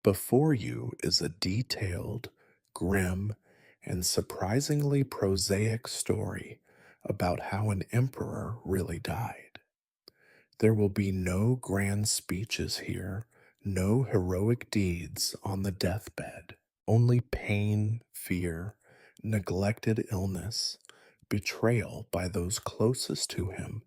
Before you is a detailed, grim, and surprisingly prosaic story about how an emperor really died. There will be no grand speeches here, no heroic deeds on the deathbed, only pain, fear, neglected illness, betrayal by those closest to him,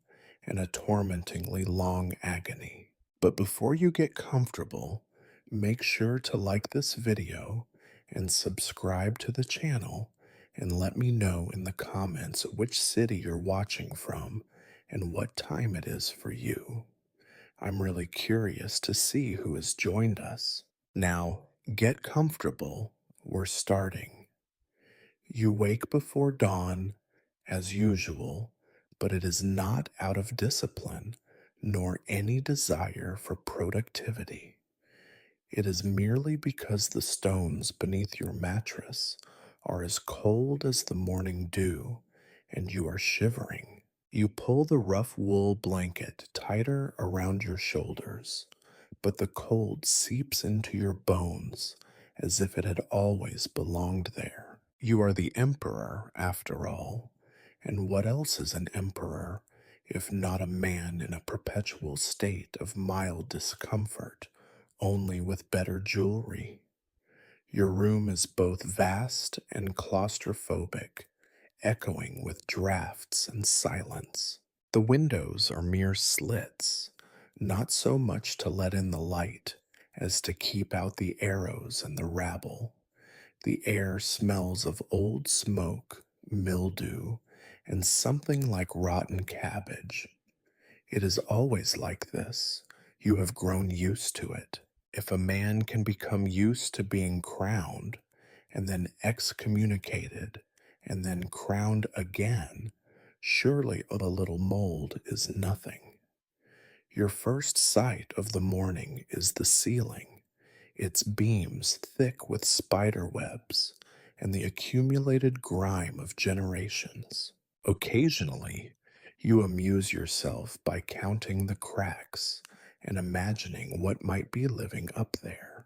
and a tormentingly long agony. But before you get comfortable, make sure to like this video and subscribe to the channel and let me know in the comments which city you're watching from and what time it is for you. I'm really curious to see who has joined us. Now, get comfortable. We're starting. You wake before dawn, as usual, but it is not out of discipline nor any desire for productivity. It is merely because the stones beneath your mattress are as cold as the morning dew and you are shivering. You pull the rough wool blanket tighter around your shoulders, but the cold seeps into your bones as if it had always belonged there. You are the emperor, after all, and what else is an emperor if not a man in a perpetual state of mild discomfort, only with better jewelry? Your room is both vast and claustrophobic, echoing with drafts and silence. The windows are mere slits, not so much to let in the light as to keep out the arrows and the rabble. The air smells of old smoke, mildew, and something like rotten cabbage. It is always like this. You have grown used to it. If a man can become used to being crowned, and then excommunicated, and then crowned again, surely a little mold is nothing. Your first sight of the morning is the ceiling, its beams thick with spider webs and the accumulated grime of generations. Occasionally, you amuse yourself by counting the cracks and imagining what might be living up there.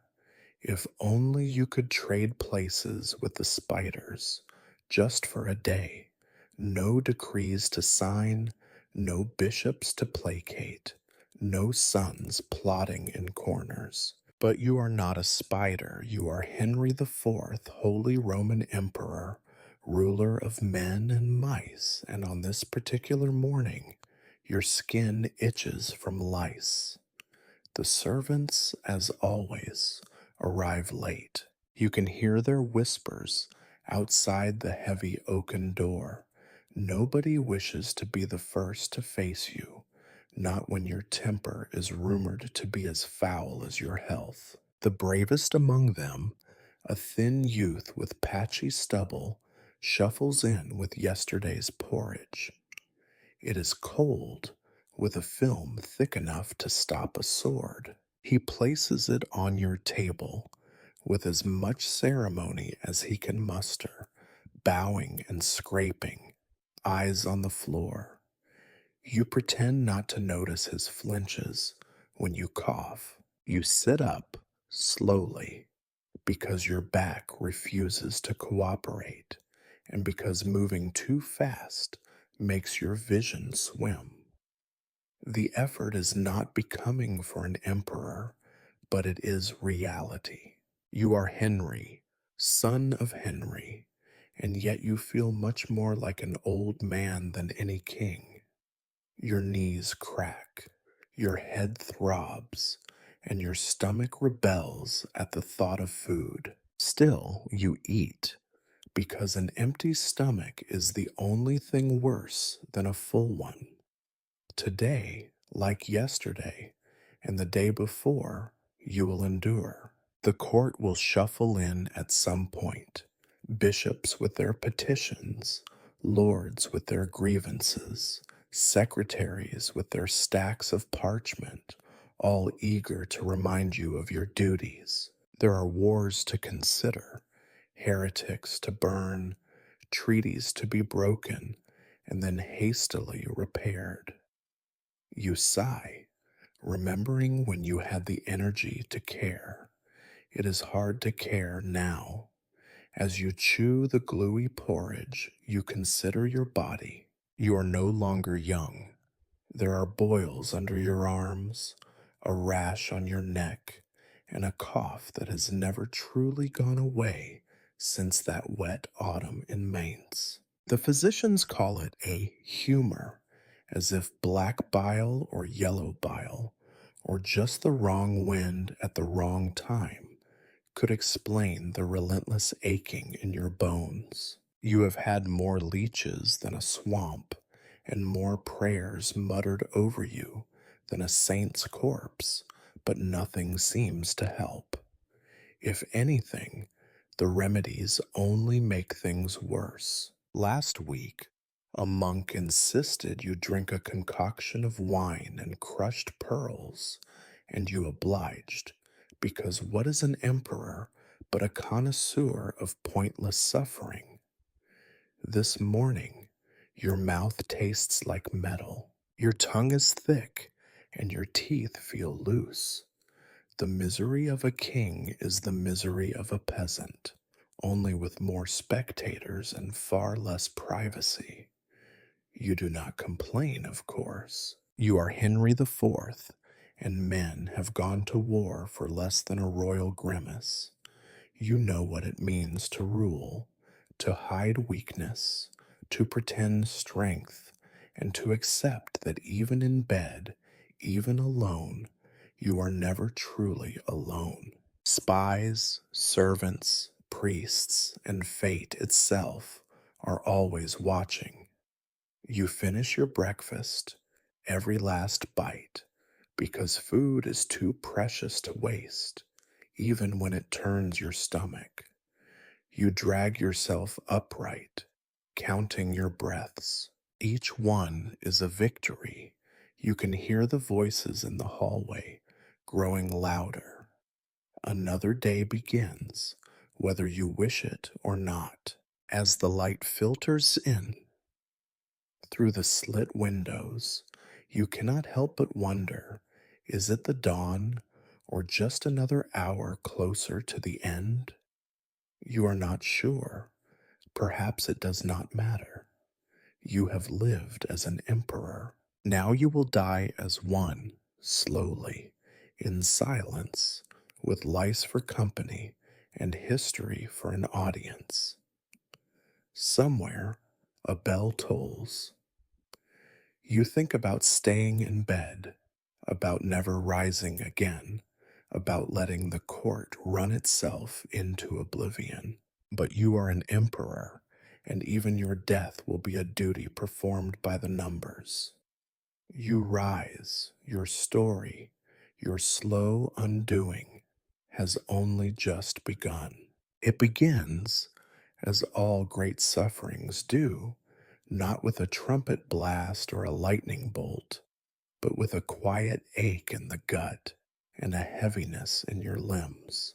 If only you could trade places with the spiders, just for a day. No decrees to sign, no bishops to placate, no sons plotting in corners. But you are not a spider, you are Henry the Fourth, Holy Roman Emperor, ruler of men and mice, and on this particular morning, your skin itches from lice. The servants, as always, arrive late. You can hear their whispers outside the heavy oaken door. Nobody wishes to be the first to face you, not when your temper is rumored to be as foul as your health. The bravest among them, a thin youth with patchy stubble, shuffles in with yesterday's porridge. It is cold, with a film thick enough to stop a sword. He places it on your table with as much ceremony as he can muster, bowing and scraping, eyes on the floor. You pretend not to notice his flinches when you cough. You sit up slowly because your back refuses to cooperate and because moving too fast makes your vision swim. The effort is not becoming for an emperor, but it is reality. You are Henry, son of Henry, and yet you feel much more like an old man than any king. Your knees crack, your head throbs, and your stomach rebels at the thought of food. Still, you eat, because an empty stomach is the only thing worse than a full one. Today, like yesterday, and the day before, you will endure. The court will shuffle in at some point. Bishops with their petitions, lords with their grievances, secretaries with their stacks of parchment, all eager to remind you of your duties. There are wars to consider, heretics to burn, treaties to be broken, and then hastily repaired. You sigh, remembering when you had the energy to care. It is hard to care now. As you chew the gluey porridge, you consider your body. You are no longer young. There are boils under your arms, a rash on your neck, and a cough that has never truly gone away since that wet autumn in Mainz. The physicians call it a humor, as if black bile or yellow bile, or just the wrong wind at the wrong time, could explain the relentless aching in your bones. You have had more leeches than a swamp, and more prayers muttered over you than a saint's corpse, but nothing seems to help. If anything, the remedies only make things worse. Last week, a monk insisted you drink a concoction of wine and crushed pearls, and you obliged, because what is an emperor but a connoisseur of pointless suffering? This morning, your mouth tastes like metal, your tongue is thick, and your teeth feel loose. The misery of a king is the misery of a peasant, only with more spectators and far less privacy. You do not complain, of course. You are Henry the Fourth, and men have gone to war for less than a royal grimace. You know what it means to rule, to hide weakness, to pretend strength, and to accept that even in bed, even alone, you are never truly alone. Spies, servants, priests, and fate itself are always watching. You finish your breakfast, every last bite, because food is too precious to waste, even when it turns your stomach. You drag yourself upright, counting your breaths. Each one is a victory. You can hear the voices in the hallway growing louder. Another day begins, whether you wish it or not. As the light filters in through the slit windows, you cannot help but wonder, is it the dawn or just another hour closer to the end? You are not sure. Perhaps it does not matter. You have lived as an emperor. Now you will die as one, slowly, in silence, with lice for company and history for an audience. Somewhere, a bell tolls. You think about staying in bed, about never rising again, about letting the court run itself into oblivion. But you are an emperor, and even your death will be a duty performed by the numbers. You rise, your story, your slow undoing, has only just begun. It begins, as all great sufferings do, not with a trumpet blast or a lightning bolt, but with a quiet ache in the gut and a heaviness in your limbs.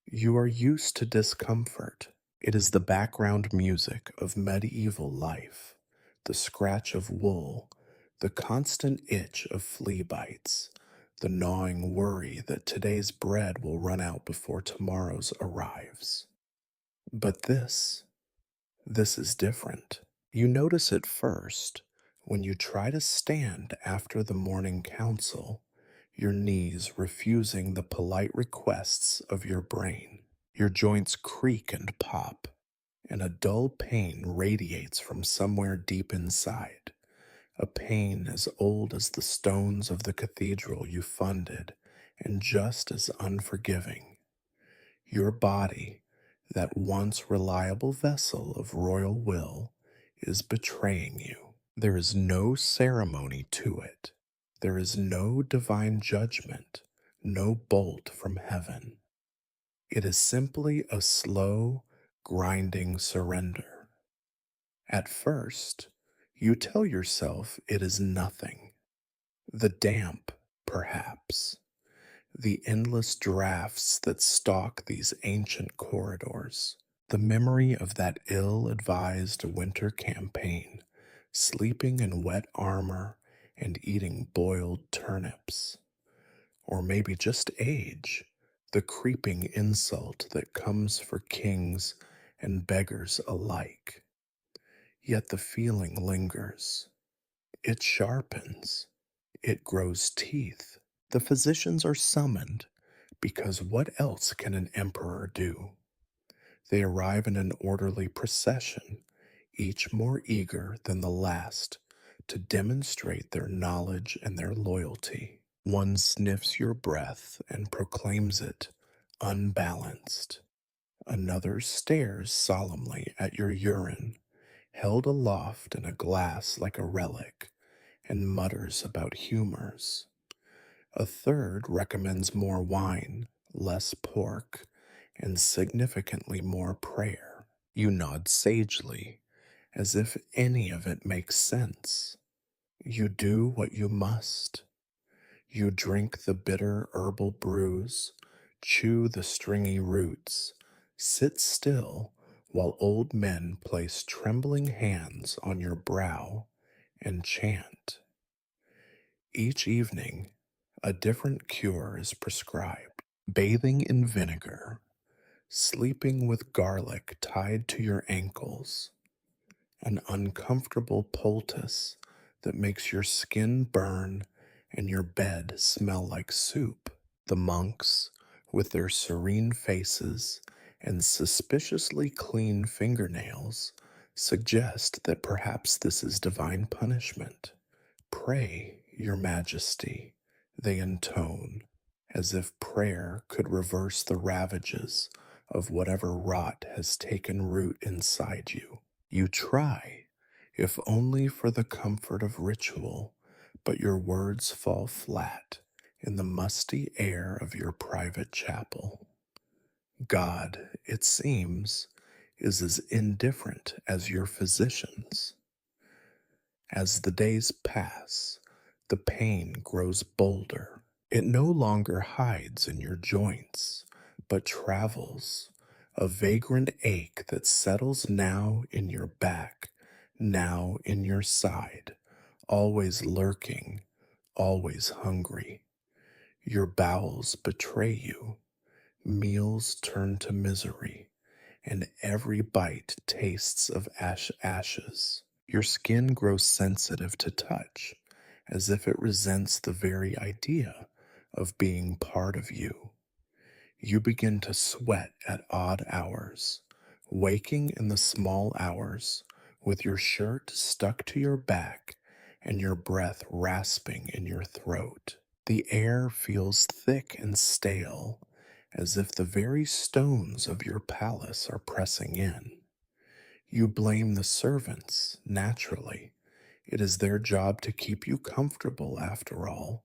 You are used to discomfort. It is the background music of medieval life, the scratch of wool, the constant itch of flea bites, the gnawing worry that today's bread will run out before tomorrow's arrives. But this is different. You notice it first when you try to stand after the morning council, your knees refusing the polite requests of your brain. Your joints creak and pop, and a dull pain radiates from somewhere deep inside, a pain as old as the stones of the cathedral you funded and just as unforgiving. Your body, that once reliable vessel of royal will, is betraying you. There is no ceremony to it. There is no divine judgment, no bolt from heaven. It is simply a slow, grinding surrender. At first, you tell yourself it is nothing. The damp, perhaps. The endless drafts that stalk these ancient corridors. The memory of that ill-advised winter campaign, sleeping in wet armor and eating boiled turnips. Or maybe just age, the creeping insult that comes for kings and beggars alike. Yet the feeling lingers. It sharpens. It grows teeth. The physicians are summoned because what else can an emperor do? They arrive in an orderly procession, each more eager than the last to demonstrate their knowledge and their loyalty. One sniffs your breath and proclaims it unbalanced. Another stares solemnly at your urine, held aloft in a glass like a relic, and mutters about humors. A third recommends more wine, less pork, and significantly more prayer. You nod sagely, as if any of it makes sense. You do what you must. You drink the bitter herbal brews, chew the stringy roots, sit still while old men place trembling hands on your brow and chant. Each evening, a different cure is prescribed: bathing in vinegar, sleeping with garlic tied to your ankles, an uncomfortable poultice that makes your skin burn and your bed smell like soup. The monks, with their serene faces and suspiciously clean fingernails, suggest that perhaps this is divine punishment. Pray, your majesty, they intone, as if prayer could reverse the ravages of whatever rot has taken root inside you. You try, if only for the comfort of ritual, but your words fall flat in the musty air of your private chapel. God, it seems, is as indifferent as your physicians. As the days pass, the pain grows bolder. It no longer hides in your joints, but travels, a vagrant ache that settles now in your back, now in your side, always lurking, always hungry. Your bowels betray you, meals turn to misery, and every bite tastes of ashes. Your skin grows sensitive to touch, as if it resents the very idea of being part of you. You begin to sweat at odd hours, waking in the small hours with your shirt stuck to your back and your breath rasping in your throat. The air feels thick and stale, as if the very stones of your palace are pressing in. You blame the servants, naturally. It is their job to keep you comfortable, after all.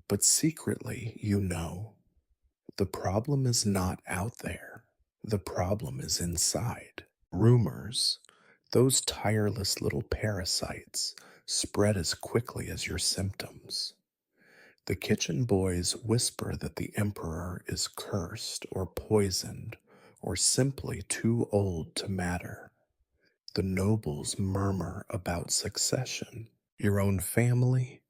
But secretly, you know, the problem is not out there. The problem is inside. Rumors, those tireless little parasites, spread as quickly as your symptoms. The kitchen boys whisper that the emperor is cursed or poisoned or simply too old to matter. The nobles murmur about succession. Your own family,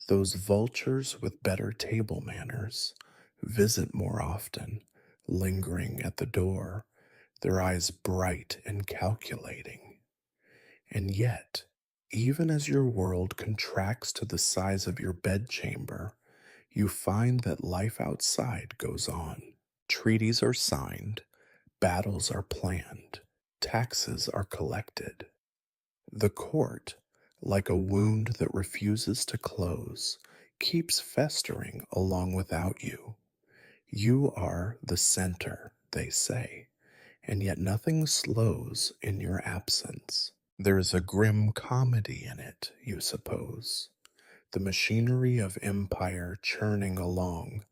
those vultures with better table manners, visit more often, lingering at the door, their eyes bright and calculating. And yet, even as your world contracts to the size of your bedchamber, you find that life outside goes on. Treaties are signed, battles are planned, taxes are collected. The court, like a wound that refuses to close, keeps festering along without you. You are the center, they say, and yet nothing slows in your absence. There is a grim comedy in it, you suppose. The machinery of empire churning along,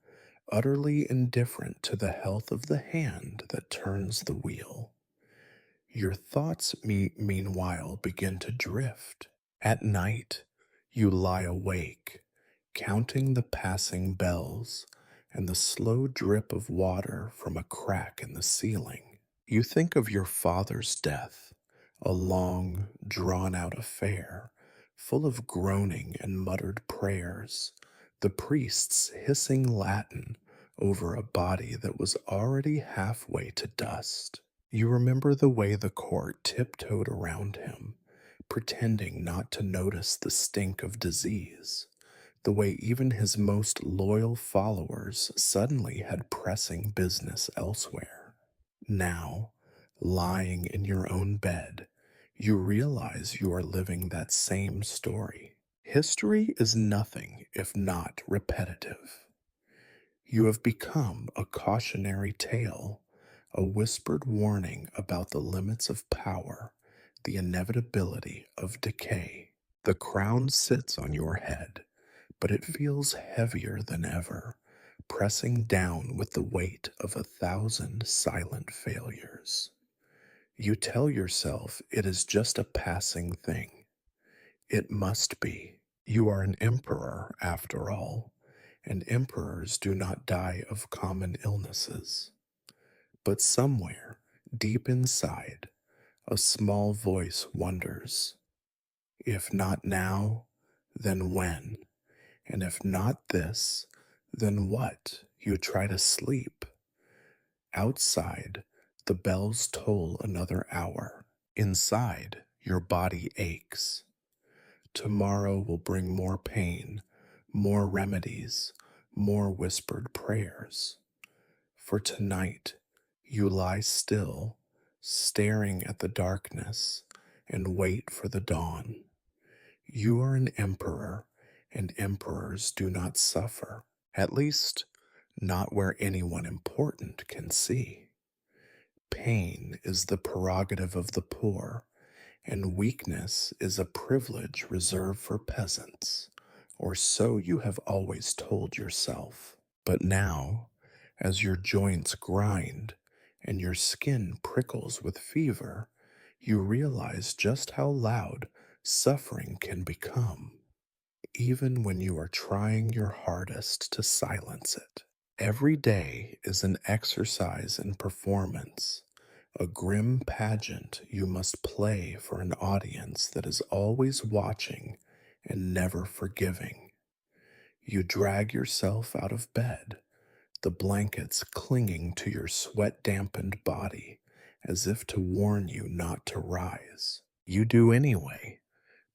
utterly indifferent to the health of the hand that turns the wheel. Your thoughts, meanwhile, begin to drift. At night, you lie awake, counting the passing bells and the slow drip of water from a crack in the ceiling. You think of your father's death, a long, drawn-out affair, full of groaning and muttered prayers, the priests hissing Latin over a body that was already halfway to dust. You remember the way the court tiptoed around him, pretending not to notice the stink of disease, the way even his most loyal followers suddenly had pressing business elsewhere. Now, lying in your own bed, you realize you are living that same story. History is nothing if not repetitive. You have become a cautionary tale, a whispered warning about the limits of power, the inevitability of decay. The crown sits on your head, but it feels heavier than ever, pressing down with the weight of 1,000 silent failures. You tell yourself it is just a passing thing. It must be. You are an emperor, after all, and emperors do not die of common illnesses. But somewhere, deep inside, a small voice wonders, if not now, then when? And if not this, then what? You try to sleep. Outside, the bells toll another hour. Inside, your body aches. Tomorrow will bring more pain, more remedies, more whispered prayers. For tonight, you lie still, staring at the darkness, and wait for the dawn. You are an emperor, and emperors do not suffer, at least, not where anyone important can see. Pain is the prerogative of the poor, and weakness is a privilege reserved for peasants, or so you have always told yourself. But now, as your joints grind and your skin prickles with fever, you realize just how loud suffering can become, even when you are trying your hardest to silence it. Every day is an exercise in performance, a grim pageant you must play for an audience that is always watching and never forgiving. You drag yourself out of bed, the blankets clinging to your sweat dampened body as if to warn you not to rise. You do anyway,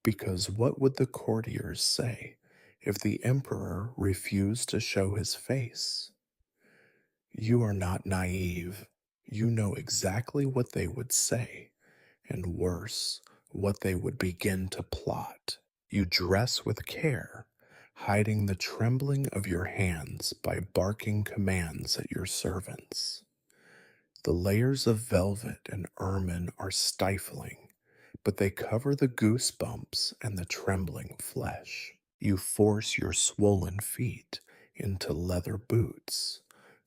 because what would the courtiers say if the emperor refused to show his face? You are not naive. You know exactly what they would say, and worse, what they would begin to plot. You dress with care, hiding the trembling of your hands by barking commands at your servants. The layers of velvet and ermine are stifling, but they cover the goosebumps and the trembling flesh. You force your swollen feet into leather boots,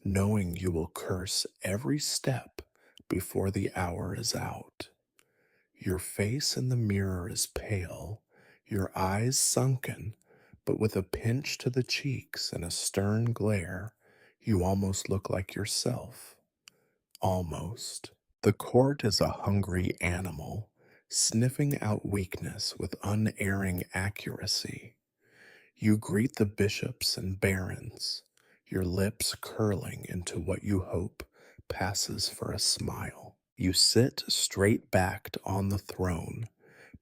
knowing you will curse every step before the hour is out. Your face in the mirror is pale, your eyes sunken, but with a pinch to the cheeks and a stern glare, you almost look like yourself. Almost. The court is a hungry animal, sniffing out weakness with unerring accuracy. You greet the bishops and barons, your lips curling into what you hope passes for a smile. You sit straight backed on the throne,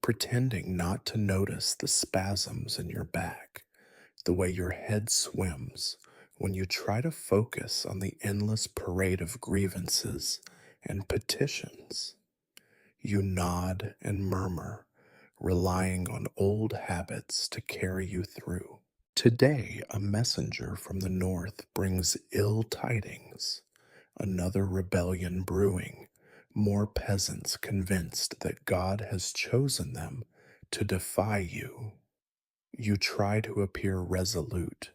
pretending not to notice the spasms in your back, the way your head swims when you try to focus on the endless parade of grievances and petitions. You nod and murmur, relying on old habits to carry you through. Today, a messenger from the north brings ill tidings, another rebellion brewing, more peasants convinced that God has chosen them to defy you. You try to appear resolute,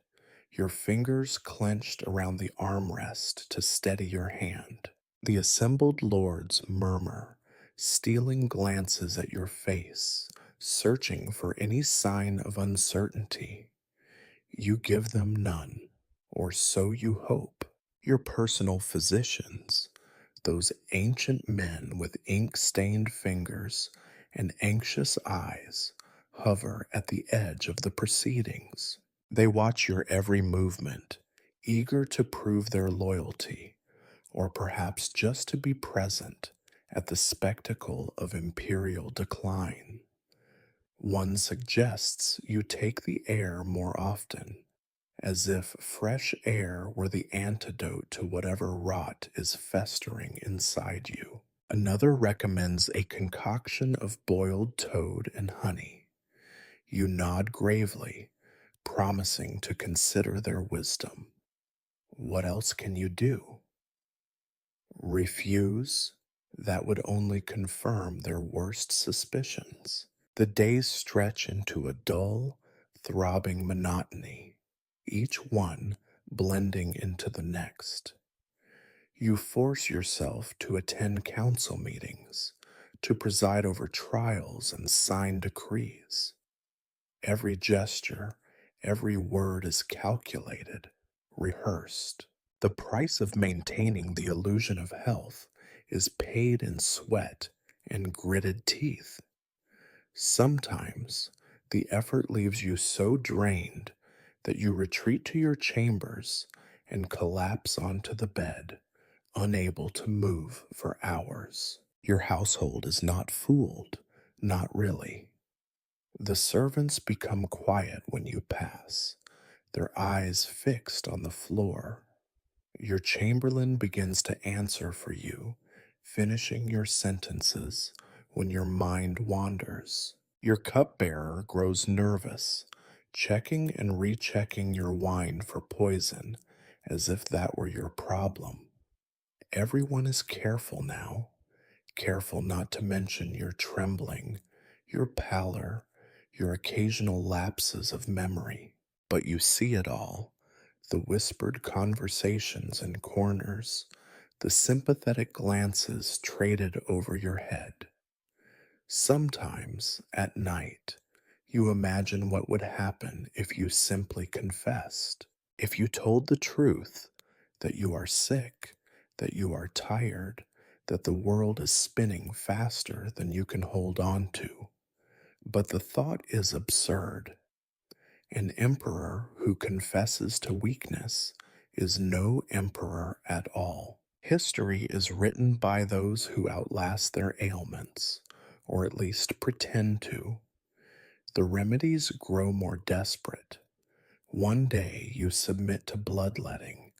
your fingers clenched around the armrest to steady your hand. The assembled lords murmur, stealing glances at your face, searching for any sign of uncertainty. You give them none, or so you hope. Your personal physicians, those ancient men with ink-stained fingers and anxious eyes, hover at the edge of the proceedings. They watch your every movement, eager to prove their loyalty, or perhaps just to be present at the spectacle of imperial decline. One suggests you take the air more often, as if fresh air were the antidote to whatever rot is festering inside you. Another recommends a concoction of boiled toad and honey. You nod gravely, promising to consider their wisdom. What else can you do? Refuse? That would only confirm their worst suspicions. The days stretch into a dull, throbbing monotony, each one blending into the next. You force yourself to attend council meetings, to preside over trials and sign decrees. Every gesture, every word is calculated, rehearsed. The price of maintaining the illusion of health is paid in sweat and gritted teeth. Sometimes the effort leaves you so drained that you retreat to your chambers and collapse onto the bed, unable to move for hours. Your household is not fooled, not really. The servants become quiet when you pass, their eyes fixed on the floor. Your chamberlain begins to answer for you, finishing your sentences when your mind wanders. Your cupbearer grows nervous, checking and rechecking your wine for poison, as if that were your problem. Everyone is careful now, careful not to mention your trembling, your pallor, your occasional lapses of memory. But you see it all, the whispered conversations in corners, the sympathetic glances traded over your head. Sometimes, at night, you imagine what would happen if you simply confessed. If you told the truth, that you are sick, that you are tired, that the world is spinning faster than you can hold on to. But the thought is absurd. An emperor who confesses to weakness is no emperor at all. History is written by those who outlast their ailments, or at least pretend to. The remedies grow more desperate. One day you submit to bloodletting,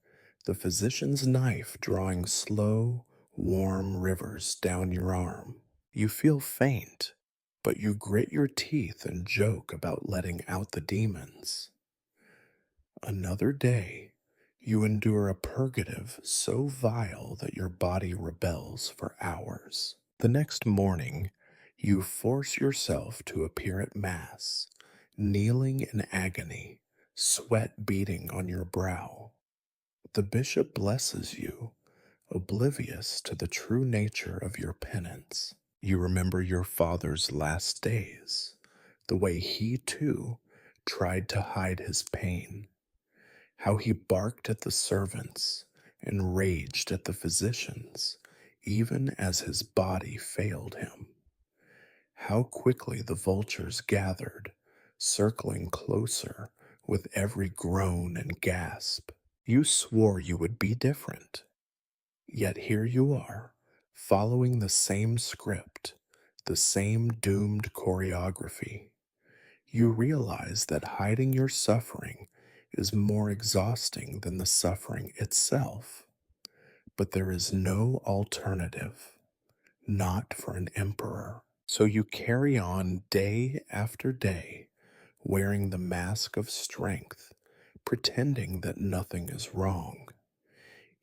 the physician's knife drawing slow, warm rivers down your arm. You feel faint, but you grit your teeth and joke about letting out the demons. Another day, you endure a purgative so vile that your body rebels for hours. The next morning, you force yourself to appear at Mass, kneeling in agony, sweat beading on your brow. The bishop blesses you, oblivious to the true nature of your penance. You remember your father's last days, the way he, too, tried to hide his pain, how he barked at the servants and raged at the physicians, even as his body failed him. How quickly the vultures gathered, circling closer with every groan and gasp. You swore you would be different. Yet here you are, following the same script, the same doomed choreography. You realize that hiding your suffering is more exhausting than the suffering itself. But there is no alternative, not for an emperor. So you carry on day after day, wearing the mask of strength, pretending that nothing is wrong.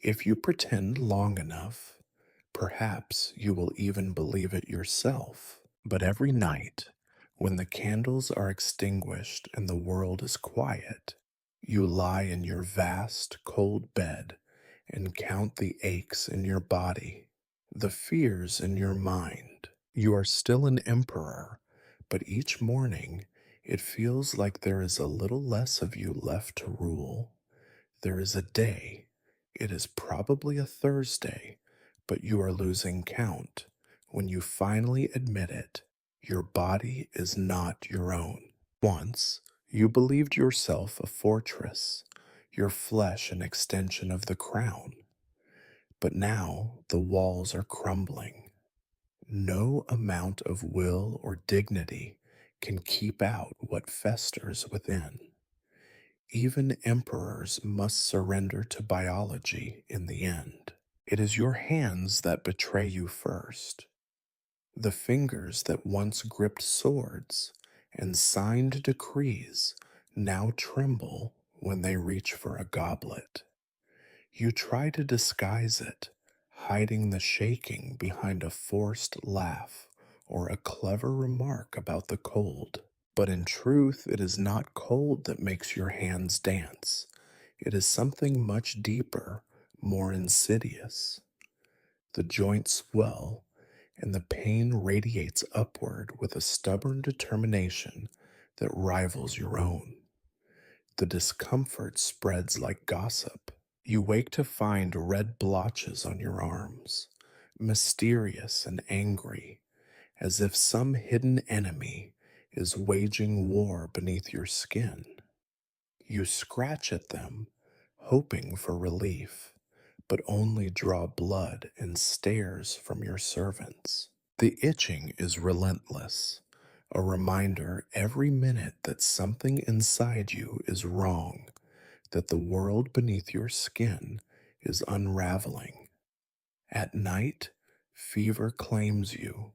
If you pretend long enough, perhaps you will even believe it yourself. But every night, when the candles are extinguished and the world is quiet, you lie in your vast, cold bed and count the aches in your body, the fears in your mind. You are still an emperor, but each morning it feels like there is a little less of you left to rule. There is a day. It is probably a Thursday, but you are losing count when you finally admit it. Your body is not your own. Once, you believed yourself a fortress. your flesh an extension of the crown. But now the walls are crumbling. No amount of will or dignity can keep out what festers within. Even emperors must surrender to biology in the end. It is your hands that betray you first. The fingers that once gripped swords and signed decrees now tremble when they reach for a goblet. You try to disguise it, hiding the shaking behind a forced laugh or a clever remark about the cold. But in truth, it is not cold that makes your hands dance. It is something much deeper, more insidious. The joints swell, and the pain radiates upward with a stubborn determination that rivals your own. The discomfort spreads like gossip. You wake to find red blotches on your arms, mysterious and angry, as if some hidden enemy is waging war beneath your skin. You scratch at them, hoping for relief, but only draw blood and stares from your servants. The itching is relentless, a reminder every minute that something inside you is wrong, that the world beneath your skin is unraveling. At night, fever claims you.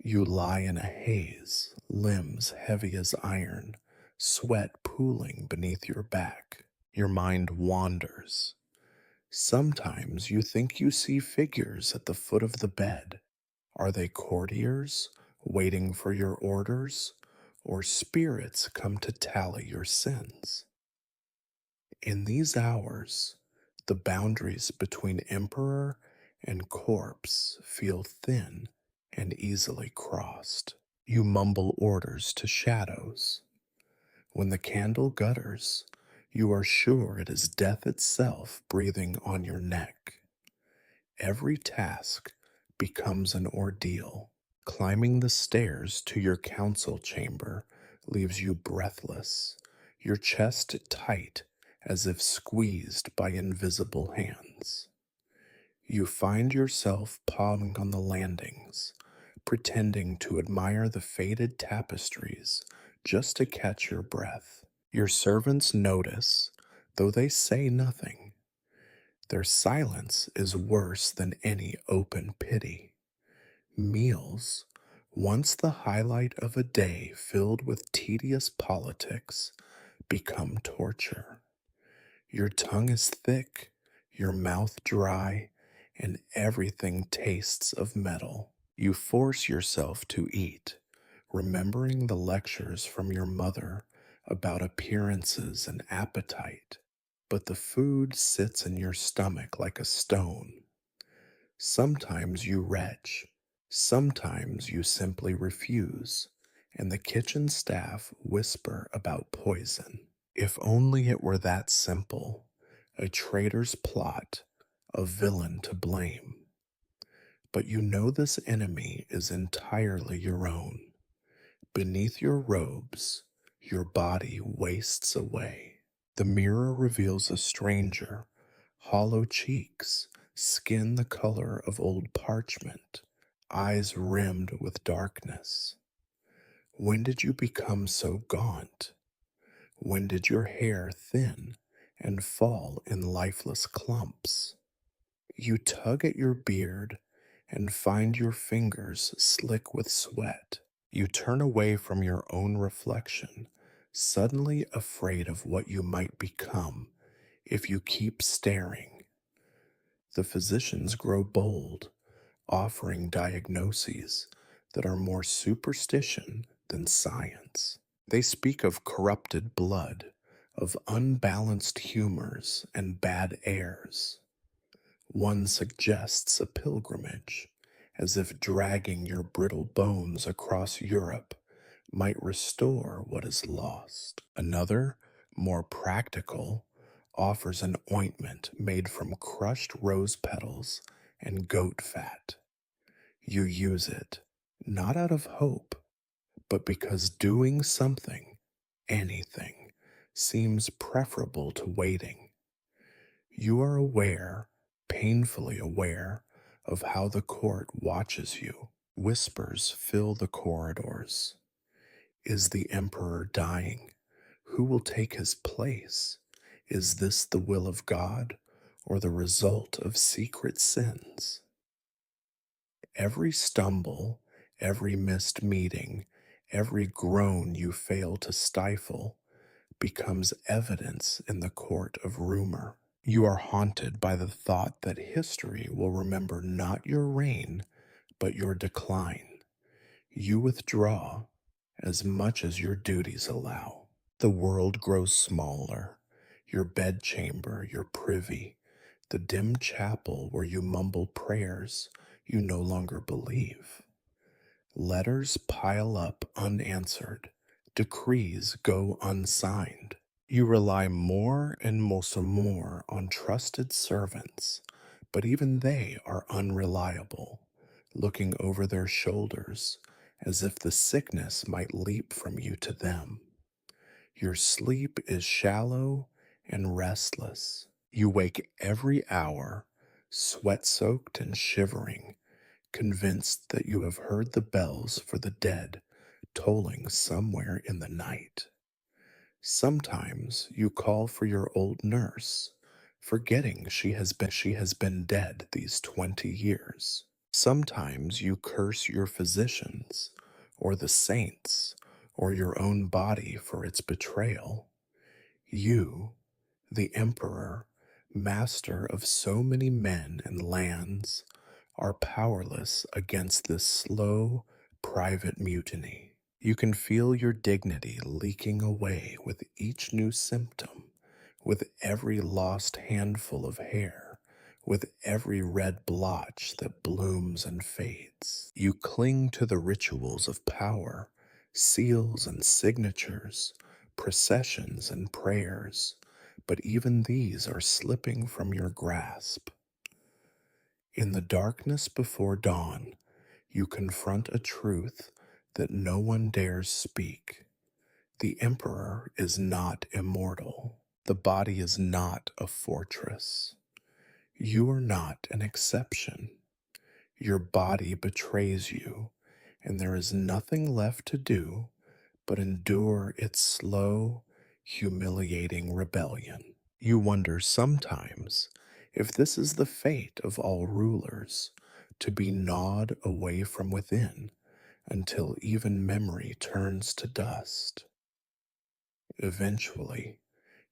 You lie in a haze, limbs heavy as iron, sweat pooling beneath your back. Your mind wanders. Sometimes you think you see figures at the foot of the bed. Are they courtiers waiting for your orders, or spirits come to tally your sins? In these hours, the boundaries between emperor and corpse feel thin and easily crossed. You mumble orders to shadows. When the candle gutters, you are sure it is death itself breathing on your neck. Every task becomes an ordeal. Climbing the stairs to your council chamber leaves you breathless, your chest tight as if squeezed by invisible hands. You find yourself pausing on the landings, pretending to admire the faded tapestries just to catch your breath. Your servants notice, though they say nothing. Their silence is worse than any open pity. Meals, once the highlight of a day filled with tedious politics, become torture. Your tongue is thick, your mouth dry, and everything tastes of metal. You force yourself to eat, remembering the lectures from your mother about appearances and appetite, but the food sits in your stomach like a stone. Sometimes you retch, sometimes you simply refuse, and the kitchen staff whisper about poison. If only it were that simple, a traitor's plot, a villain to blame. But you know this enemy is entirely your own. Beneath your robes, your body wastes away. The mirror reveals a stranger, hollow cheeks, skin the color of old parchment, eyes rimmed with darkness. When did you become so gaunt? When did your hair thin and fall in lifeless clumps? You tug at your beard and find your fingers slick with sweat. You turn away from your own reflection, suddenly afraid of what you might become if you keep staring. The physicians grow bold, offering diagnoses that are more superstition than science. They speak of corrupted blood, of unbalanced humors and bad airs. One suggests a pilgrimage, as if dragging your brittle bones across Europe might restore what is lost. Another, more practical, offers an ointment made from crushed rose petals and goat fat. You use it, not out of hope, but because doing something, anything, seems preferable to waiting. You are aware, painfully aware, of how the court watches you. Whispers fill the corridors. Is the emperor dying? Who will take his place? Is this the will of God or the result of secret sins? Every stumble, every missed meeting, every groan you fail to stifle becomes evidence in the court of rumor. You are haunted by the thought that history will remember not your reign, but your decline. You withdraw as much as your duties allow. The world grows smaller. Your bedchamber, your privy, the dim chapel where you mumble prayers you no longer believe. Letters pile up unanswered. Decrees go unsigned. You rely more and more on trusted servants, but even they are unreliable, looking over their shoulders as if the sickness might leap from you to them. Your sleep is shallow and restless. You wake every hour, sweat soaked and shivering, convinced that you have heard the bells for the dead tolling somewhere in the night. Sometimes you call for your old nurse, forgetting she has been dead these 20 years. Sometimes you curse your physicians, or the saints, or your own body for its betrayal. You, the emperor, master of so many men and lands, are powerless against this slow, private mutiny. You can feel your dignity leaking away with each new symptom, with every lost handful of hair, with every red blotch that blooms and fades. You cling to the rituals of power, seals and signatures, processions and prayers, but even these are slipping from your grasp. In the darkness before dawn, you confront a truth that no one dares speak. The emperor is not immortal. The body is not a fortress. You are not an exception. Your body betrays you, and there is nothing left to do but endure its slow, humiliating rebellion. You wonder sometimes if this is the fate of all rulers, to be gnawed away from within until even memory turns to dust. Eventually,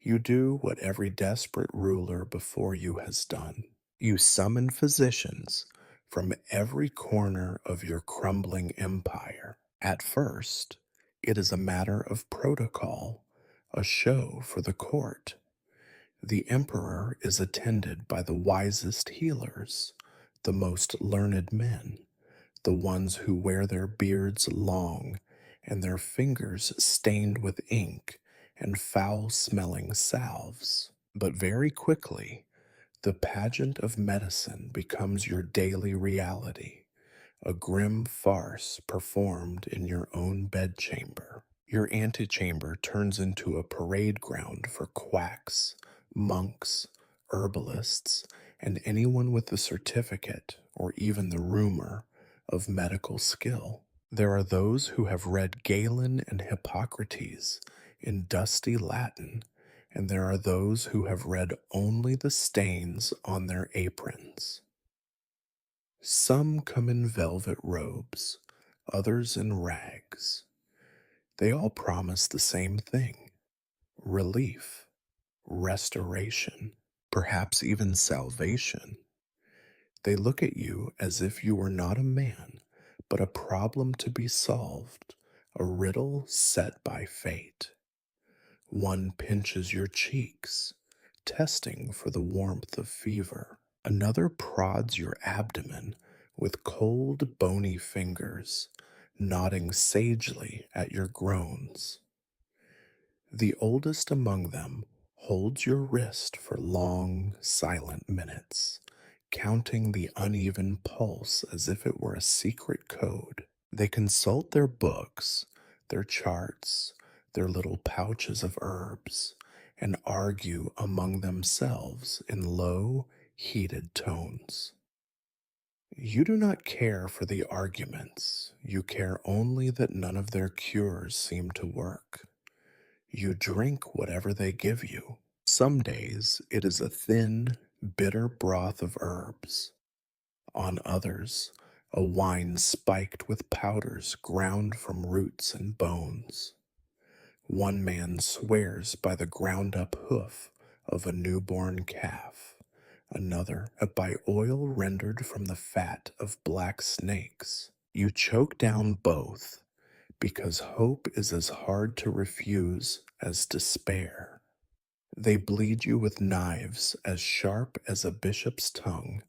you do what every desperate ruler before you has done. You summon physicians from every corner of your crumbling empire. At first, it is a matter of protocol, a show for the court. The emperor is attended by the wisest healers, the most learned men, the ones who wear their beards long and their fingers stained with ink and foul smelling salves. But very quickly, the pageant of medicine becomes your daily reality, a grim farce performed in your own bedchamber. Your antechamber turns into a parade ground for quacks, monks, herbalists, and anyone with the certificate or even the rumor of medical skill. There are those who have read Galen and Hippocrates in dusty Latin, and there are those who have read only the stains on their aprons. Some come in velvet robes, others in rags. They all promise the same thing: relief, restoration, perhaps even salvation. They look at you as if you were not a man, but a problem to be solved, a riddle set by fate. One pinches your cheeks, testing for the warmth of fever. Another prods your abdomen with cold, bony fingers, nodding sagely at your groans. The oldest among them holds your wrist for long, silent minutes, counting the uneven pulse as if it were a secret code. They consult their books, their charts, their little pouches of herbs, and argue among themselves in low, heated tones. You do not care for the arguments. You care only that none of their cures seem to work. You drink whatever they give you. Some days it is a thin, bitter broth of herbs. On others, a wine spiked with powders ground from roots and bones. One man swears by the ground up hoof of a newborn calf, another by oil rendered from the fat of black snakes. You choke down both because hope is as hard to refuse as despair. They bleed you with knives as sharp as a bishop's tongue,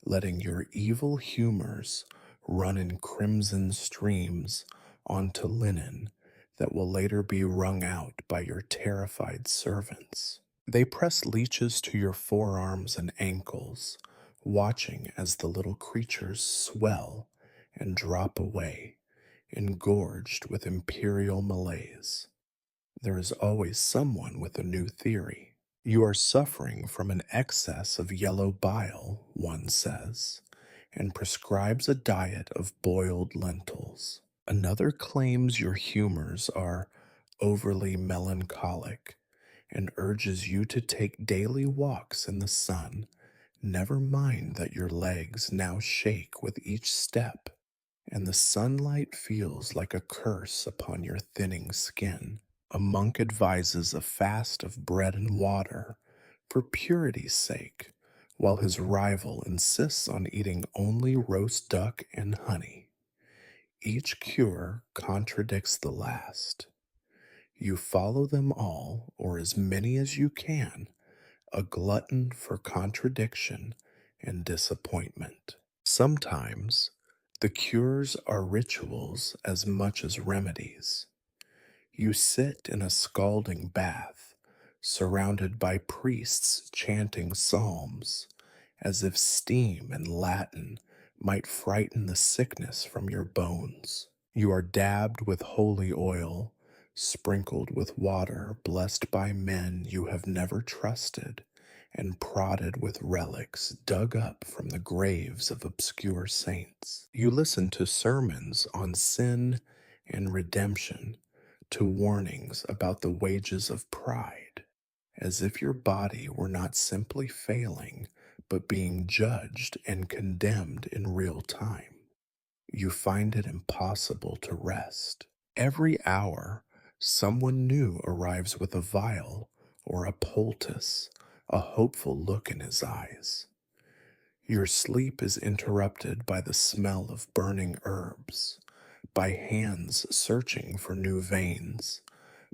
letting your evil humors run in crimson streams onto linen that will later be wrung out by your terrified servants. They press leeches to your forearms and ankles, watching as the little creatures swell and drop away, engorged with imperial malaise. There is always someone with a new theory. You are suffering from an excess of yellow bile, one says, and prescribes a diet of boiled lentils. Another claims your humors are overly melancholic and urges you to take daily walks in the sun. Never mind that your legs now shake with each step, and the sunlight feels like a curse upon your thinning skin. A monk advises a fast of bread and water for purity's sake, while his rival insists on eating only roast duck and honey. Each cure contradicts the last. You follow them all, or as many as you can, a glutton for contradiction and disappointment. Sometimes the cures are rituals as much as remedies. You sit in a scalding bath, surrounded by priests chanting psalms, as if steam and Latin might frighten the sickness from your bones. You are dabbed with holy oil, sprinkled with water blessed by men you have never trusted, and prodded with relics dug up from the graves of obscure saints. You listen to sermons on sin and redemption, to warnings about the wages of pride, as if your body were not simply failing, but being judged and condemned in real time. You find it impossible to rest. Every hour, someone new arrives with a vial or a poultice, a hopeful look in his eyes. Your sleep is interrupted by the smell of burning herbs, by hands searching for new veins,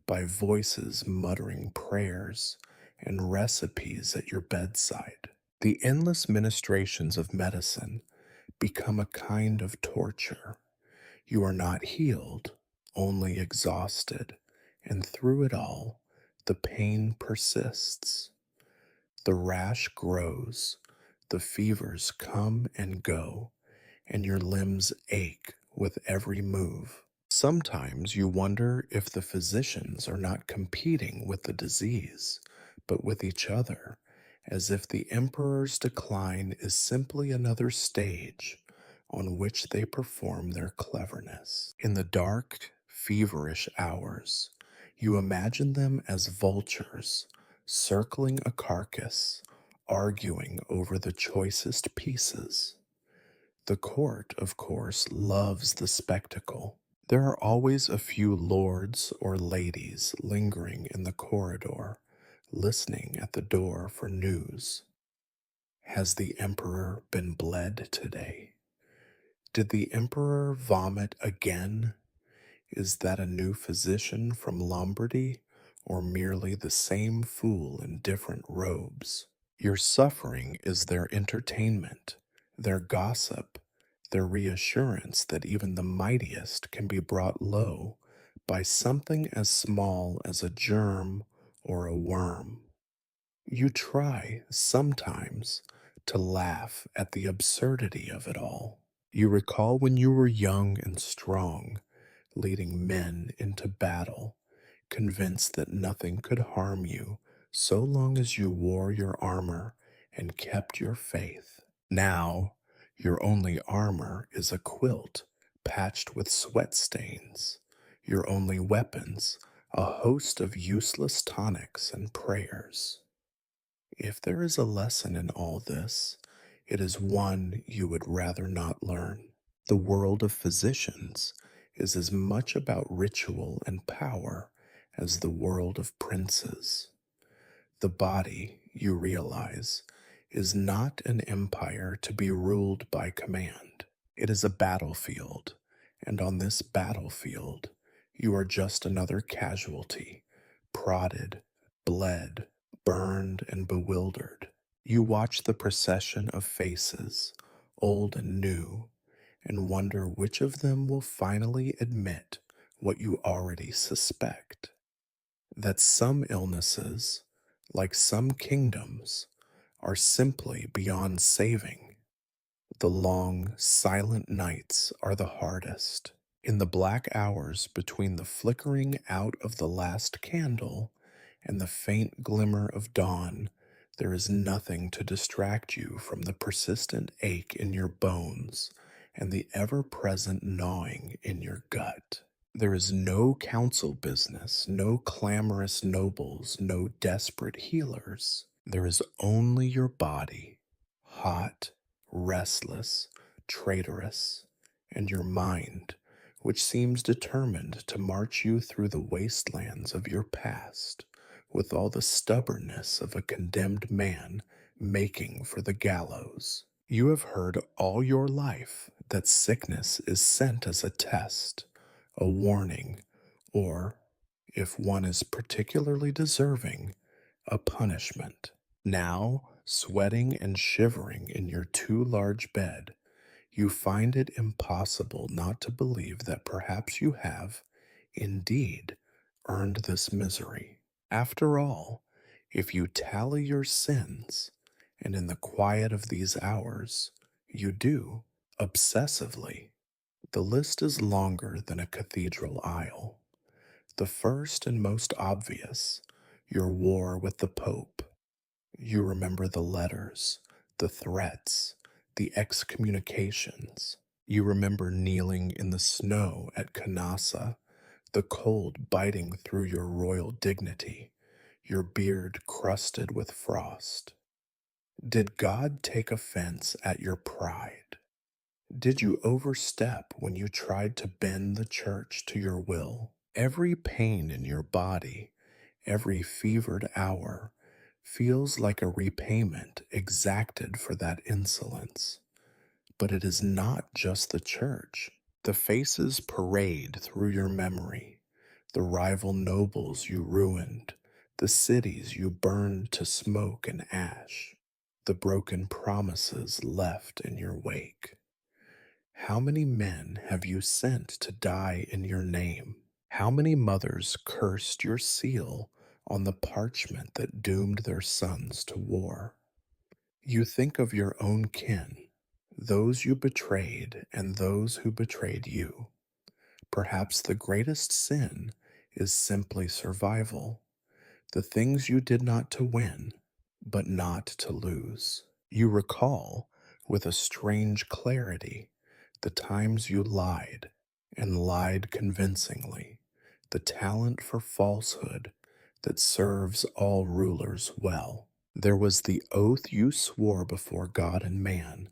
by voices muttering prayers and recipes at your bedside. The endless ministrations of medicine become a kind of torture. You are not healed, only exhausted, and through it all, the pain persists. The rash grows, the fevers come and go, and your limbs ache with every move. Sometimes you wonder if the physicians are not competing with the disease, but with each other, as if the emperor's decline is simply another stage on which they perform their cleverness. In the dark, feverish hours, you imagine them as vultures circling a carcass, arguing over the choicest pieces. The court, of course, loves the spectacle. There are always a few lords or ladies lingering in the corridor, listening at the door for news. Has the emperor been bled today? Did the emperor vomit again? Is that a new physician from Lombardy, or merely the same fool in different robes? Your suffering is their entertainment, their gossip, their reassurance that even the mightiest can be brought low by something as small as a germ or a worm. You try, sometimes, to laugh at the absurdity of it all. You recall when you were young and strong, leading men into battle, convinced that nothing could harm you so long as you wore your armor and kept your faith. Now, your only armor is a quilt patched with sweat stains. Your only weapons, a host of useless tonics and prayers. If there is a lesson in all this, it is one you would rather not learn. The world of physicians is as much about ritual and power as the world of princes. The body, you realize, is not an empire to be ruled by command. It is a battlefield, and on this battlefield, you are just another casualty, prodded, bled, burned, and bewildered. You watch the procession of faces, old and new, and wonder which of them will finally admit what you already suspect, that some illnesses, like some kingdoms, are simply beyond saving. The long, silent nights are the hardest. In the black hours between the flickering out of the last candle and the faint glimmer of dawn, there is nothing to distract you from the persistent ache in your bones and the ever present gnawing in your gut. There is no council business, no clamorous nobles, no desperate healers. There is only your body, hot, restless, traitorous, and your mind, which seems determined to march you through the wastelands of your past with all the stubbornness of a condemned man making for the gallows. You have heard all your life that sickness is sent as a test, a warning, or, if one is particularly deserving, a punishment. Now, sweating and shivering in your too large bed, you find it impossible not to believe that perhaps you have, indeed, earned this misery. After all, if you tally your sins, and in the quiet of these hours, you do, obsessively, the list is longer than a cathedral aisle. The first and most obvious, your war with the Pope. You remember the letters, the threats, the excommunications. You remember kneeling in the snow at Canassa, the cold biting through your royal dignity, your beard crusted with frost. Did God take offense at your pride? Did you overstep when you tried to bend the church to your will? Every pain in your body, every fevered hour, feels like a repayment exacted for that insolence. But it is not just the church. The faces parade through your memory, the rival nobles you ruined, the cities you burned to smoke and ash, the broken promises left in your wake. How many men have you sent to die in your name? How many mothers cursed your seal on the parchment that doomed their sons to war? You think of your own kin, those you betrayed and those who betrayed you. Perhaps the greatest sin is simply survival, the things you did not to win, but not to lose. You recall, with a strange clarity, the times you lied, and lied convincingly, the talent for falsehood that serves all rulers well. There was the oath you swore before God and man,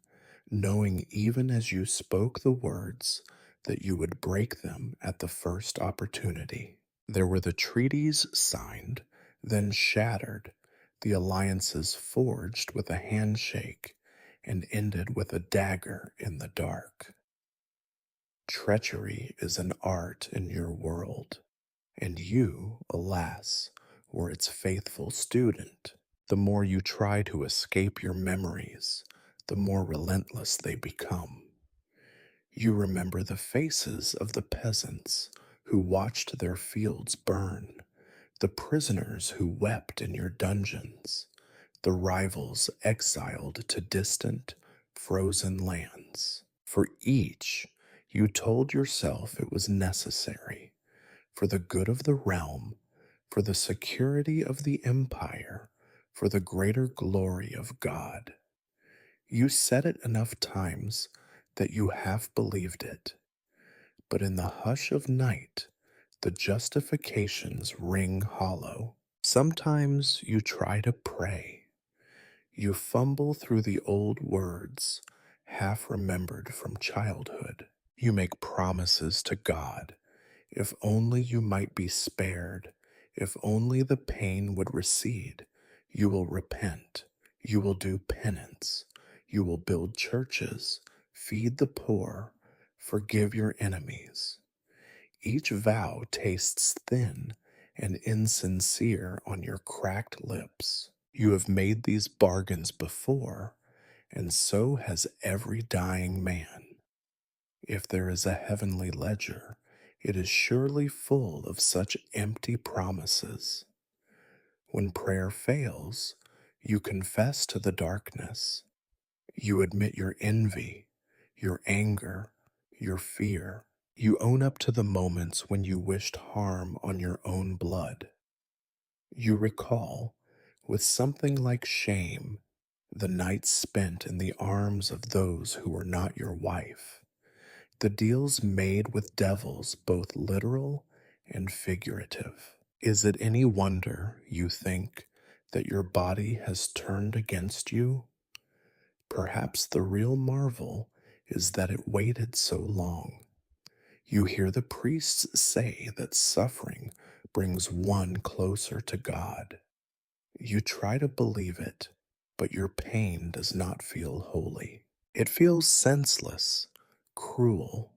knowing even as you spoke the words that you would break them at the first opportunity. There were the treaties signed, then shattered, the alliances forged with a handshake and ended with a dagger in the dark. Treachery is an art in your world, and you, alas, were its faithful student. The more you try to escape your memories, the more relentless they become. You remember the faces of the peasants who watched their fields burn, the prisoners who wept in your dungeons, the rivals exiled to distant, frozen lands. For each, you told yourself it was necessary, for the good of the realm, for the security of the empire, for the greater glory of God. You said it enough times that you half believed it, but in the hush of night, the justifications ring hollow. Sometimes you try to pray. You fumble through the old words, half remembered from childhood. You make promises to God. If only you might be spared, if only the pain would recede, you will repent, you will do penance, you will build churches, feed the poor, forgive your enemies. Each vow tastes thin and insincere on your cracked lips. You have made these bargains before, and so has every dying man. If there is a heavenly ledger, it is surely full of such empty promises. When prayer fails, you confess to the darkness. You admit your envy, your anger, your fear. You own up to the moments when you wished harm on your own blood. You recall, with something like shame, the nights spent in the arms of those who were not your wife, the deals made with devils, both literal and figurative. Is it any wonder, you think, that your body has turned against you? Perhaps the real marvel is that it waited so long. You hear the priests say that suffering brings one closer to God. You try to believe it, but your pain does not feel holy. It feels senseless, cruel,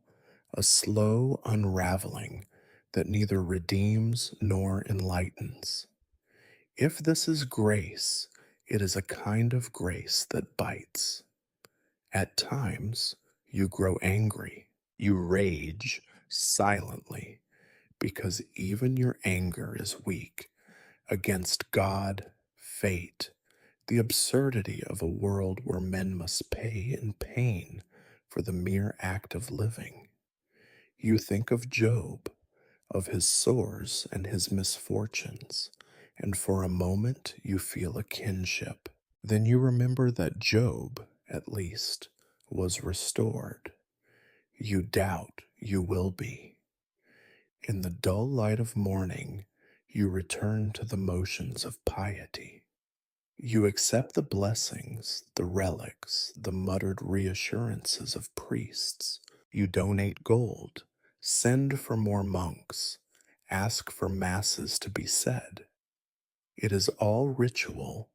a slow unraveling that neither redeems nor enlightens. If this is grace, it is a kind of grace that bites. At times, you grow angry. You rage silently because even your anger is weak against God, fate, the absurdity of a world where men must pay in pain for the mere act of living. You think of Job, of his sores and his misfortunes, and for a moment you feel a kinship. Then you remember that Job, at least, was restored. You doubt you will be. In the dull light of morning, you return to the motions of piety. You accept the blessings, the relics, the muttered reassurances of priests. You donate gold, send for more monks, ask for masses to be said. It is all ritual,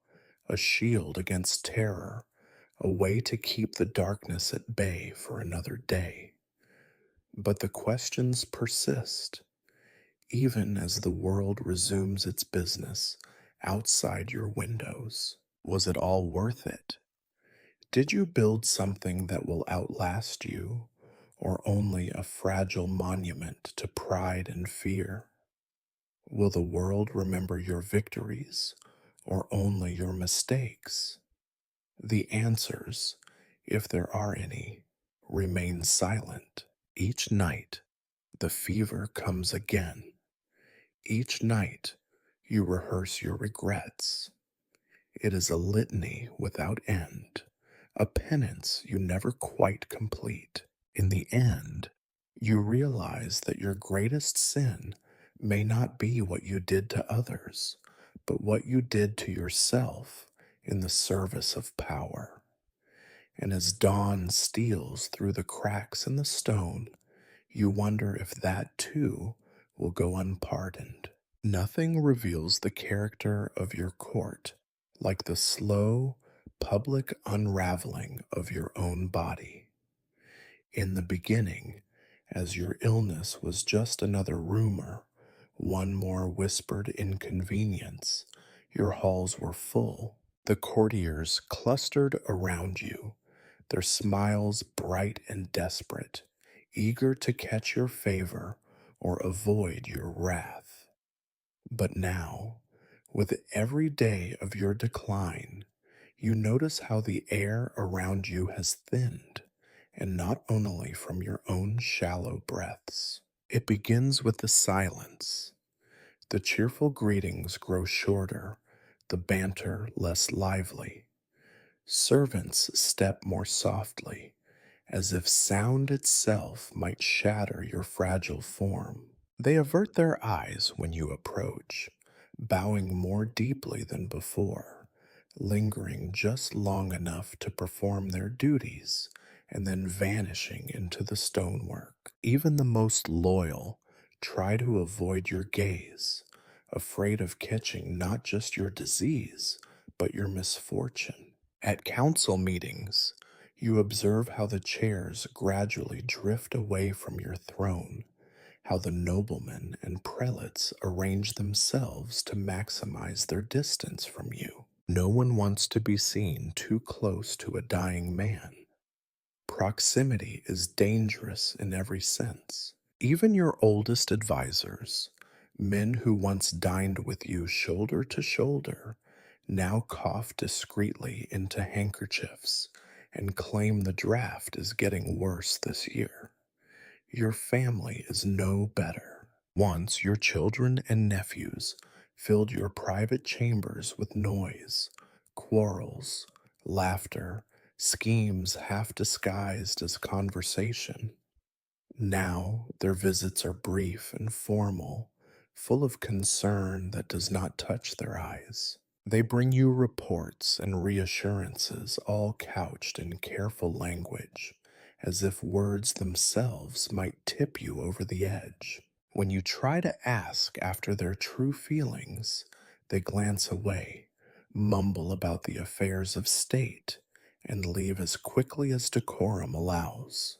a shield against terror, a way to keep the darkness at bay for another day. But the questions persist, even as the world resumes its business outside your windows. Was it all worth it? Did you build something that will outlast you, or only a fragile monument to pride and fear? Will the world remember your victories, or only your mistakes? The answers, if there are any, remain silent. Each night, the fever comes again. Each night, you rehearse your regrets. It is a litany without end, a penance you never quite complete. In the end, you realize that your greatest sin may not be what you did to others, but what you did to yourself in the service of power. And as dawn steals through the cracks in the stone, you wonder if that too will go unpardoned. Nothing reveals the character of your court like the slow, public unraveling of your own body. In the beginning, as your illness was just another rumor, one more whispered inconvenience, your halls were full. The courtiers clustered around you, their smiles bright and desperate, eager to catch your favor or avoid your wrath. But now, with every day of your decline, you notice how the air around you has thinned, and not only from your own shallow breaths. It begins with the silence, The cheerful greetings grow shorter, the banter less lively. Servants step more softly, as if sound itself might shatter your fragile form. They avert their eyes when you approach, bowing more deeply than before, lingering just long enough to perform their duties, and then vanishing into the stonework. Even the most loyal try to avoid your gaze, afraid of catching not just your disease, but your misfortune. At council meetings, you observe how the chairs gradually drift away from your throne, how the noblemen and prelates arrange themselves to maximize their distance from you. No one wants to be seen too close to a dying man. Proximity is dangerous in every sense. Even your oldest advisors, men who once dined with you shoulder to shoulder, now cough discreetly into handkerchiefs and claim the draft is getting worse this year. Your family is no better. Once your children and nephews filled your private chambers with noise, quarrels, laughter, schemes half disguised as conversation. Now their visits are brief and formal, full of concern that does not touch their eyes. They bring you reports and reassurances, all couched in careful language, as if words themselves might tip you over the edge. When you try to ask after their true feelings, they glance away, mumble about the affairs of state, and leave as quickly as decorum allows.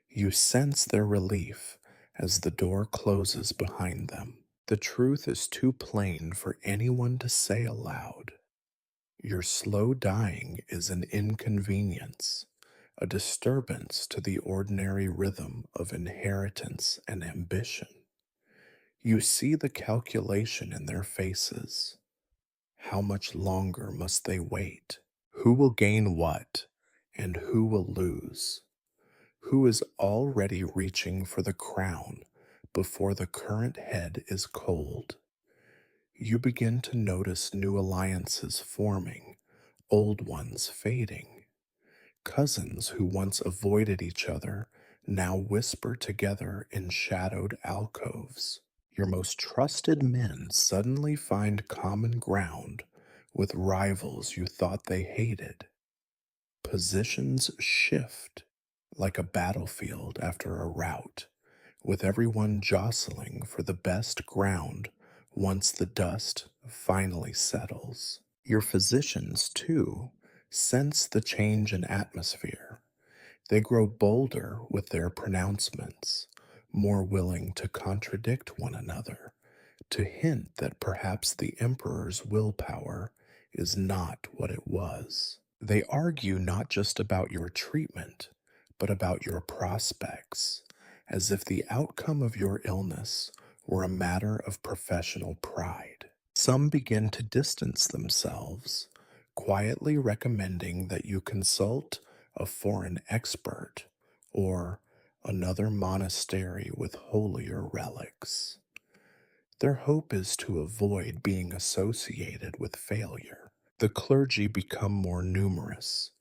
You sense their relief as the door closes behind them. The truth is too plain for anyone to say aloud. Your slow dying is an inconvenience, a disturbance to the ordinary rhythm of inheritance and ambition. You see the calculation in their faces. How much longer must they wait? Who will gain what, and who will lose? Who is already reaching for the crown before the current head is cold? You begin to notice new alliances forming, old ones fading. Cousins who once avoided each other now whisper together in shadowed alcoves. Your most trusted men suddenly find common ground with rivals you thought they hated. Positions shift like a battlefield after a rout, with everyone jostling for the best ground once the dust finally settles. Your physicians, too, sense the change in atmosphere. They grow bolder with their pronouncements, more willing to contradict one another, to hint that perhaps the emperor's willpower is not what it was. They argue not just about your treatment, but about your prospects, as if the outcome of your illness were a matter of professional pride. Some begin to distance themselves, quietly recommending that you consult a foreign expert or another monastery with holier relics. Their hope is to avoid being associated with failure. The clergy become more numerous,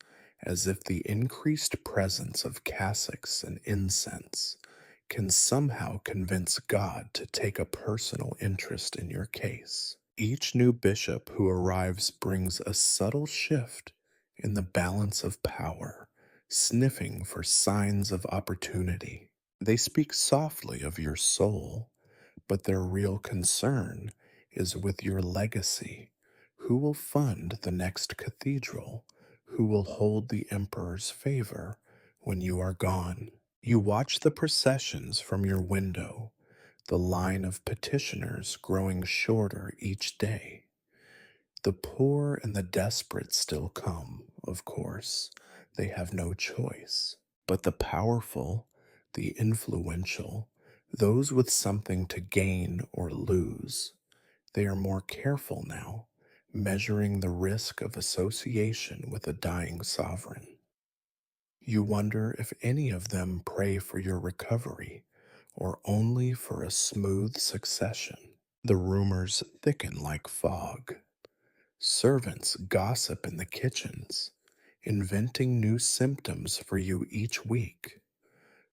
as if the increased presence of cassocks and incense can somehow convince God to take a personal interest in your case. Each new bishop who arrives brings a subtle shift in the balance of power, sniffing for signs of opportunity. They speak softly of your soul, but their real concern is with your legacy. Who will fund the next cathedral? Who will hold the emperor's favor when you are gone? You watch the processions from your window, the line of petitioners growing shorter each day. The poor and the desperate still come, of course. They have no choice. But the powerful, the influential, those with something to gain or lose, they are more careful now, measuring the risk of association with a dying sovereign. You wonder if any of them pray for your recovery or only for a smooth succession. The rumors thicken like fog. Servants gossip in the kitchens, inventing new symptoms for you each week.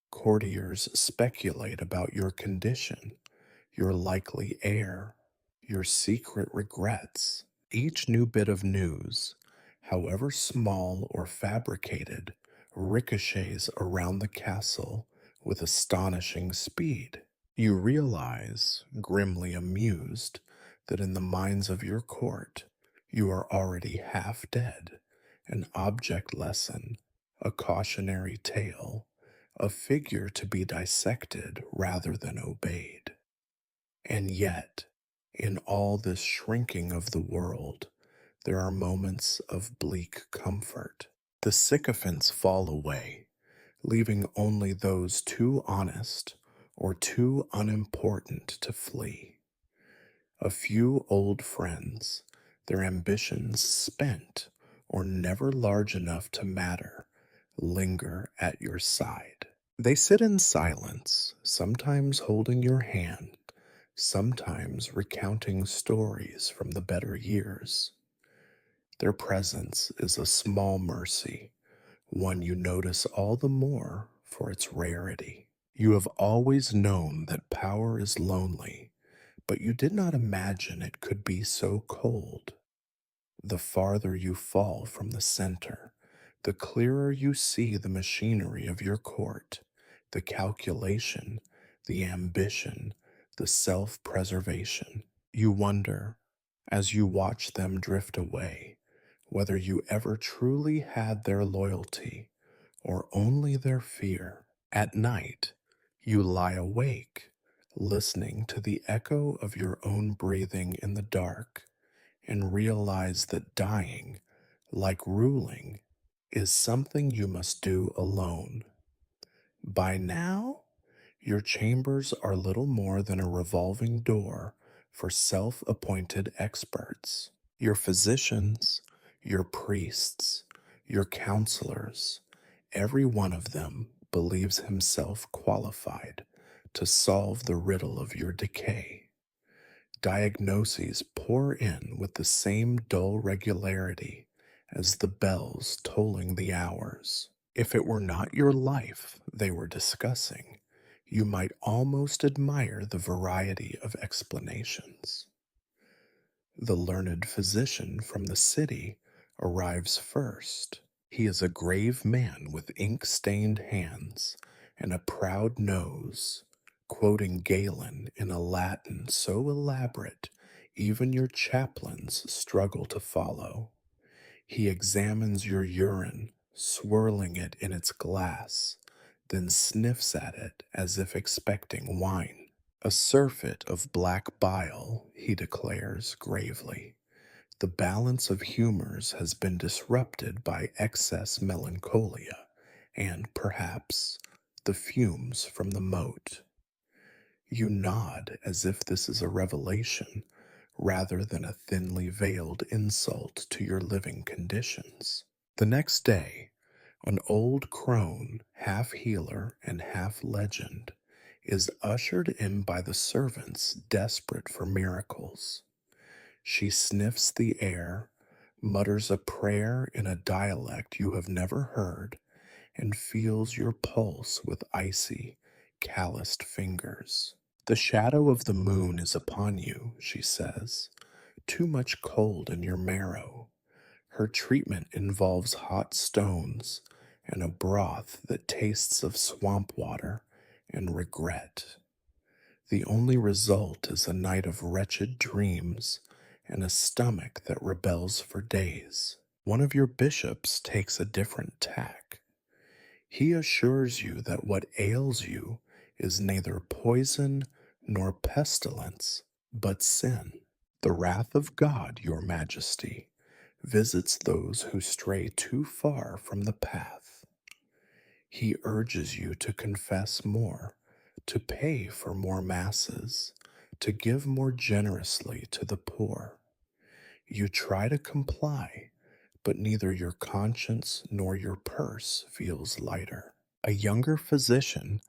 Courtiers speculate about your condition, your likely heir, your secret regrets. Each new bit of news, however small or fabricated, ricochets around the castle with astonishing speed. You realize, grimly amused, that in the minds of your court, you are already half dead, an object lesson, a cautionary tale, a figure to be dissected rather than obeyed. And yet, in all this shrinking of the world, there are moments of bleak comfort. The sycophants fall away, leaving only those too honest or too unimportant to flee. A few old friends, their ambitions spent or never large enough to matter, linger at your side. They sit in silence, sometimes holding your hand, sometimes recounting stories from the better years. Their presence is a small mercy, one you notice all the more for its rarity. You have always known that power is lonely, but you did not imagine it could be so cold. The farther you fall from the center, the clearer you see the machinery of your court, the calculation, the ambition, the self preservation. You wonder, as you watch them drift away, whether you ever truly had their loyalty or only their fear. At night, you lie awake, listening to the echo of your own breathing in the dark, and realize that dying, like ruling, is something you must do alone. By now, your chambers are little more than a revolving door for self appointed experts. Your physicians, your priests, your counselors, every one of them believes himself qualified to solve the riddle of your decay. Diagnoses pour in with the same dull regularity as the bells tolling the hours. If it were not your life they were discussing, you might almost admire the variety of explanations. The learned physician from the city arrives first. He is a grave man with ink-stained hands and a proud nose, quoting Galen in a Latin so elaborate even your chaplains struggle to follow. He examines your urine, swirling it in its glass, then sniffs at it as if expecting wine. A surfeit of black bile, he declares gravely. The balance of humors has been disrupted by excess melancholia and, perhaps, the fumes from the moat. You nod as if this is a revelation rather than a thinly veiled insult to your living conditions. The next day, an old crone, half healer and half legend, is ushered in by the servants desperate for miracles. She sniffs the air, mutters a prayer in a dialect you have never heard, and feels your pulse with icy, calloused fingers. The shadow of the moon is upon you, she says. Too much cold in your marrow. Her treatment involves hot stones and a broth that tastes of swamp water and regret. The only result is a night of wretched dreams and a stomach that rebels for days. One of your bishops takes a different tack. He assures you that what ails you is neither poison nor pestilence, but sin. The wrath of God, your majesty, visits those who stray too far from the path. He urges you to confess more, to pay for more masses, to give more generously to the poor. You try to comply, but neither your conscience nor your purse feels lighter. A younger physician,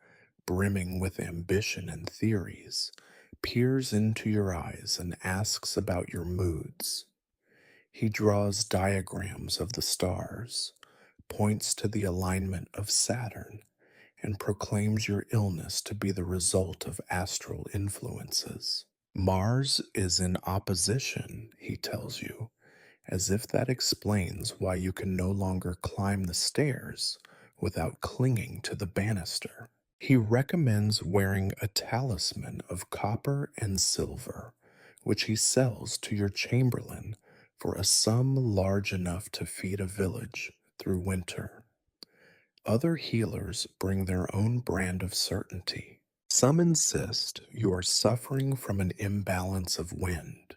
brimming with ambition and theories, peers into your eyes and asks about your moods. He draws diagrams of the stars, points to the alignment of Saturn, and proclaims your illness to be the result of astral influences. Mars is in opposition, he tells you, as if that explains why you can no longer climb the stairs without clinging to the banister. He recommends wearing a talisman of copper and silver, which he sells to your chamberlain for a sum large enough to feed a village through winter. Other healers bring their own brand of certainty. Some insist you are suffering from an imbalance of wind.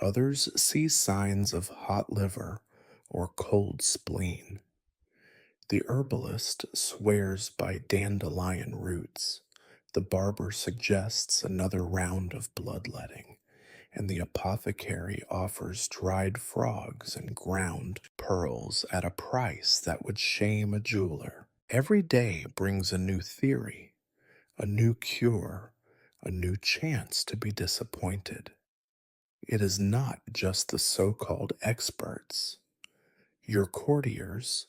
Others see signs of hot liver or cold spleen. The herbalist swears by dandelion roots. The barber suggests another round of bloodletting, and the apothecary offers dried frogs and ground pearls at a price that would shame a jeweler. Every day brings a new theory, a new cure, a new chance to be disappointed. It is not just the so called experts. Your courtiers,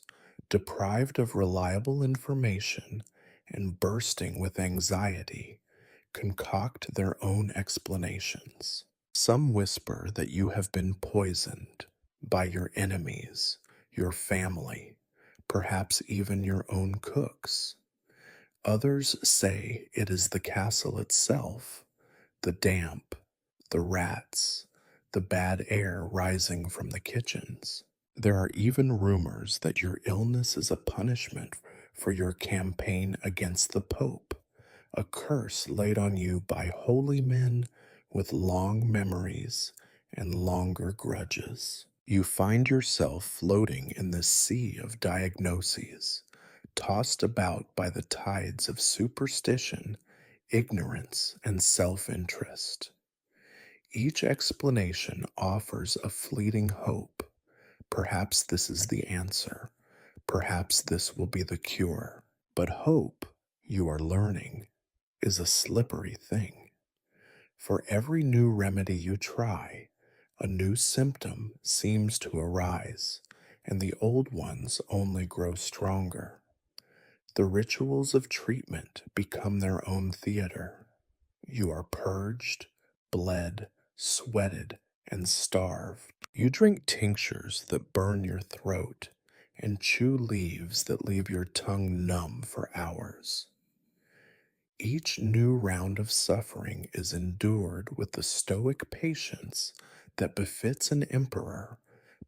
deprived of reliable information and bursting with anxiety, concoct their own explanations. Some whisper that you have been poisoned by your enemies, your family, perhaps even your own cooks. Others say it is the castle itself, the damp, the rats, the bad air rising from the kitchens. There are even rumors that your illness is a punishment for your campaign against the Pope, a curse laid on you by holy men with long memories and longer grudges. You find yourself floating in this sea of diagnoses, tossed about by the tides of superstition, ignorance, and self interest. Each explanation offers a fleeting hope. Perhaps this is the answer. Perhaps this will be the cure. But hope, you are learning, is a slippery thing. For every new remedy you try, a new symptom seems to arise, and the old ones only grow stronger. The rituals of treatment become their own theater. You are purged, bled, sweated, and starved. You drink tinctures that burn your throat and chew leaves that leave your tongue numb for hours. Each new round of suffering is endured with the stoic patience that befits an emperor,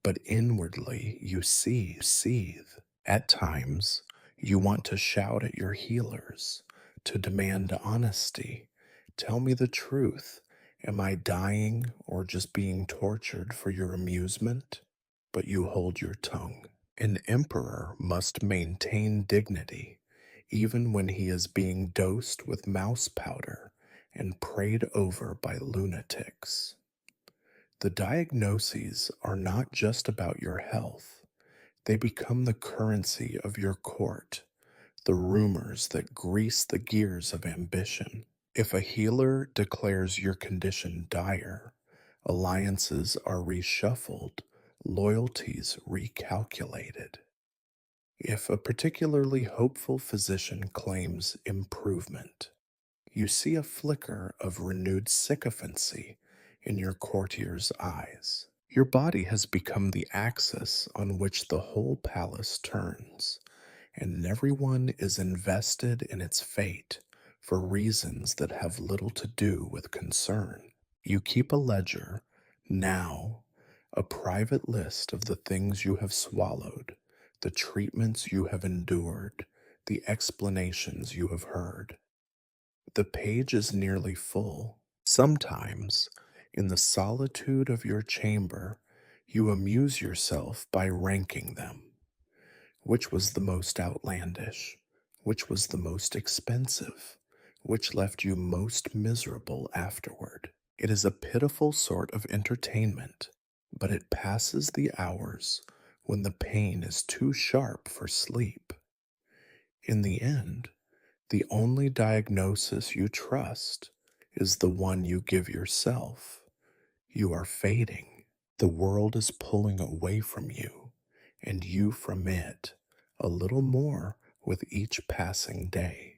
but inwardly you seethe. At times, you want to shout at your healers, to demand honesty. Tell me the truth. Am I dying or just being tortured for your amusement? But you hold your tongue. An emperor must maintain dignity even when he is being dosed with mouse powder and prayed over by lunatics. The diagnoses are not just about your health, they become the currency of your court, the rumors that grease the gears of ambition. If a healer declares your condition dire, alliances are reshuffled, loyalties recalculated. If a particularly hopeful physician claims improvement, you see a flicker of renewed sycophancy in your courtier's eyes. Your body has become the axis on which the whole palace turns, and everyone is invested in its fate for reasons that have little to do with concern. You keep a ledger, now, a private list of the things you have swallowed, the treatments you have endured, the explanations you have heard. The page is nearly full. Sometimes, in the solitude of your chamber, you amuse yourself by ranking them. Which was the most outlandish? Which was the most expensive? Which left you most miserable afterward? It is a pitiful sort of entertainment, but it passes the hours when the pain is too sharp for sleep. In the end, the only diagnosis you trust is the one you give yourself. You are fading. The world is pulling away from you, and you from it, a little more with each passing day.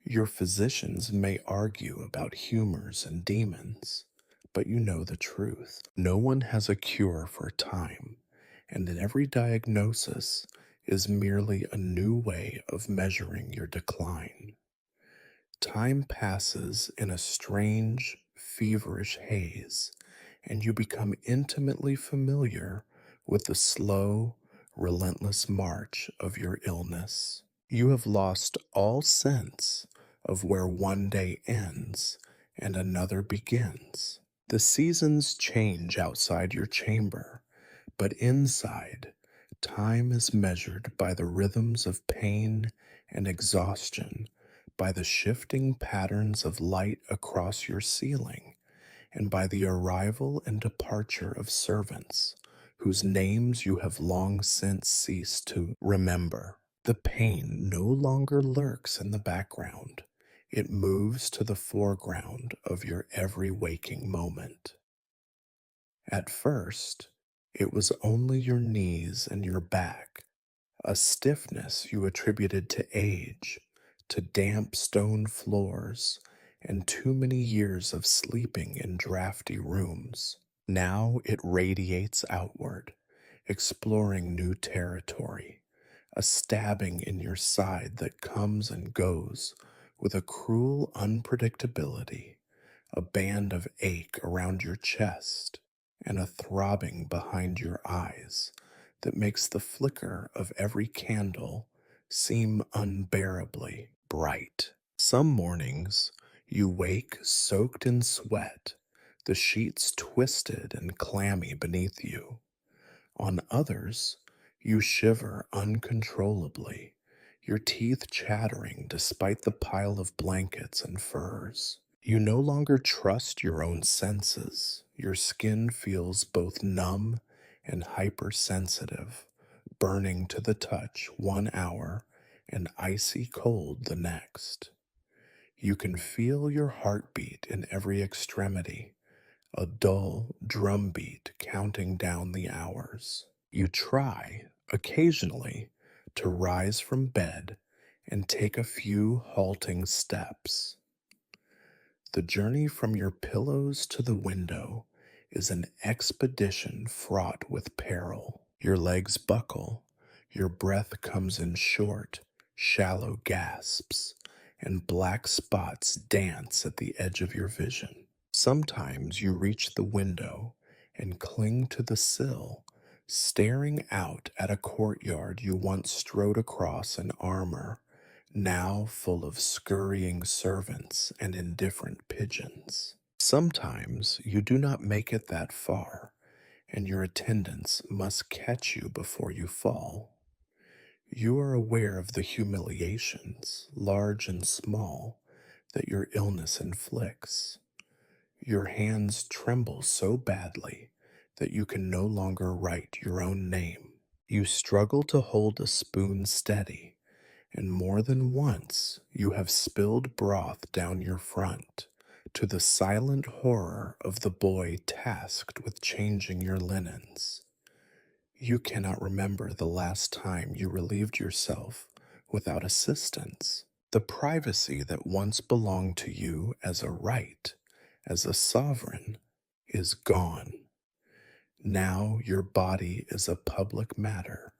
Your physicians may argue about humors and demons, but you know the truth. No one has a cure for time, and in every diagnosis is merely a new way of measuring your decline. Time passes in a strange, feverish haze, and you become intimately familiar with the slow, relentless march of your illness. You have lost all sense of where one day ends and another begins. The seasons change outside your chamber, but inside, time is measured by the rhythms of pain and exhaustion, by the shifting patterns of light across your ceiling, and by the arrival and departure of servants whose names you have long since ceased to remember. The pain no longer lurks in the background. It moves to the foreground of your every waking moment. At first, it was only your knees and your back, a stiffness you attributed to age, to damp stone floors, and too many years of sleeping in drafty rooms. Now it radiates outward, exploring new territory, a stabbing in your side that comes and goes with a cruel unpredictability, a band of ache around your chest, and a throbbing behind your eyes that makes the flicker of every candle seem unbearably bright. Some mornings you wake soaked in sweat, the sheets twisted and clammy beneath you. On others, you shiver uncontrollably, your teeth chattering despite the pile of blankets and furs. You no longer trust your own senses. Your skin feels both numb and hypersensitive, burning to the touch 1 hour and icy cold the next. You can feel your heartbeat in every extremity, a dull drumbeat counting down the hours. You try, occasionally, to rise from bed and take a few halting steps. The journey from your pillows to the window is an expedition fraught with peril. Your legs buckle, your breath comes in short, shallow gasps, and black spots dance at the edge of your vision. Sometimes you reach the window and cling to the sill, staring out at a courtyard you once strode across in armor, now full of scurrying servants and indifferent pigeons. Sometimes you do not make it that far, and your attendants must catch you before you fall. You are aware of the humiliations, large and small, that your illness inflicts. Your hands tremble so badly that you can no longer write your own name. You struggle to hold a spoon steady, and more than once you have spilled broth down your front, to the silent horror of the boy tasked with changing your linens. You cannot remember the last time you relieved yourself without assistance. The privacy that once belonged to you as a right, as a sovereign, is gone. Now your body is a public matter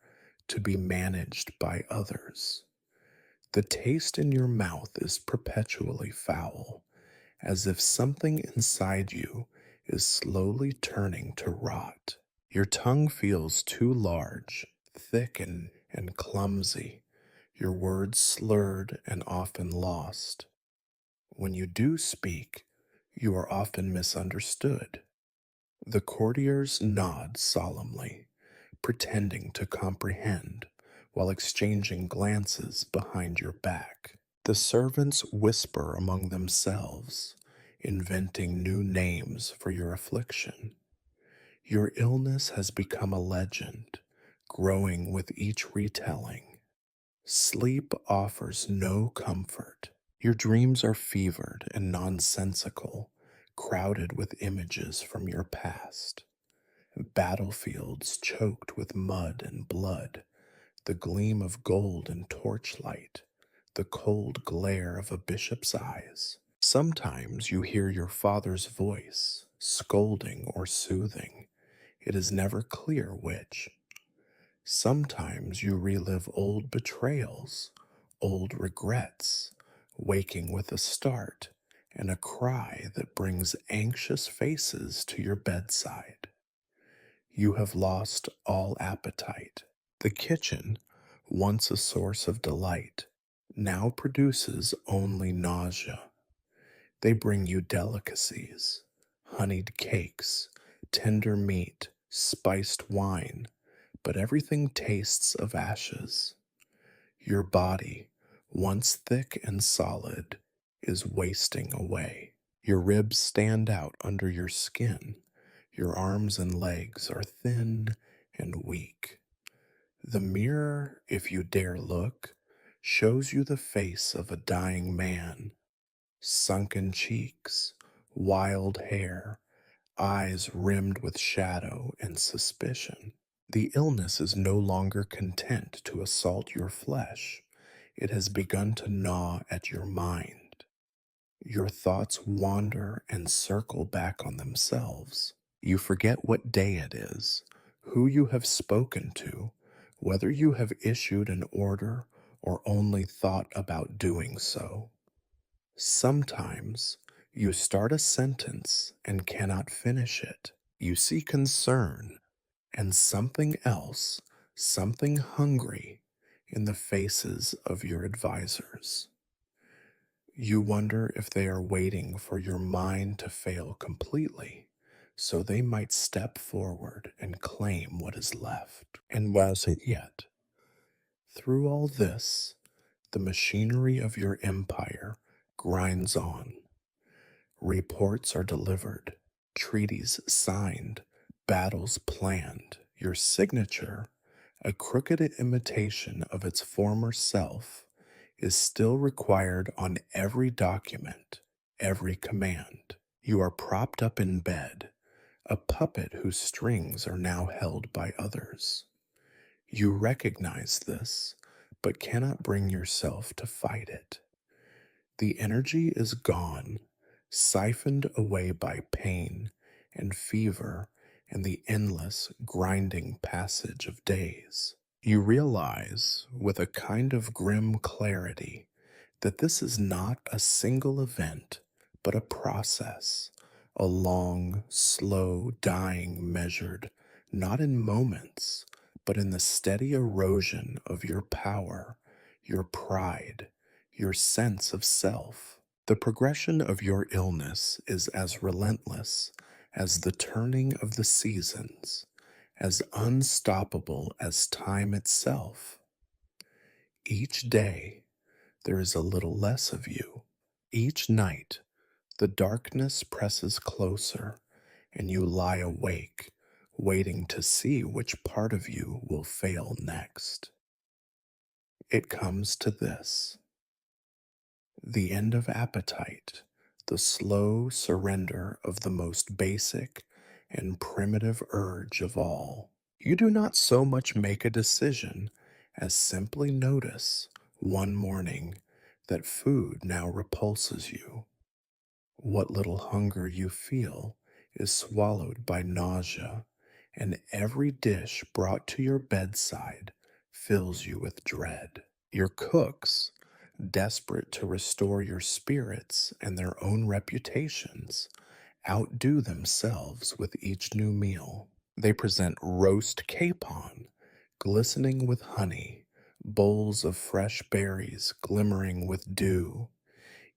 to be managed by others. The taste in your mouth is perpetually foul, as if something inside you is slowly turning to rot. Your tongue feels too large, thick and clumsy, your words slurred and often lost. When you do speak, you are often misunderstood. The courtiers nod solemnly, pretending to comprehend, while exchanging glances behind your back. The servants whisper among themselves, inventing new names for your affliction. Your illness has become a legend, growing with each retelling. Sleep offers no comfort. Your dreams are fevered and nonsensical, crowded with images from your past. Battlefields choked with mud and blood, the gleam of gold and torchlight, the cold glare of a bishop's eyes. Sometimes you hear your father's voice, scolding or soothing. It is never clear which. Sometimes you relive old betrayals, old regrets, waking with a start and a cry that brings anxious faces to your bedside. You have lost all appetite. The kitchen, once a source of delight, now produces only nausea. They bring you delicacies, honeyed cakes, tender meat, spiced wine, but everything tastes of ashes. Your body, once thick and solid, is wasting away. Your ribs stand out under your skin. Your arms and legs are thin and weak. The mirror, if you dare look, shows you the face of a dying man. Sunken cheeks, wild hair, eyes rimmed with shadow and suspicion. The illness is no longer content to assault your flesh. It has begun to gnaw at your mind. Your thoughts wander and circle back on themselves. You forget what day it is, who you have spoken to, whether you have issued an order or only thought about doing so. Sometimes you start a sentence and cannot finish it. You see concern and something else, something hungry, in the faces of your advisors. You wonder if they are waiting for your mind to fail completely so they might step forward and claim what is left. And was it yet? Through all this, the machinery of your empire grinds on. Reports are delivered, treaties signed, battles planned. Your signature, a crooked imitation of its former self, is still required on every document, every command. You are propped up in bed, a puppet whose strings are now held by others. You recognize this, but cannot bring yourself to fight it. The energy is gone, siphoned away by pain and fever and the endless, grinding passage of days. You realize, with a kind of grim clarity, that this is not a single event, but a process, a long, slow dying measured not in moments, but in the steady erosion of your power, your pride, your sense of self. The progression of your illness is as relentless as the turning of the seasons, as unstoppable as time itself. Each day, there is a little less of you. Each night, the darkness presses closer, and you lie awake, waiting to see which part of you will fail next. It comes to this: the end of appetite, the slow surrender of the most basic and primitive urge of all. You do not so much make a decision as simply notice one morning that food now repulses you. What little hunger you feel is swallowed by nausea, and every dish brought to your bedside fills you with dread. Your cooks, desperate to restore your spirits and their own reputations, outdo themselves with each new meal. They present roast capon, glistening with honey, bowls of fresh berries glimmering with dew,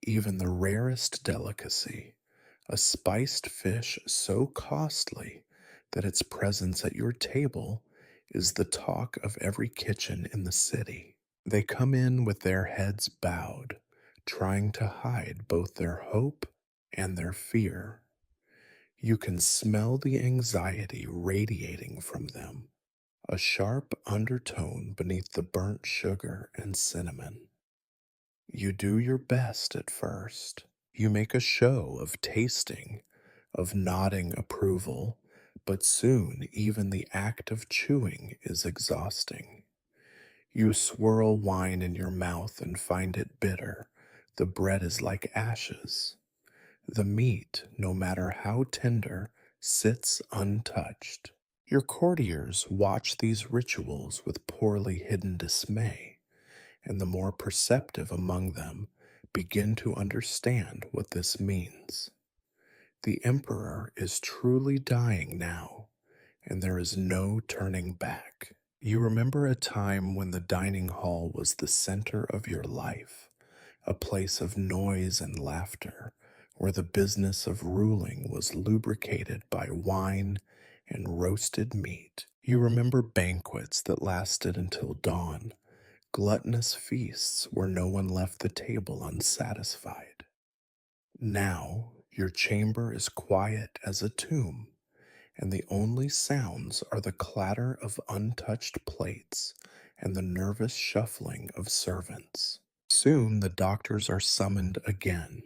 even the rarest delicacy, a spiced fish so costly that its presence at your table is the talk of every kitchen in the city. They come in with their heads bowed, trying to hide both their hope and their fear. You can smell the anxiety radiating from them, a sharp undertone beneath the burnt sugar and cinnamon. You do your best at first. You make a show of tasting, of nodding approval, but soon even the act of chewing is exhausting. You swirl wine in your mouth and find it bitter. The bread is like ashes. The meat, no matter how tender, sits untouched. Your courtiers watch these rituals with poorly hidden dismay, and the more perceptive among them begin to understand what this means. The emperor is truly dying now, and there is no turning back. You remember a time when the dining hall was the center of your life, a place of noise and laughter, where the business of ruling was lubricated by wine and roasted meat. You remember banquets that lasted until dawn, gluttonous feasts where no one left the table unsatisfied. Now, your chamber is quiet as a tomb, and the only sounds are the clatter of untouched plates and the nervous shuffling of servants. Soon the doctors are summoned again,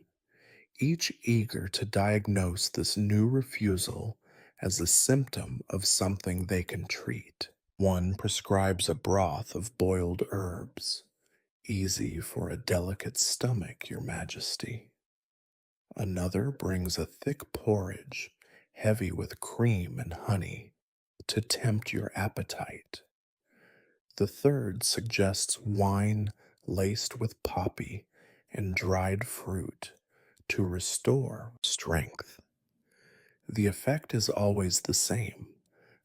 each eager to diagnose this new refusal as a symptom of something they can treat. One prescribes a broth of boiled herbs, easy for a delicate stomach, Your Majesty. Another brings a thick porridge, heavy with cream and honey, to tempt your appetite. The third suggests wine laced with poppy and dried fruit to restore strength. The effect is always the same: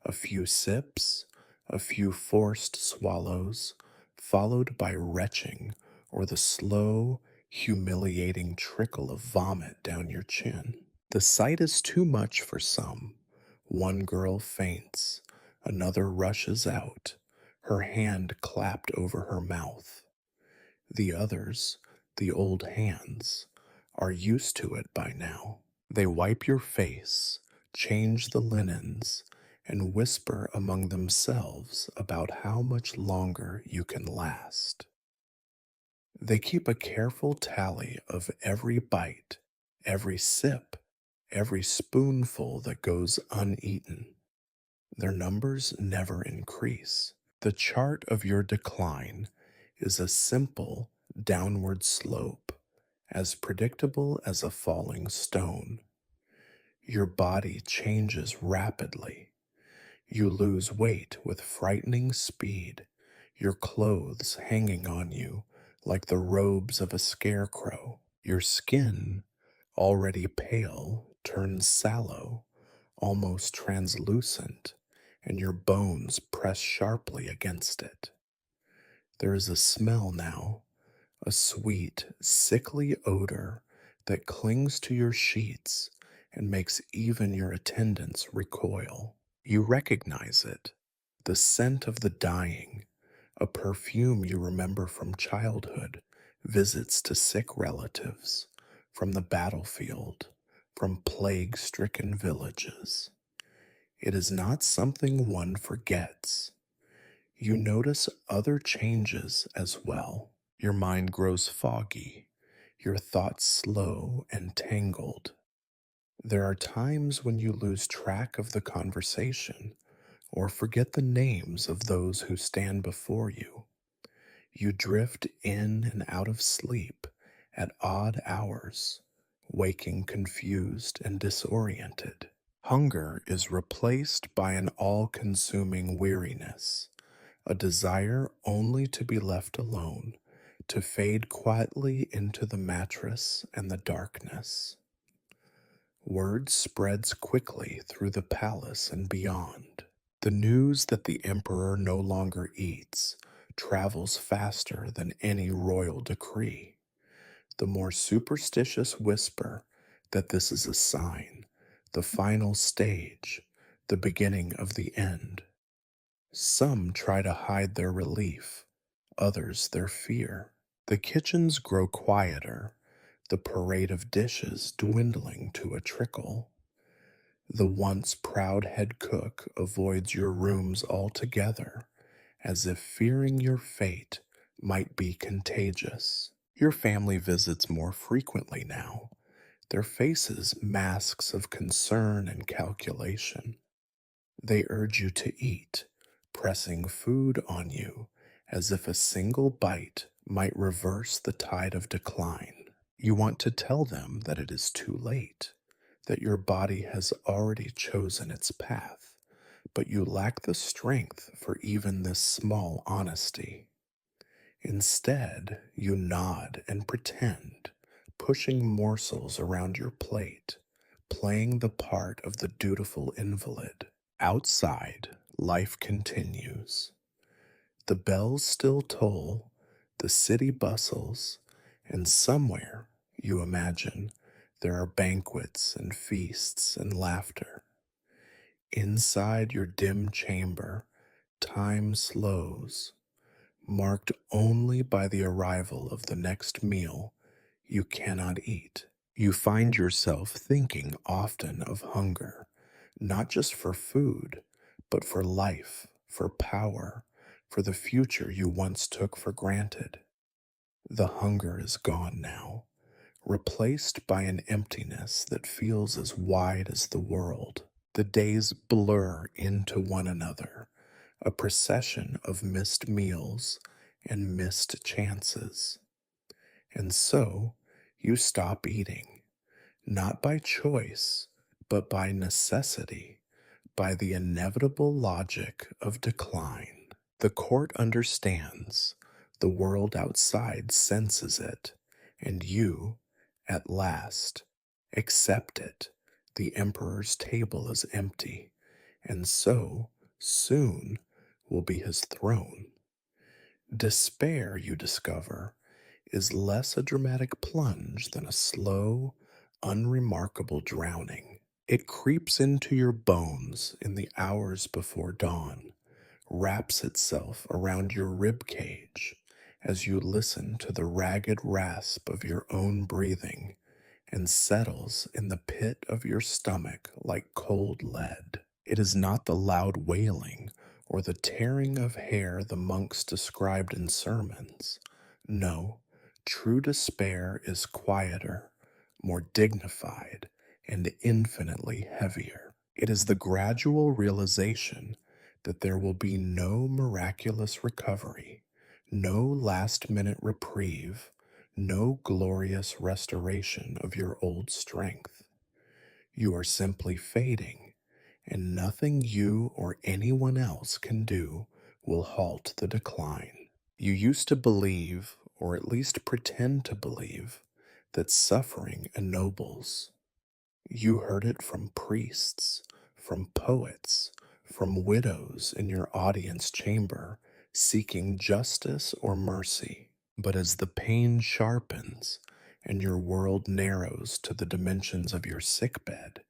a few sips, a few forced swallows, followed by retching or the slow, humiliating trickle of vomit down your chin. The sight is too much for some. One girl faints, another rushes out, her hand clapped over her mouth. The others, the old hands, are used to it by now. They wipe your face, change the linens, and whisper among themselves about how much longer you can last. They keep a careful tally of every bite, every sip, every spoonful that goes uneaten. Their numbers never increase. The chart of your decline is a simple downward slope, as predictable as a falling stone. Your body changes rapidly. You lose weight with frightening speed, your clothes hanging on you like the robes of a scarecrow. Your skin, already pale, turns sallow, almost translucent, and your bones press sharply against it. There is a smell now, a sweet, sickly odor that clings to your sheets and makes even your attendants recoil. You recognize it, the scent of the dying, a perfume you remember from childhood, visits to sick relatives, from the battlefield, from plague stricken villages. It is not something one forgets. You notice other changes as well. Your mind grows foggy, your thoughts slow and tangled. There are times when you lose track of the conversation or forget the names of those who stand before you. You drift in and out of sleep at odd hours, waking confused and disoriented. Hunger is replaced by an all consuming weariness, a desire only to be left alone, to fade quietly into the mattress and the darkness. Word spreads quickly through the palace and beyond. The news that the emperor no longer eats travels faster than any royal decree. The more superstitious whisper that this is a sign, the final stage, the beginning of the end. Some try to hide their relief, others their fear. The kitchens grow quieter, the parade of dishes dwindling to a trickle. The once proud head cook avoids your rooms altogether, as if fearing your fate might be contagious. Your family visits more frequently now, their faces masks of concern and calculation. They urge you to eat, pressing food on you as if a single bite might reverse the tide of decline. You want to tell them that it is too late, that your body has already chosen its path, but you lack the strength for even this small honesty. Instead, you nod and pretend, pushing morsels around your plate, playing the part of the dutiful invalid. Outside, life continues. The bells still toll, the city bustles, and somewhere, you imagine, there are banquets and feasts and laughter. Inside your dim chamber, time slows, marked only by the arrival of the next meal you cannot eat. You find yourself thinking often of hunger, not just for food, but for life, for power, for the future you once took for granted. The hunger is gone now, replaced by an emptiness that feels as wide as the world. The days blur into one another, a procession of missed meals and missed chances. And so you stop eating, not by choice, but by necessity, by the inevitable logic of decline. The court understands, the world outside senses it, and you, at last, accept it. The emperor's table is empty, and so, soon, will be his throne. Despair, you discover, is less a dramatic plunge than a slow, unremarkable drowning. It creeps into your bones in the hours before dawn, wraps itself around your rib cage as you listen to the ragged rasp of your own breathing, and settles in the pit of your stomach like cold lead. It is not the loud wailing or the tearing of hair the monks described in sermons. No, true despair is quieter, more dignified, and infinitely heavier. It is the gradual realization that there will be no miraculous recovery, no last minute reprieve, no glorious restoration of your old strength. You are simply fading, and nothing you or anyone else can do will halt the decline. You used to believe, or at least pretend to believe, that suffering ennobles. You heard it from priests, from poets, from widows in your audience chamber seeking justice or mercy. But as the pain sharpens and your world narrows to the dimensions of your sickbed,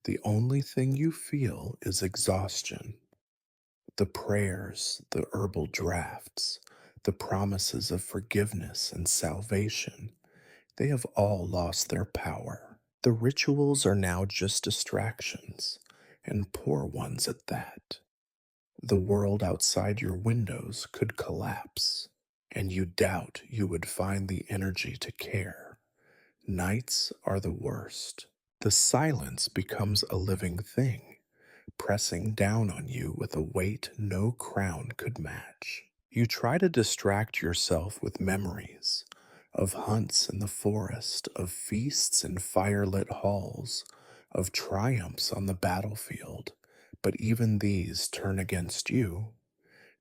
the only thing you feel is exhaustion. The prayers, the herbal drafts, the promises of forgiveness and salvation, they have all lost their power. The rituals are now just distractions, and poor ones at that. The world outside your windows could collapse, and you doubt you would find the energy to care. Nights are the worst. The silence becomes a living thing, pressing down on you with a weight no crown could match. You try to distract yourself with memories of hunts in the forest, of feasts in firelit halls, of triumphs on the battlefield, but even these turn against you.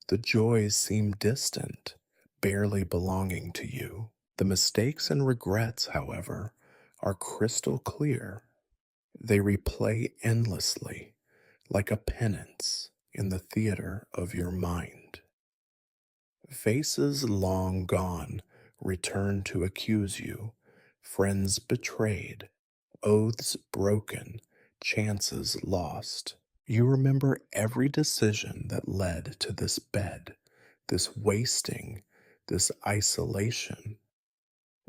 The joys seem distant, barely belonging to you. The mistakes and regrets, however, are crystal clear. They replay endlessly, like a penance in the theater of your mind. Faces long gone return to accuse you, friends betrayed, oaths broken, chances lost. You remember every decision that led to this bed, this wasting, this isolation.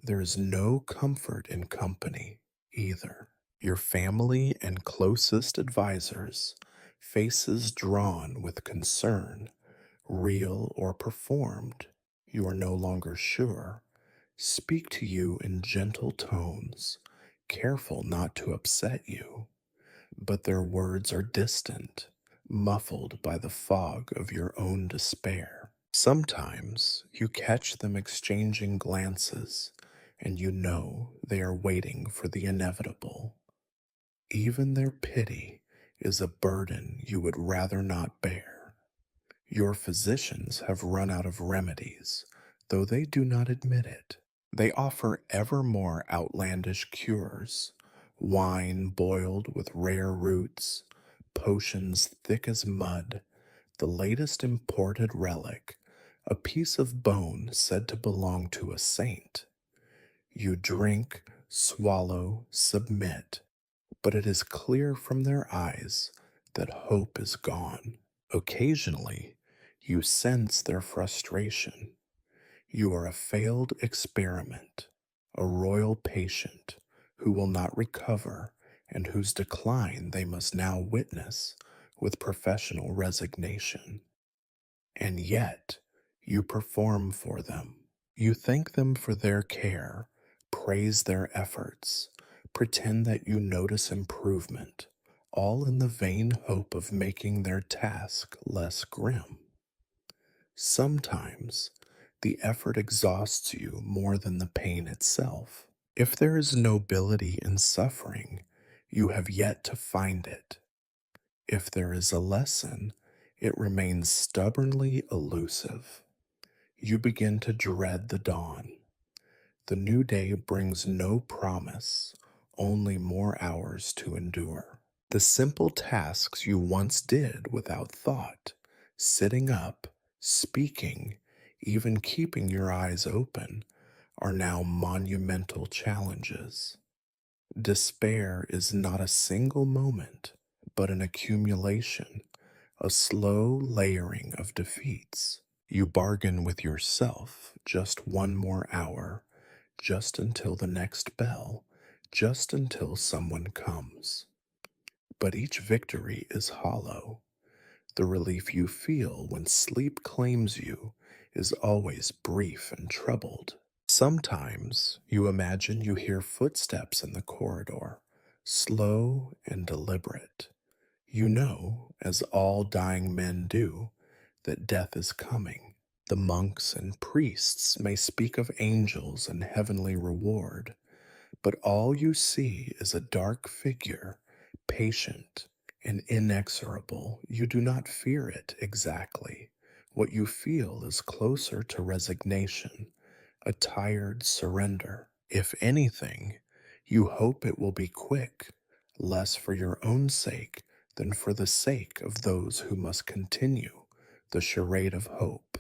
There is no comfort in company either. Your family and closest advisors, faces drawn with concern, real or performed, you are no longer sure. speak to you in gentle tones, careful not to upset you, but their words are distant, muffled by the fog of your own despair. Sometimes you catch them exchanging glances, and you know they are waiting for the inevitable. Even their pity is a burden you would rather not bear. Your physicians have run out of remedies, though they do not admit it. They offer ever more outlandish cures, wine boiled with rare roots, potions thick as mud, the latest imported relic, a piece of bone said to belong to a saint. You drink, swallow, submit, but it is clear from their eyes that hope is gone. Occasionally, you sense their frustration. You are a failed experiment, a royal patient who will not recover and whose decline they must now witness with professional resignation. And yet, you perform for them. You thank them for their care, praise their efforts, pretend that you notice improvement, all in the vain hope of making their task less grim. Sometimes the effort exhausts you more than the pain itself. If there is nobility in suffering, you have yet to find it. If there is a lesson, it remains stubbornly elusive. You begin to dread the dawn. The new day brings no promise, only more hours to endure. The simple tasks you once did without thought, sitting up, speaking, even keeping your eyes open, are now monumental challenges. Despair is not a single moment, but an accumulation, a slow layering of defeats. You bargain with yourself just one more hour, just until the next bell, just until someone comes. But each victory is hollow. The relief you feel when sleep claims you is always brief and troubled. Sometimes you imagine you hear footsteps in the corridor, slow and deliberate. You know, as all dying men do, that death is coming. The monks and priests may speak of angels and heavenly reward, but all you see is a dark figure, patient and inexorable. You do not fear it exactly. What you feel is closer to resignation, a tired surrender. If anything, you hope it will be quick, less for your own sake than for the sake of those who must continue the charade of hope.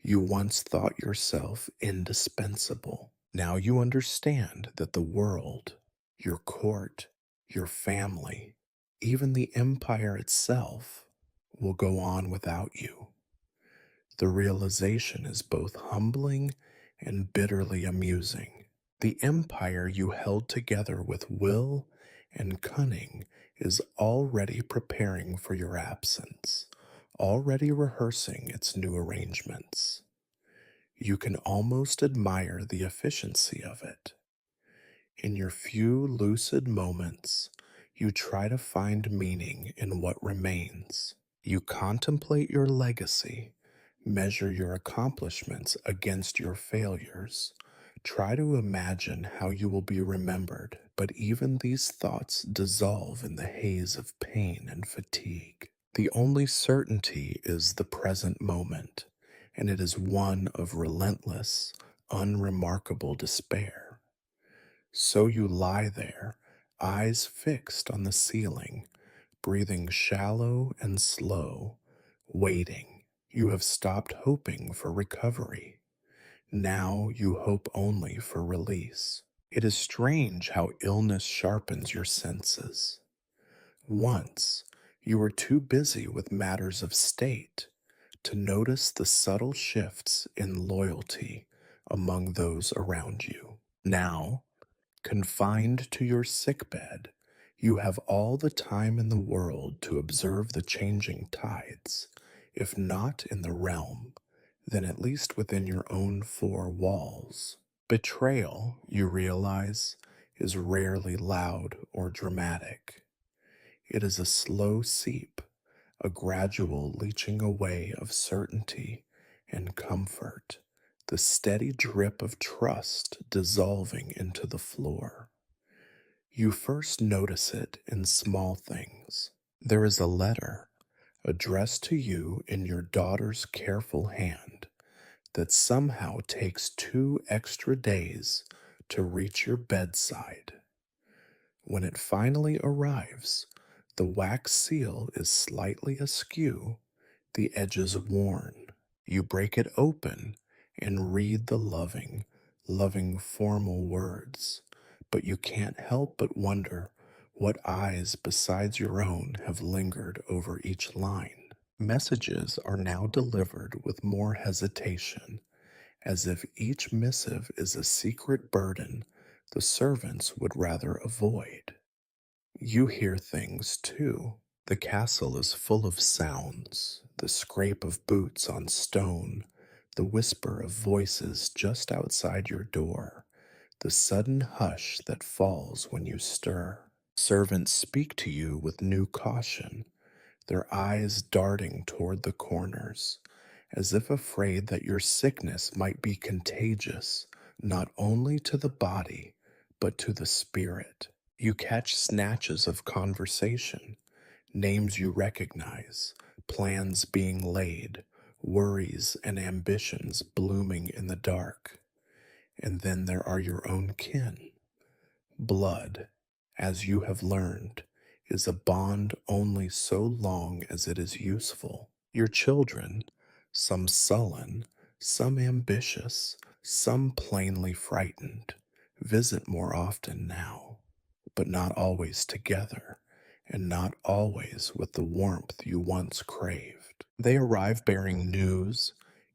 You once thought yourself indispensable. Now you understand that the world, your court, your family, even the empire itself, will go on without you. The realization is both humbling and bitterly amusing. The empire you held together with will and cunning is already preparing for your absence, already rehearsing its new arrangements. You can almost admire the efficiency of it. In your few lucid moments, you try to find meaning in what remains. You contemplate your legacy, measure your accomplishments against your failures. Try to imagine how you will be remembered, but even these thoughts dissolve in the haze of pain and fatigue. The only certainty is the present moment, and it is one of relentless, unremarkable despair. So you lie there, eyes fixed on the ceiling, breathing shallow and slow, waiting. You have stopped hoping for recovery. Now you hope only for release. It is strange how illness sharpens your senses. Once, you were too busy with matters of state to notice the subtle shifts in loyalty among those around you. Now, confined to your sickbed, you have all the time in the world to observe the changing tides, if not in the realm, then at least within your own four walls. Betrayal, you realize, is rarely loud or dramatic. It is a slow seep, a gradual leaching away of certainty and comfort, the steady drip of trust dissolving into the floor. You first notice it in small things. There is a letter addressed to you in your daughter's careful hand that somehow takes 2 extra days to reach your bedside. When it finally arrives, the wax seal is slightly askew, the edges worn. You break it open and read the loving formal words, but you can't help but wonder what eyes besides your own have lingered over each line. Messages are now delivered with more hesitation, as if each missive is a secret burden the servants would rather avoid. You hear things too. The castle is full of sounds, the scrape of boots on stone, the whisper of voices just outside your door, the sudden hush that falls when you stir. Servants speak to you with new caution, their eyes darting toward the corners, as if afraid that your sickness might be contagious, not only to the body, but to the spirit. You catch snatches of conversation, names you recognize, plans being laid, worries and ambitions blooming in the dark. And then there are your own kin. Blood, as you have learned, is a bond only so long as it is useful. Your children, some sullen, some ambitious, some plainly frightened, visit more often now, but not always together, and not always with the warmth you once craved. They arrive bearing news,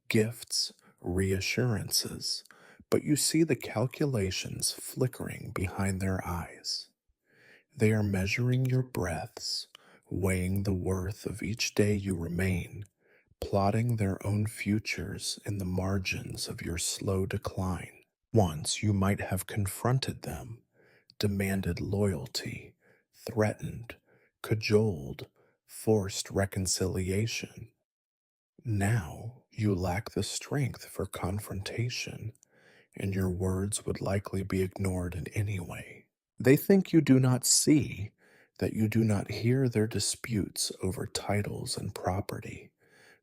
gifts, reassurances, but you see the calculations flickering behind their eyes. They are measuring your breaths, weighing the worth of each day you remain, plotting their own futures in the margins of your slow decline. Once you might have confronted them, demanded loyalty, threatened, cajoled, forced reconciliation. Now you lack the strength for confrontation, and your words would likely be ignored in any way. They think you do not see, that you do not hear their disputes over titles and property,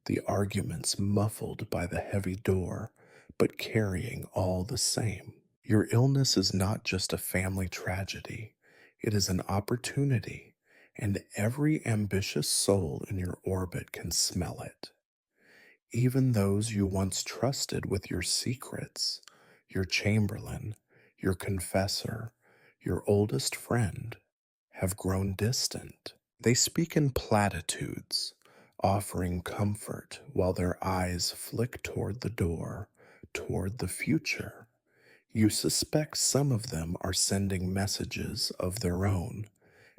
the arguments muffled by the heavy door, but carrying all the same. Your illness is not just a family tragedy, it is an opportunity, and every ambitious soul in your orbit can smell it. Even those you once trusted with your secrets, your chamberlain, your confessor, your oldest friend, have grown distant. They speak in platitudes, offering comfort while their eyes flick toward the door, toward the future. You suspect some of them are sending messages of their own,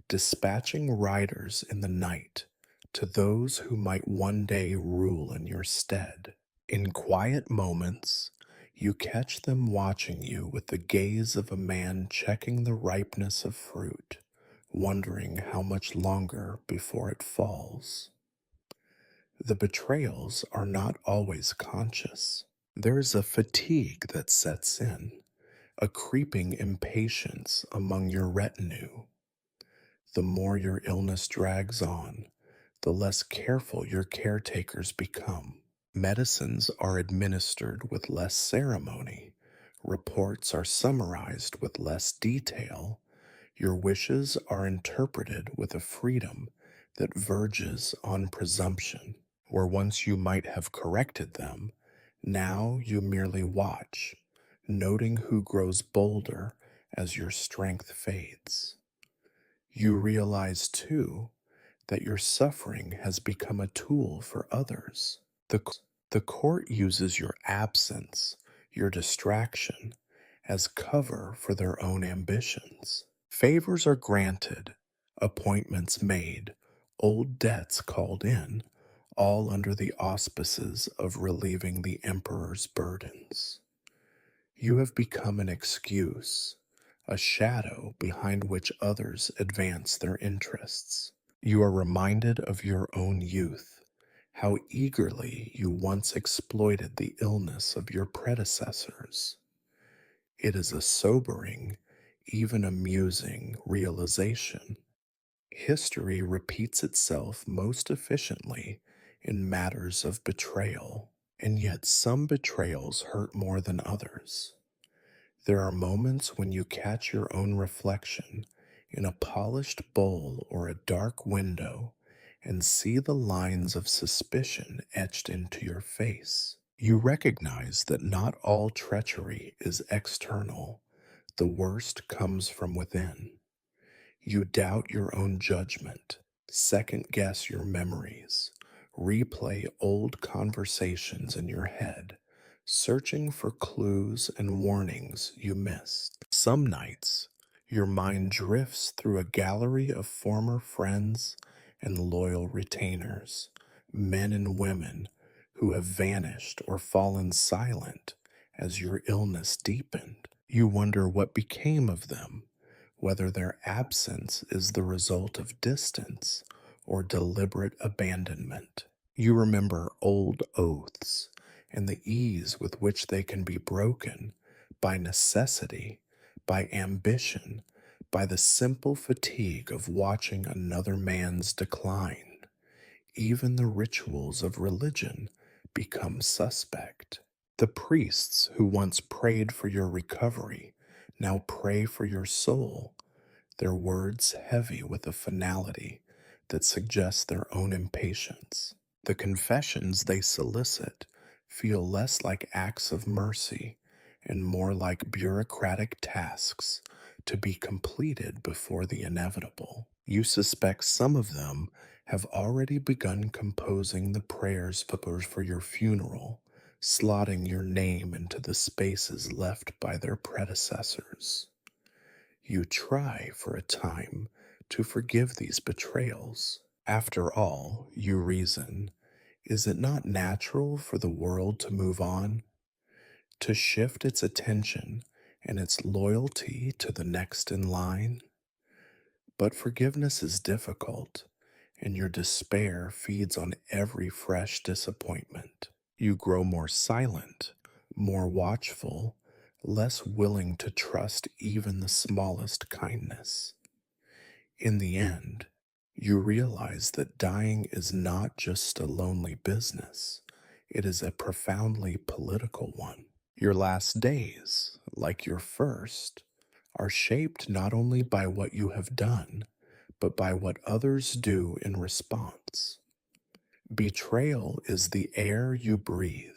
dispatching riders in the night to those who might one day rule in your stead. In quiet moments, you catch them watching you with the gaze of a man checking the ripeness of fruit, wondering how much longer before it falls. The betrayals are not always conscious. There is a fatigue that sets in, a creeping impatience among your retinue. The more your illness drags on, the less careful your caretakers become. Medicines are administered with less ceremony, reports are summarized with less detail, your wishes are interpreted with a freedom that verges on presumption. Where once you might have corrected them, now you merely watch, noting who grows bolder as your strength fades. You realize, too, that your suffering has become a tool for others. The court uses your absence, your distraction, as cover for their own ambitions. Favors are granted, appointments made, old debts called in, all under the auspices of relieving the emperor's burdens. You have become an excuse, a shadow behind which others advance their interests. You are reminded of your own youth, how eagerly you once exploited the illness of your predecessors. It is a sobering, even amusing realization. History repeats itself most efficiently in matters of betrayal, and yet some betrayals hurt more than others. There are moments when you catch your own reflection in a polished bowl or a dark window and see the lines of suspicion etched into your face. You recognize that not all treachery is external, the worst comes from within. You doubt your own judgment, second guess your memories, replay old conversations in your head, searching for clues and warnings you missed. Some nights, your mind drifts through a gallery of former friends and loyal retainers, men and women who have vanished or fallen silent as your illness deepened. You wonder what became of them, whether their absence is the result of distance or deliberate abandonment. You remember old oaths and the ease with which they can be broken by necessity, by ambition, by the simple fatigue of watching another man's decline. Even the rituals of religion become suspect. The priests who once prayed for your recovery now pray for your soul, their words heavy with a finality that suggests their own impatience. The confessions they solicit feel less like acts of mercy and more like bureaucratic tasks to be completed before the inevitable. You suspect some of them have already begun composing the prayers for your funeral, slotting your name into the spaces left by their predecessors. You try for a time to forgive these betrayals. After all, you reason, is it not natural for the world to move on, to shift its attention and its loyalty to the next in line? But forgiveness is difficult, and your despair feeds on every fresh disappointment. You grow more silent, more watchful, less willing to trust even the smallest kindness. In the end, you realize that dying is not just a lonely business, it is a profoundly political one. Your last days, like your first, are shaped not only by what you have done, but by what others do in response. Betrayal is the air you breathe,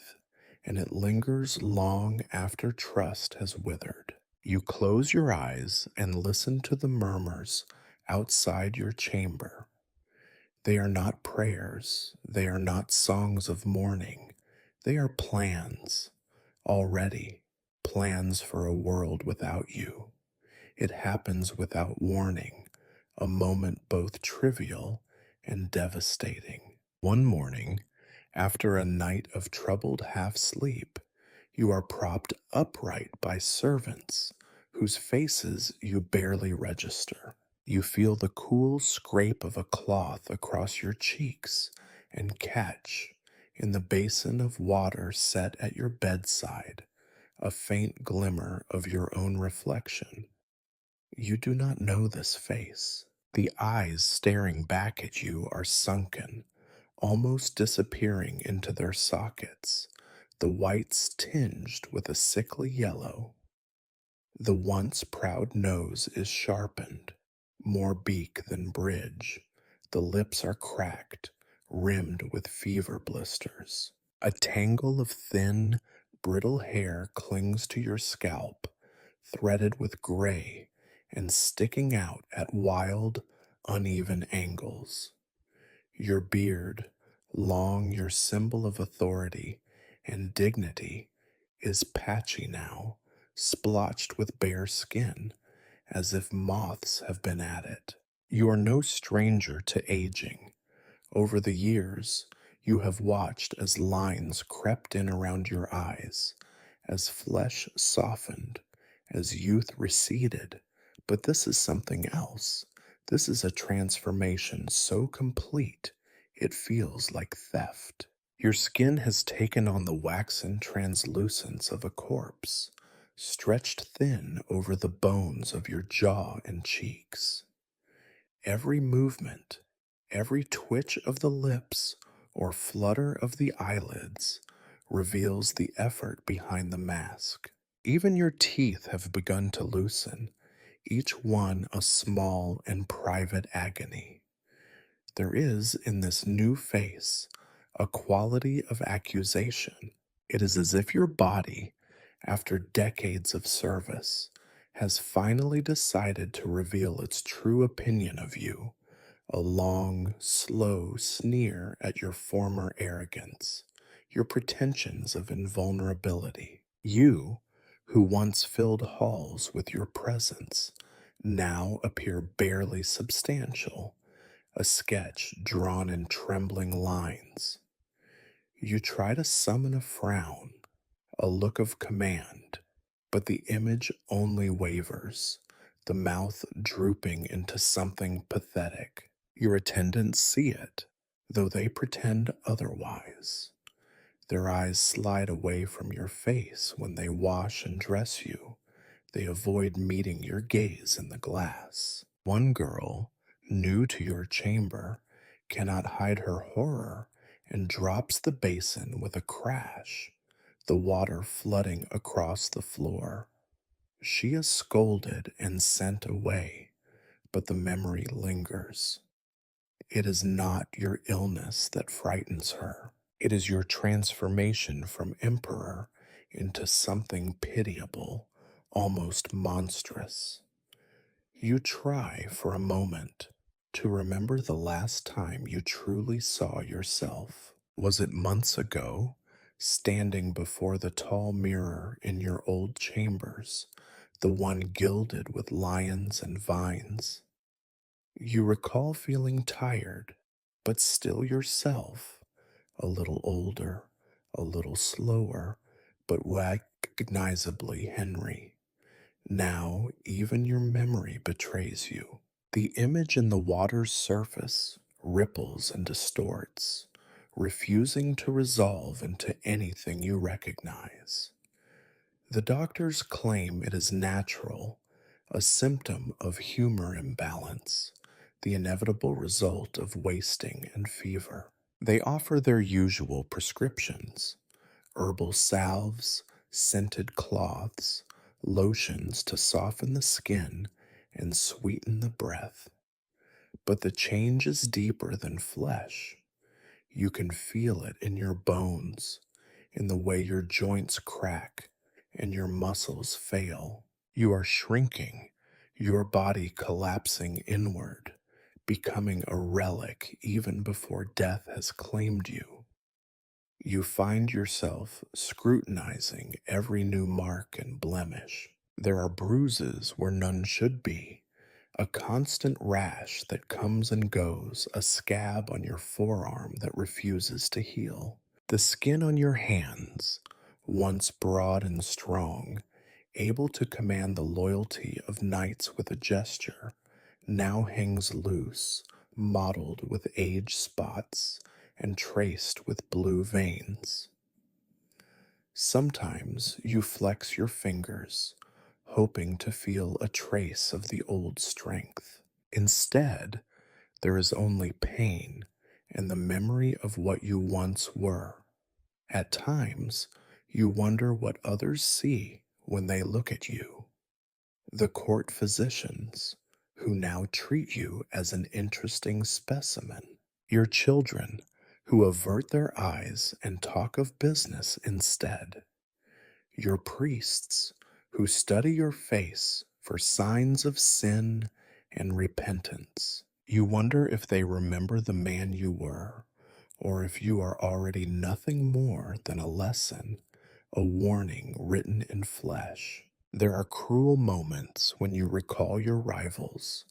and it lingers long after trust has withered. You close your eyes and listen to the murmurs outside your chamber. They are not prayers, they are not songs of mourning, they are plans, already, plans for a world without you. It happens without warning, a moment both trivial and devastating. One morning, after a night of troubled half sleep, you are propped upright by servants whose faces you barely register. You feel the cool scrape of a cloth across your cheeks and catch, in the basin of water set at your bedside, a faint glimmer of your own reflection. You do not know this face. The eyes staring back at you are sunken, almost disappearing into their sockets, the whites tinged with a sickly yellow. The once proud nose is sharpened, more beak than bridge. The lips are cracked, rimmed with fever blisters. A tangle of thin, brittle hair clings to your scalp, threaded with gray and sticking out at wild, uneven angles. Your beard, long your symbol of authority and dignity, is patchy now, splotched with bare skin, as if moths have been at it. You are no stranger to aging. Over the years, you have watched as lines crept in around your eyes, as flesh softened, as youth receded. But this is something else. This is a transformation so complete it feels like theft. Your skin has taken on the waxen translucence of a corpse, stretched thin over the bones of your jaw and cheeks. Every movement, every twitch of the lips or flutter of the eyelids reveals the effort behind the mask. Even your teeth have begun to loosen, each one a small and private agony. There is in this new face a quality of accusation. It is as if your body, after decades of service, has finally decided to reveal its true opinion of you, a long, slow sneer at your former arrogance, your pretensions of invulnerability. You, who once filled halls with your presence, now appear barely substantial, a sketch drawn in trembling lines. You try to summon a frown, a look of command, but the image only wavers, the mouth drooping into something pathetic. Your attendants see it, though they pretend otherwise. Their eyes slide away from your face when they wash and dress you. They avoid meeting your gaze in the glass. One girl, new to your chamber, cannot hide her horror and drops the basin with a crash, the water flooding across the floor. She is scolded and sent away, but the memory lingers. It is not your illness that frightens her. It is your transformation from emperor into something pitiable, almost monstrous. You try for a moment to remember the last time you truly saw yourself. Was it months ago, standing before the tall mirror in your old chambers, the one gilded with lions and vines? You recall feeling tired, but still yourself, a little older, a little slower, but recognizably Henry. Now, even your memory betrays you. The image in the water's surface ripples and distorts, refusing to resolve into anything you recognize. The doctors claim it is natural, a symptom of humor imbalance, the inevitable result of wasting and fever. They offer their usual prescriptions: herbal salves, scented cloths, lotions to soften the skin and sweeten the breath. But the change is deeper than flesh. You can feel it in your bones, in the way your joints crack and your muscles fail. You are shrinking, your body collapsing inward, becoming a relic even before death has claimed you. You find yourself scrutinizing every new mark and blemish. There are bruises where none should be, a constant rash that comes and goes, a scab on your forearm that refuses to heal. The skin on your hands, once broad and strong, able to command the loyalty of knights with a gesture, now hangs loose, mottled with age spots and traced with blue veins. Sometimes you flex your fingers, hoping to feel a trace of the old strength. Instead, there is only pain and the memory of what you once were. At times, you wonder what others see when they look at you. The court physicians, who now treat you as an interesting specimen. Your children, who avert their eyes and talk of business instead. Your priests, who study your face for signs of sin and repentance. You wonder if they remember the man you were, or if you are already nothing more than a lesson, a warning written in flesh. There are cruel moments when you recall your rivals,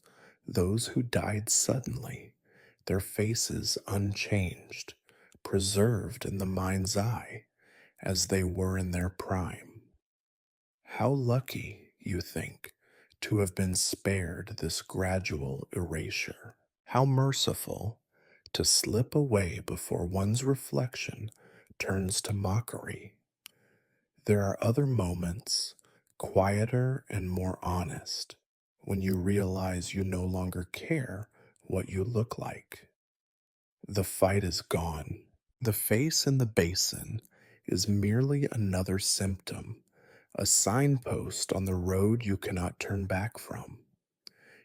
those who died suddenly, their faces unchanged, preserved in the mind's eye as they were in their prime. How lucky, you think, to have been spared this gradual erasure. How merciful to slip away before one's reflection turns to mockery. There are other moments, quieter and more honest, when you realize you no longer care what you look like. The fight is gone. The face in the basin is merely another symptom, a signpost on the road you cannot turn back from.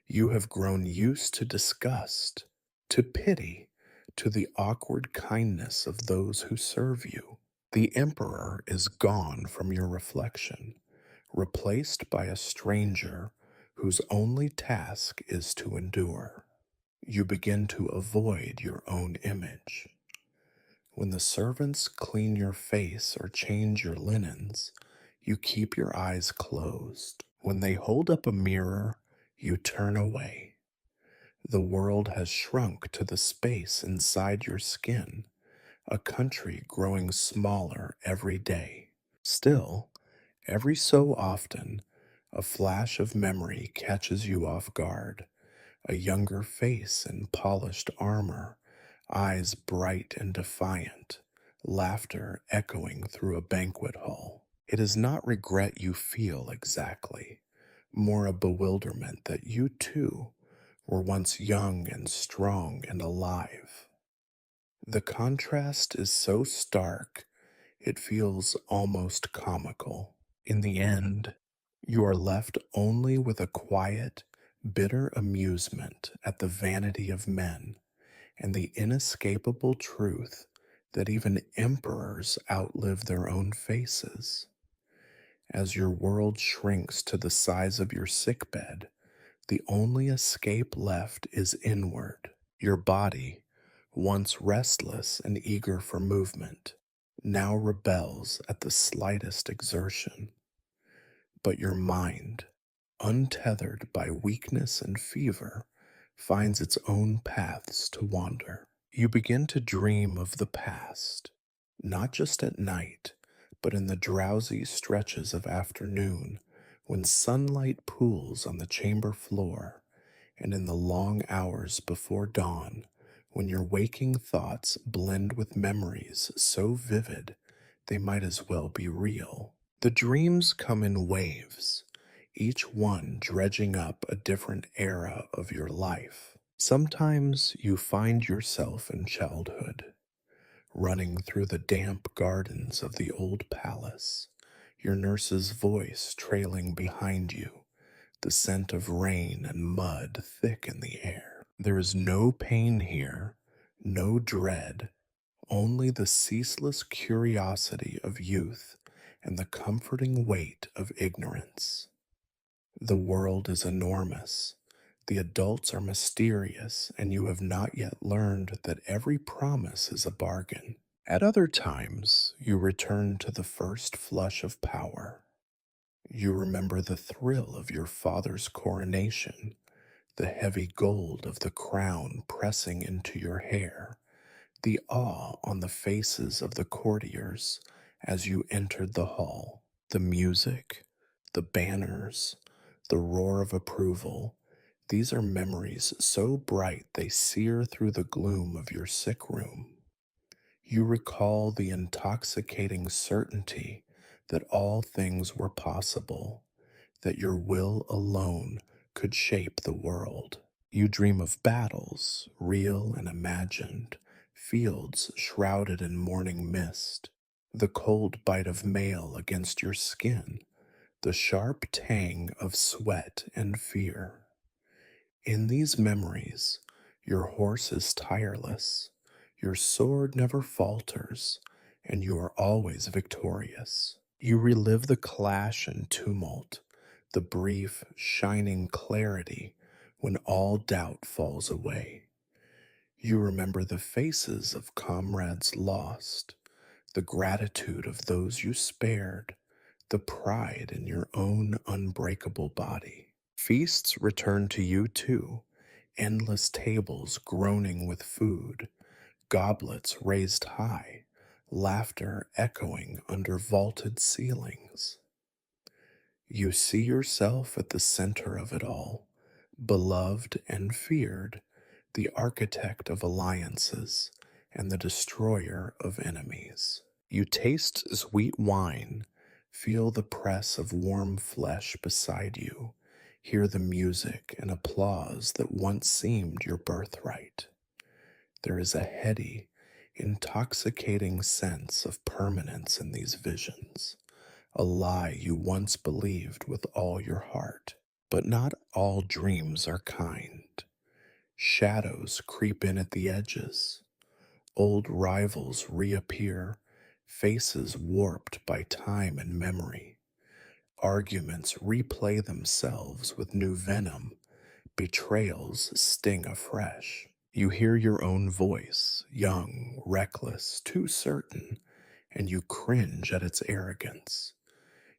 You have grown used to disgust, to pity, to the awkward kindness of those who serve you. The emperor is gone from your reflection, replaced by a stranger whose only task is to endure. You begin to avoid your own image. When the servants clean your face or change your linens, you keep your eyes closed. When they hold up a mirror, you turn away. The world has shrunk to the space inside your skin, a country growing smaller every day. Still, every so often, a flash of memory catches you off guard, a younger face in polished armor, eyes bright and defiant, laughter echoing through a banquet hall. It is not regret you feel exactly, more a bewilderment that you too were once young and strong and alive. The contrast is so stark, it feels almost comical. In the end, you are left only with a quiet, bitter amusement at the vanity of men and the inescapable truth that even emperors outlive their own faces. As your world shrinks to the size of your sickbed, the only escape left is inward. Your body, once restless and eager for movement, now rebels at the slightest exertion. But your mind, untethered by weakness and fever, finds its own paths to wander. You begin to dream of the past, not just at night, but in the drowsy stretches of afternoon when sunlight pools on the chamber floor, and in the long hours before dawn when your waking thoughts blend with memories so vivid they might as well be real. The dreams come in waves, each one dredging up a different era of your life. Sometimes you find yourself in childhood, running through the damp gardens of the old palace, your nurse's voice trailing behind you, the scent of rain and mud thick in the air. There is no pain here, no dread, only the ceaseless curiosity of youth and the comforting weight of ignorance. The world is enormous. The adults are mysterious, and you have not yet learned that every promise is a bargain. At other times, you return to the first flush of power. You remember the thrill of your father's coronation, the heavy gold of the crown pressing into your hair, the awe on the faces of the courtiers as you entered the hall, the music, the banners, the roar of approval. These are memories so bright they sear through the gloom of your sick room. You recall the intoxicating certainty that all things were possible, that your will alone could shape the world. You dream of battles, real and imagined, fields shrouded in morning mist, the cold bite of mail against your skin, the sharp tang of sweat and fear. In these memories, your horse is tireless, your sword never falters, and you are always victorious. You relive the clash and tumult, the brief, shining clarity when all doubt falls away. You remember the faces of comrades lost, the gratitude of those you spared, the pride in your own unbreakable body. Feasts return to you too, endless tables groaning with food, goblets raised high, laughter echoing under vaulted ceilings. You see yourself at the center of it all, beloved and feared, the architect of alliances and the destroyer of enemies. You taste sweet wine, feel the press of warm flesh beside you, hear the music and applause that once seemed your birthright. There is a heady, intoxicating sense of permanence in these visions, a lie you once believed with all your heart. But not all dreams are kind. Shadows creep in at the edges. Old rivals reappear, faces warped by time and memory. Arguments replay themselves with new venom. Betrayals sting afresh. You hear your own voice, young, reckless, too certain, and you cringe at its arrogance.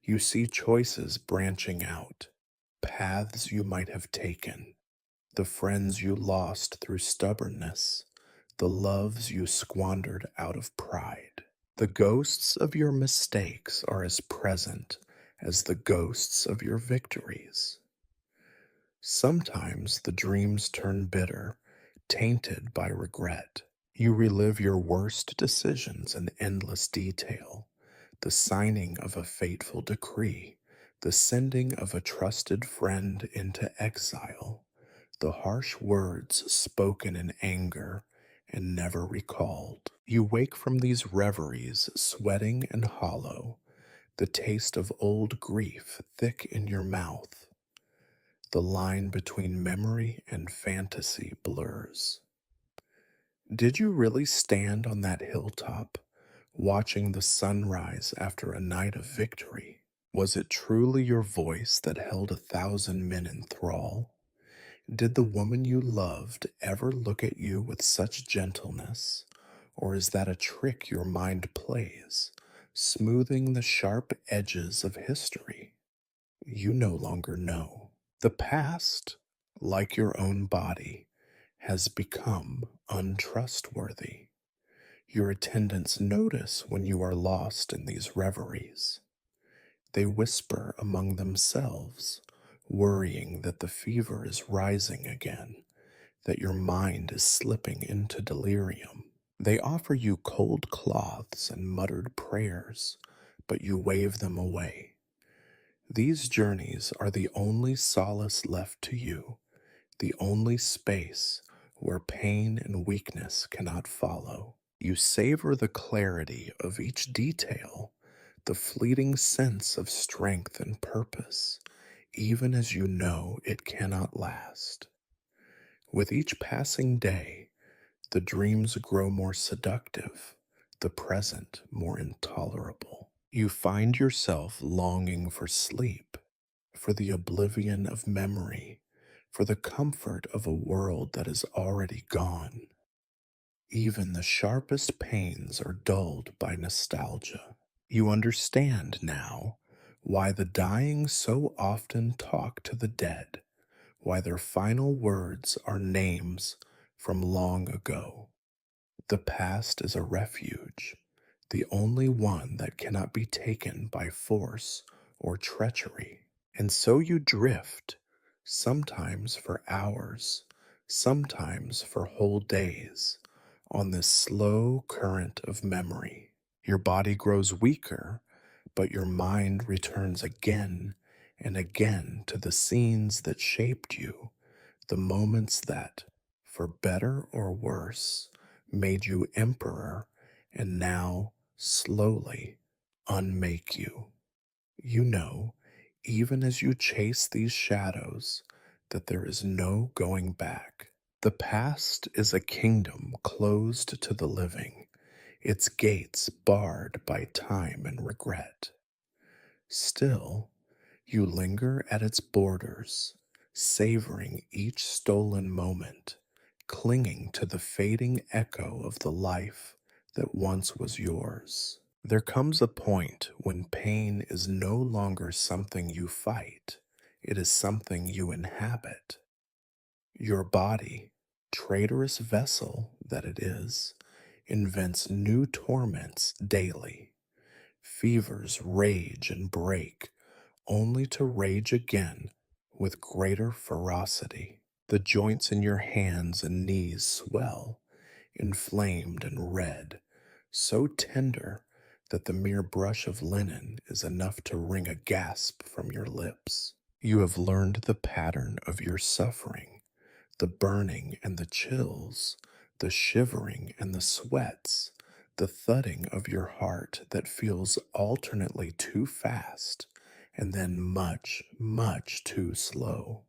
You see choices branching out, paths you might have taken, the friends you lost through stubbornness, the loves you squandered out of pride. The ghosts of your mistakes are as present as the ghosts of your victories. Sometimes the dreams turn bitter, tainted by regret. You relive your worst decisions in endless detail, the signing of a fateful decree, the sending of a trusted friend into exile, the harsh words spoken in anger and never recalled. You wake from these reveries sweating and hollow, the taste of old grief thick in your mouth. The line between memory and fantasy blurs. Did you really stand on that hilltop, watching the sunrise after a night of victory? Was it truly your voice that held 1,000 men in thrall? Did the woman you loved ever look at you with such gentleness? Or is that a trick your mind plays, smoothing the sharp edges of history? You no longer know. The past, like your own body, has become untrustworthy. Your attendants notice when you are lost in these reveries. They whisper among themselves, worrying that the fever is rising again, that your mind is slipping into delirium. They offer you cold cloths and muttered prayers, but you wave them away. These journeys are the only solace left to you, the only space where pain and weakness cannot follow. You savor the clarity of each detail, the fleeting sense of strength and purpose, even as you know it cannot last. With each passing day, the dreams grow more seductive, the present more intolerable. You find yourself longing for sleep, for the oblivion of memory, for the comfort of a world that is already gone. Even the sharpest pains are dulled by nostalgia. You understand now why the dying so often talk to the dead, why their final words are names from long ago. The past is a refuge, the only one that cannot be taken by force or treachery. And so you drift, sometimes for hours, sometimes for whole days, on this slow current of memory. Your body grows weaker, but your mind returns again and again to the scenes that shaped you, the moments that, for better or worse, made you emperor and now slowly unmake you. You know, even as you chase these shadows, that there is no going back. The past is a kingdom closed to the living, its gates barred by time and regret. Still, you linger at its borders, savoring each stolen moment, clinging to the fading echo of the life that once was yours. There comes a point when pain is no longer something you fight, it is something you inhabit. Your body, traitorous vessel that it is, invents new torments daily. Fevers rage and break, only to rage again with greater ferocity. The joints in your hands and knees swell, inflamed and red, so tender that the mere brush of linen is enough to wring a gasp from your lips. You have learned the pattern of your suffering, the burning and the chills, the shivering and the sweats, the thudding of your heart that feels alternately too fast and then much, much too slow.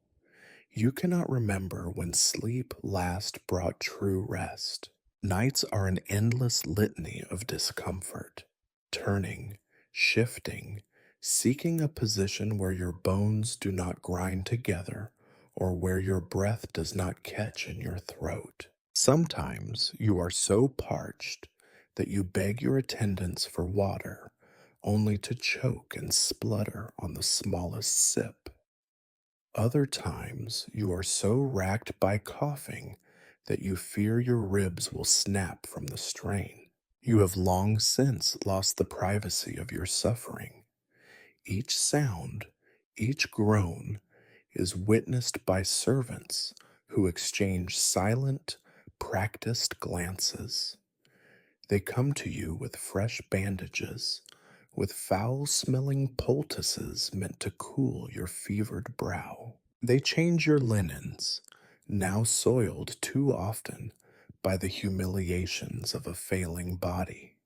You cannot remember when sleep last brought true rest. Nights are an endless litany of discomfort, turning, shifting, seeking a position where your bones do not grind together or where your breath does not catch in your throat. Sometimes you are so parched that you beg your attendants for water, only to choke and splutter on the smallest sip. Other times you are so racked by coughing that you fear your ribs will snap from the strain. You have long since lost the privacy of your suffering. Each sound, each groan is witnessed by servants who exchange silent, practiced glances. They come to you with fresh bandages, with foul smelling poultices meant to cool your fevered brow. They change your linens, now soiled too often by the humiliations of a failing body.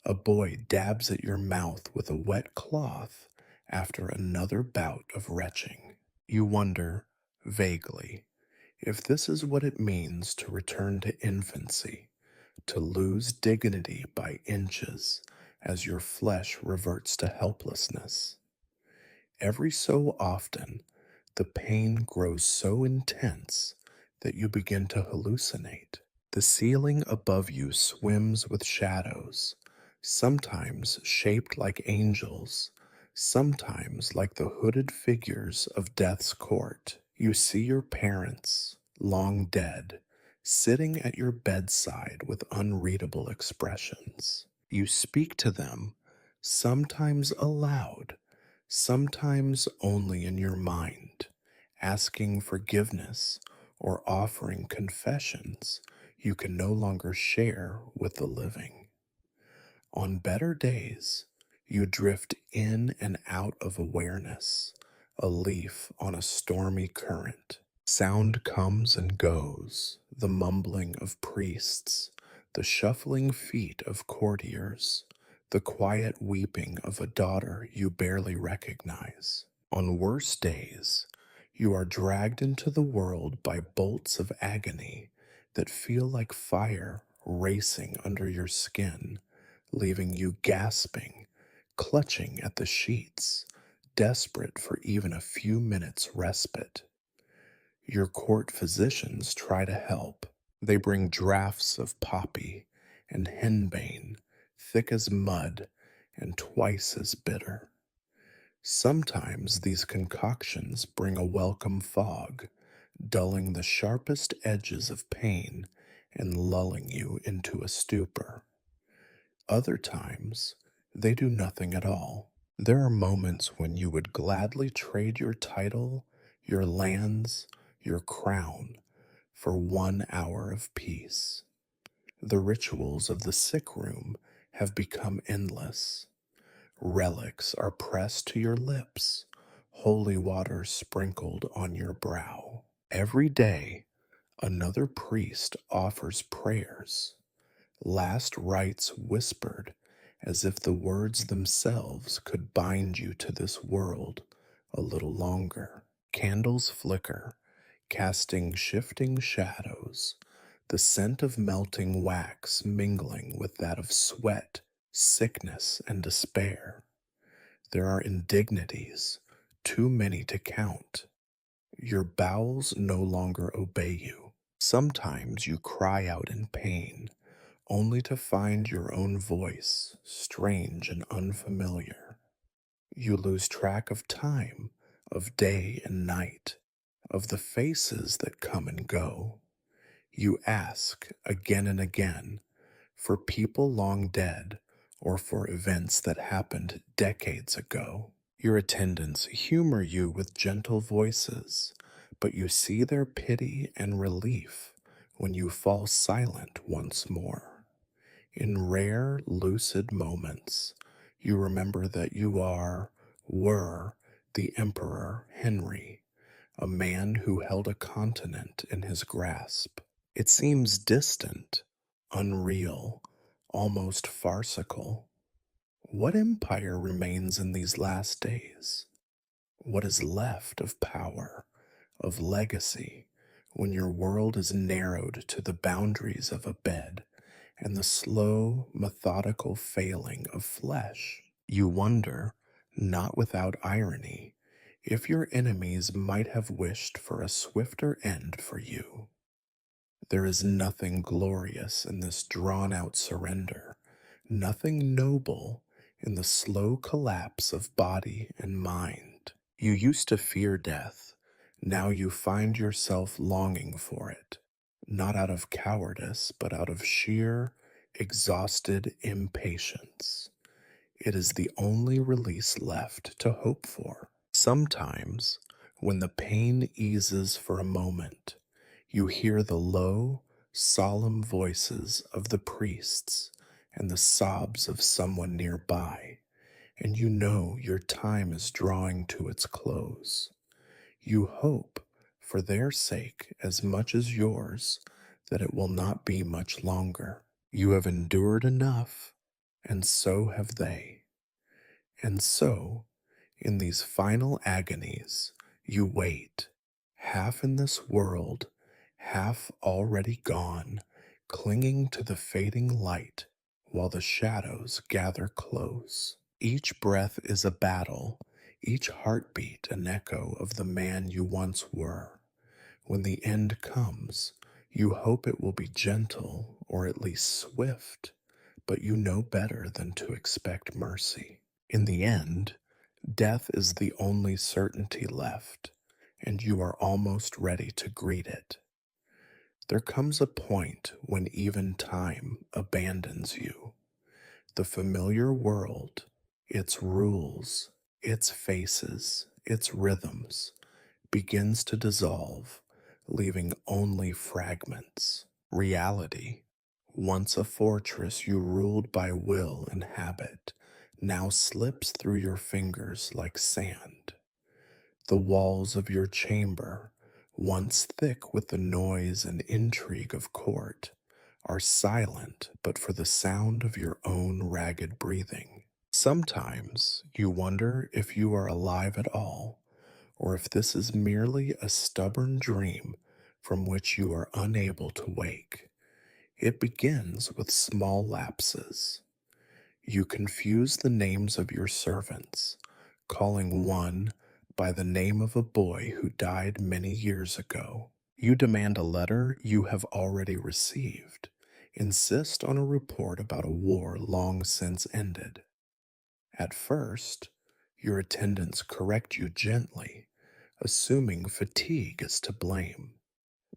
A boy dabs at your mouth with a wet cloth after another bout of retching. You wonder, vaguely, if this is what it means to return to infancy, to lose dignity by inches as your flesh reverts to helplessness. Every so often, the pain grows so intense that you begin to hallucinate. The ceiling above you swims with shadows, sometimes shaped like angels, sometimes like the hooded figures of death's court. You see your parents, long dead, sitting at your bedside with unreadable expressions. You speak to them, sometimes aloud, sometimes only in your mind, asking forgiveness or offering confessions you can no longer share with the living. On better days, you drift in and out of awareness, a leaf on a stormy current. Sound comes and goes, the mumbling of priests, the shuffling feet of courtiers, the quiet weeping of a daughter you barely recognize. On worse days, you are dragged into the world by bolts of agony that feel like fire racing under your skin, leaving you gasping, clutching at the sheets, desperate for even a few minutes' respite. Your court physicians try to help. They bring draughts of poppy and henbane, thick as mud and twice as bitter. Sometimes these concoctions bring a welcome fog, dulling the sharpest edges of pain and lulling you into a stupor. Other times, they do nothing at all. There are moments when you would gladly trade your title, your lands, your crown for 1 hour of peace. The rituals of the sick room have become endless. Relics are pressed to your lips, holy water sprinkled on your brow. Every day, another priest offers prayers, last rites whispered as if the words themselves could bind you to this world a little longer. Candles flicker, casting shifting shadows, the scent of melting wax mingling with that of sweat, sickness, and despair. There are indignities, too many to count. Your bowels no longer obey you. Sometimes you cry out in pain, only to find your own voice strange and unfamiliar. You lose track of time, of day and night, of the faces that come and go. You ask again and again for people long dead or for events that happened decades ago. Your attendants humor you with gentle voices, but you see their pity and relief when you fall silent once more. In rare, lucid moments, you remember that were the Emperor Henry, a man who held a continent in his grasp. It seems distant, unreal, almost farcical. What empire remains in these last days? What is left of power, of legacy, when your world is narrowed to the boundaries of a bed and the slow, methodical failing of flesh? You wonder, not without irony, if your enemies might have wished for a swifter end for you. There is nothing glorious in this drawn out surrender, nothing noble in the slow collapse of body and mind. You used to fear death. Now you find yourself longing for it, not out of cowardice, but out of sheer, exhausted impatience. It is the only release left to hope for. Sometimes, when the pain eases for a moment, you hear the low, solemn voices of the priests and the sobs of someone nearby, and you know your time is drawing to its close. You hope, for their sake as much as yours, that it will not be much longer. You have endured enough, and so have they. And so, in these final agonies, you wait, half in this world, half already gone, clinging to the fading light while the shadows gather close. Each breath is a battle, each heartbeat an echo of the man you once were. When the end comes, you hope it will be gentle or at least swift, but you know better than to expect mercy. In the end, death is the only certainty left, and you are almost ready to greet it. There comes a point when even time abandons you. The familiar world, its rules, its faces, its rhythms, begins to dissolve, leaving only fragments. Reality, once a fortress you ruled by will and habit, now slips through your fingers like sand. The walls of your chamber, once thick with the noise and intrigue of court, are silent but for the sound of your own ragged breathing. Sometimes you wonder if you are alive at all, or if this is merely a stubborn dream from which you are unable to wake. It begins with small lapses. You confuse the names of your servants, calling one by the name of a boy who died many years ago. You demand a letter you have already received, insist on a report about a war long since ended. At first, your attendants correct you gently, assuming fatigue is to blame,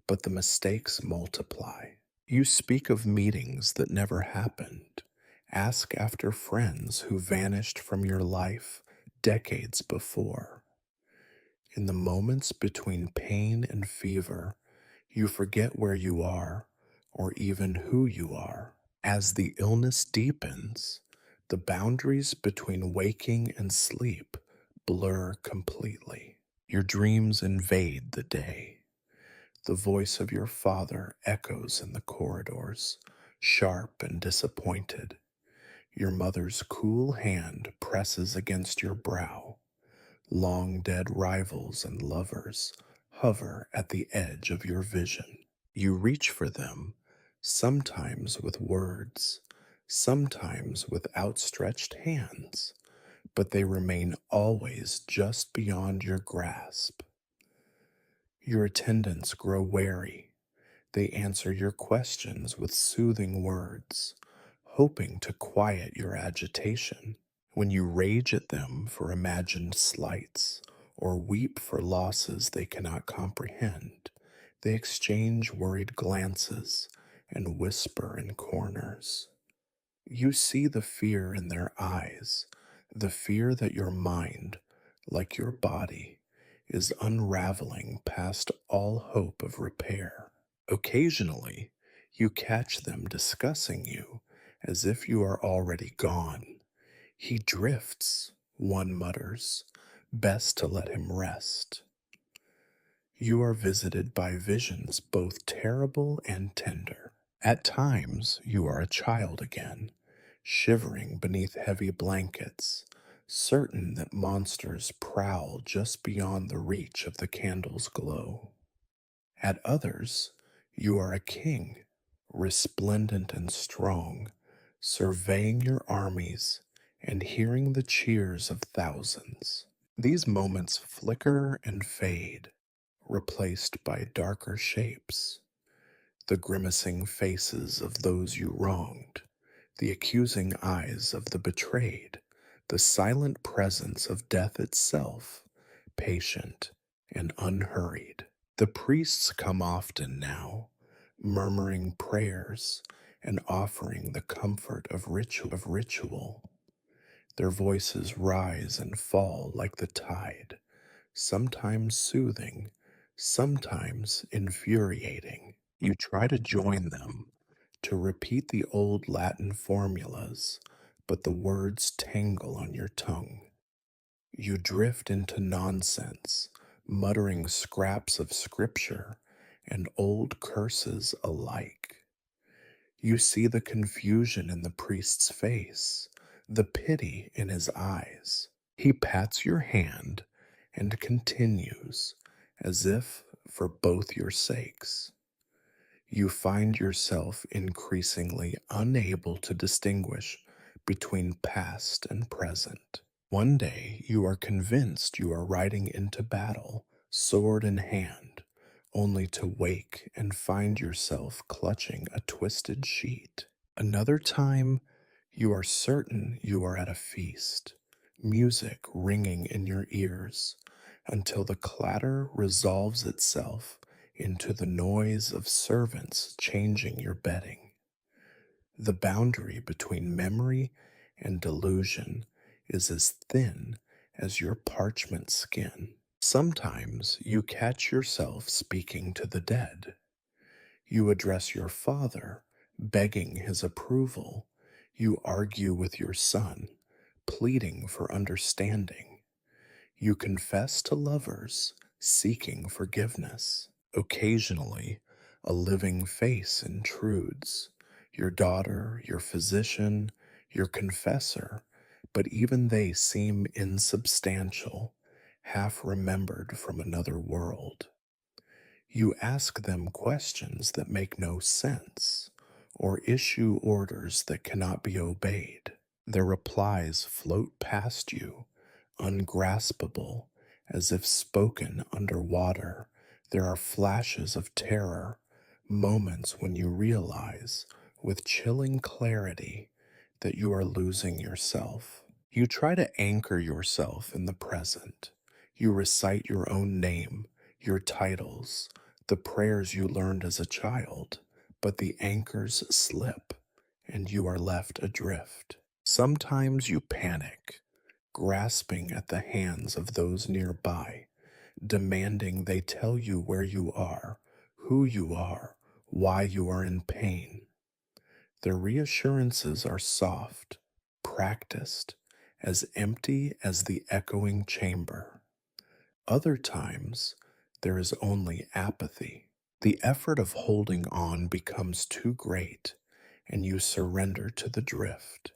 but the mistakes multiply. You speak of meetings that never happened, ask after friends who vanished from your life decades before. In the moments between pain and fever, you forget where you are, or even who you are. As the illness deepens, the boundaries between waking and sleep blur completely. Your dreams invade the day. The voice of your father echoes in the corridors, sharp and disappointed. Your mother's cool hand presses against your brow. Long dead rivals and lovers hover at the edge of your vision. You reach for them, sometimes with words, sometimes with outstretched hands, but they remain always just beyond your grasp. Your attendants grow wary. They answer your questions with soothing words, hoping to quiet your agitation. When you rage at them for imagined slights or weep for losses they cannot comprehend, they exchange worried glances and whisper in corners. You see the fear in their eyes, the fear that your mind, like your body is unraveling past all hope of repair. Occasionally, you catch them discussing you as if you are already gone. He drifts, one mutters, best to let him rest. You are visited by visions both terrible and tender. At times, you are a child again, shivering beneath heavy blankets, certain that monsters prowl just beyond the reach of the candle's glow. At others, you are a king, resplendent and strong, surveying your armies and hearing the cheers of thousands. These moments flicker and fade, replaced by darker shapes, the grimacing faces of those you wronged, the accusing eyes of the betrayed, the silent presence of death itself, patient and unhurried. The priests come often now, murmuring prayers and offering the comfort of ritual. Their voices rise and fall like the tide, sometimes soothing, sometimes infuriating. You try to join them, to repeat the old Latin formulas, but the words tangle on your tongue. You drift into nonsense, muttering scraps of scripture and old curses alike. You see the confusion in the priest's face, the pity in his eyes. He pats your hand and continues, as if for both your sakes. You find yourself increasingly unable to distinguish between past and present. One day you are convinced you are riding into battle, sword in hand, only to wake and find yourself clutching a twisted sheet. Another time, you are certain you are at a feast, music ringing in your ears, until the clatter resolves itself into the noise of servants changing your bedding. The boundary between memory and delusion is as thin as your parchment skin. Sometimes you catch yourself speaking to the dead. You address your father, begging his approval. You argue with your son, pleading for understanding. You confess to lovers, seeking forgiveness. Occasionally, a living face intrudes, your daughter, your physician, your confessor, but even they seem insubstantial, half remembered from another world. You ask them questions that make no sense, or issue orders that cannot be obeyed. Their replies float past you, ungraspable, as if spoken underwater. There are flashes of terror, moments when you realize, with chilling clarity, that you are losing yourself. You try to anchor yourself in the present. You recite your own name, your titles, the prayers you learned as a child, but the anchors slip and you are left adrift. Sometimes you panic, grasping at the hands of those nearby, demanding they tell you where you are, who you are, why you are in pain. Their reassurances are soft, practiced, as empty as the echoing chamber. Other times, there is only apathy. The effort of holding on becomes too great, and you surrender to the drift.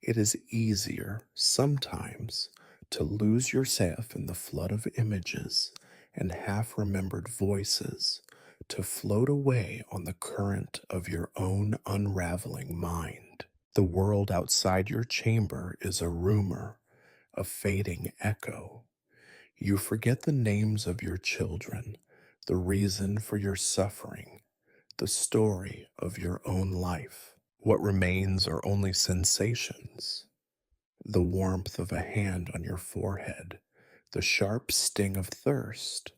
It is easier, sometimes, to lose yourself in the flood of images and half remembered voices, to float away on the current of your own unraveling mind. The world outside your chamber is a rumor, a fading echo. You forget the names of your children, the reason for your suffering, the story of your own life. What remains are only sensations, the warmth of a hand on your forehead, the sharp sting of thirst,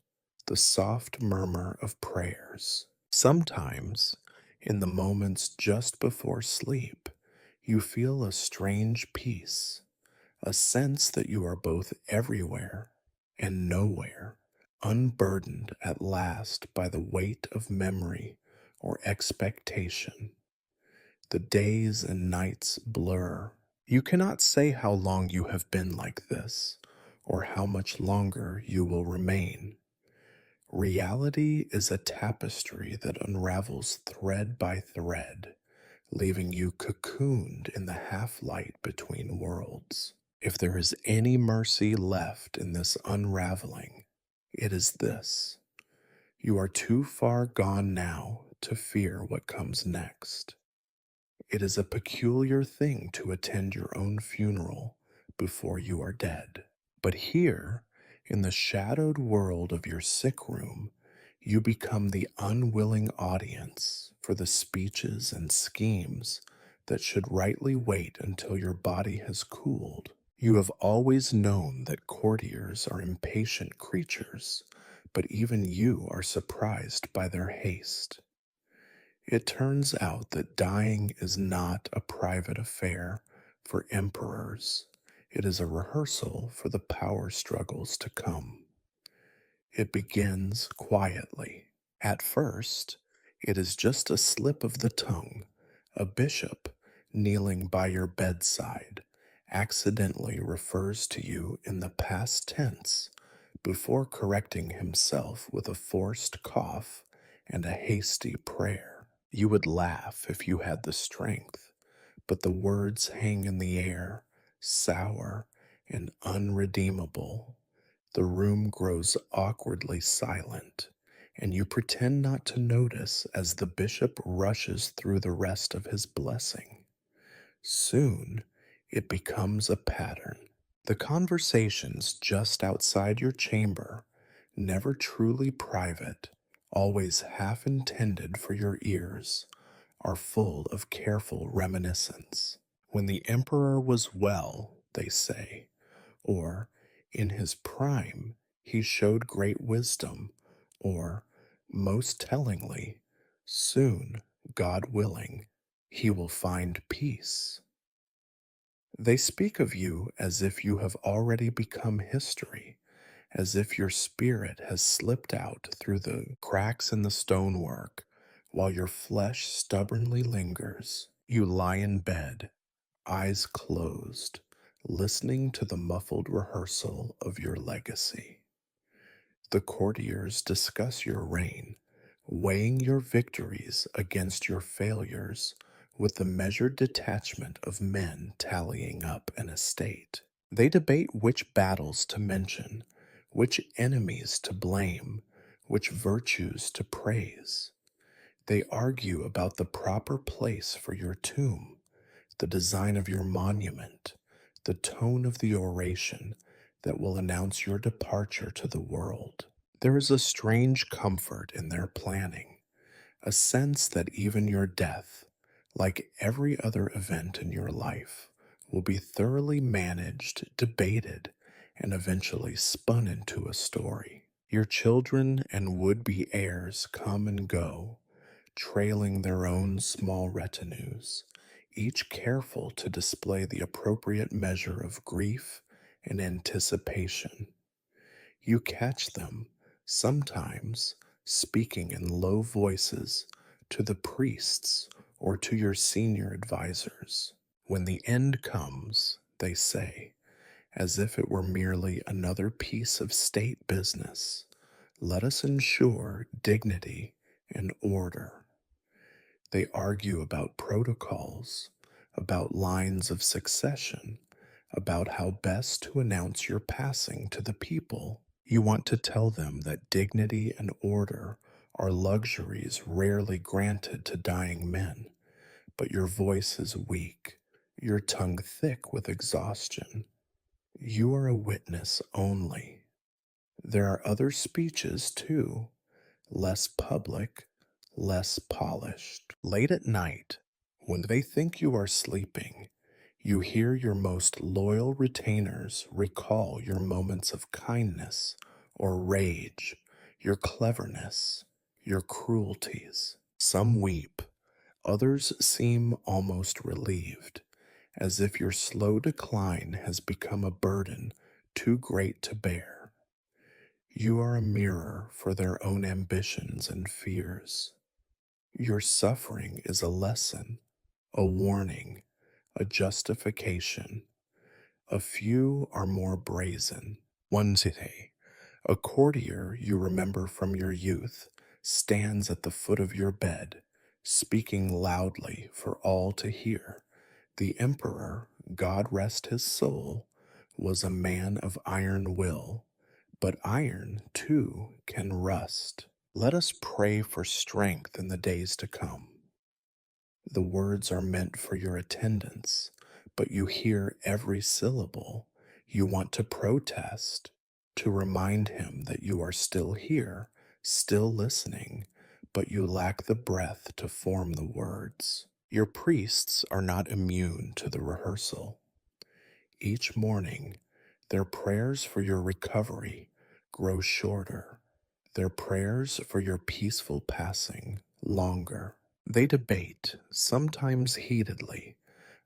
the soft murmur of prayers. Sometimes, in the moments just before sleep, you feel a strange peace, a sense that you are both everywhere and nowhere, unburdened at last by the weight of memory or expectation. The days and nights blur. You cannot say how long you have been like this, or how much longer you will remain. Reality is a tapestry that unravels thread by thread, leaving you cocooned in the half light between worlds. If there is any mercy left in this unraveling, it is this: you are too far gone now to fear what comes next. It is a peculiar thing to attend your own funeral before you are dead. But here, in the shadowed world of your sick room, you become the unwilling audience for the speeches and schemes that should rightly wait until your body has cooled. You have always known that courtiers are impatient creatures, but even you are surprised by their haste. It turns out that dying is not a private affair for emperors. It is a rehearsal for the power struggles to come. It begins quietly. At first, it is just a slip of the tongue. A bishop, kneeling by your bedside, accidentally refers to you in the past tense before correcting himself with a forced cough and a hasty prayer. You would laugh if you had the strength, but the words hang in the air, sour and unredeemable. The room grows awkwardly silent, and you pretend not to notice as the bishop rushes through the rest of his blessing. Soon, it becomes a pattern. The conversations just outside your chamber, never truly private, always half intended for your ears, are full of careful reminiscence. When the emperor was well, they say, or in his prime, he showed great wisdom, or, most tellingly, soon, God willing, he will find peace. They speak of you as if you have already become history, as if your spirit has slipped out through the cracks in the stonework, while your flesh stubbornly lingers. You lie in bed, eyes closed, listening to the muffled rehearsal of your legacy. The courtiers discuss your reign, weighing your victories against your failures with the measured detachment of men tallying up an estate. They debate which battles to mention, which enemies to blame, which virtues to praise. They argue about the proper place for your tomb, the design of your monument, the tone of the oration that will announce your departure to the world. There is a strange comfort in their planning, a sense that even your death, like every other event in your life, will be thoroughly managed, debated, and eventually spun into a story. Your children and would-be heirs come and go, trailing their own small retinues, each careful to display the appropriate measure of grief and anticipation. You catch them, sometimes, speaking in low voices to the priests or to your senior advisors. When the end comes, they say, as if it were merely another piece of state business, let us ensure dignity and order. They argue about protocols, about lines of succession, about how best to announce your passing to the people. You want to tell them that dignity and order are luxuries rarely granted to dying men, but your voice is weak, your tongue thick with exhaustion. You are a witness only. There are other speeches, too, less public, less polished. Late at night, when they think you are sleeping, you hear your most loyal retainers recall your moments of kindness or rage, your cleverness, your cruelties. Some weep, others seem almost relieved, as if your slow decline has become a burden too great to bear. You are a mirror for their own ambitions and fears. Your suffering is a lesson, a warning, a justification. A few are more brazen. One today, a courtier you remember from your youth, stands at the foot of your bed, speaking loudly for all to hear. The emperor, God rest his soul, was a man of iron will, but iron, too, can rust. Let us pray for strength in the days to come. The words are meant for your attendance, but you hear every syllable. You want to protest, to remind him that you are still here, still listening, but you lack the breath to form the words. Your priests are not immune to the rehearsal. Each morning, their prayers for your recovery grow shorter, their prayers for your peaceful passing longer. They debate, sometimes heatedly,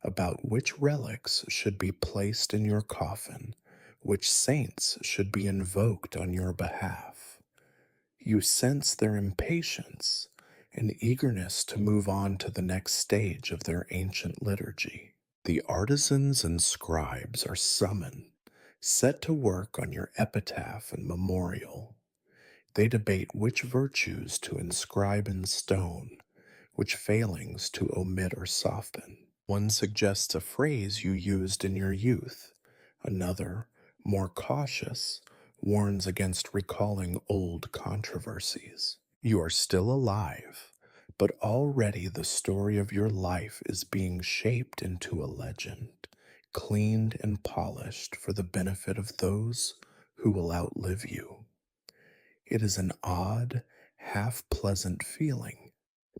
about which relics should be placed in your coffin, which saints should be invoked on your behalf. You sense their impatience and eagerness to move on to the next stage of their ancient liturgy. The artisans and scribes are summoned, set to work on your epitaph and memorial. They debate which virtues to inscribe in stone, which failings to omit or soften. One suggests a phrase you used in your youth. Another, more cautious, warns against recalling old controversies. You are still alive, but already the story of your life is being shaped into a legend, cleaned and polished for the benefit of those who will outlive you. It is an odd, half pleasant feeling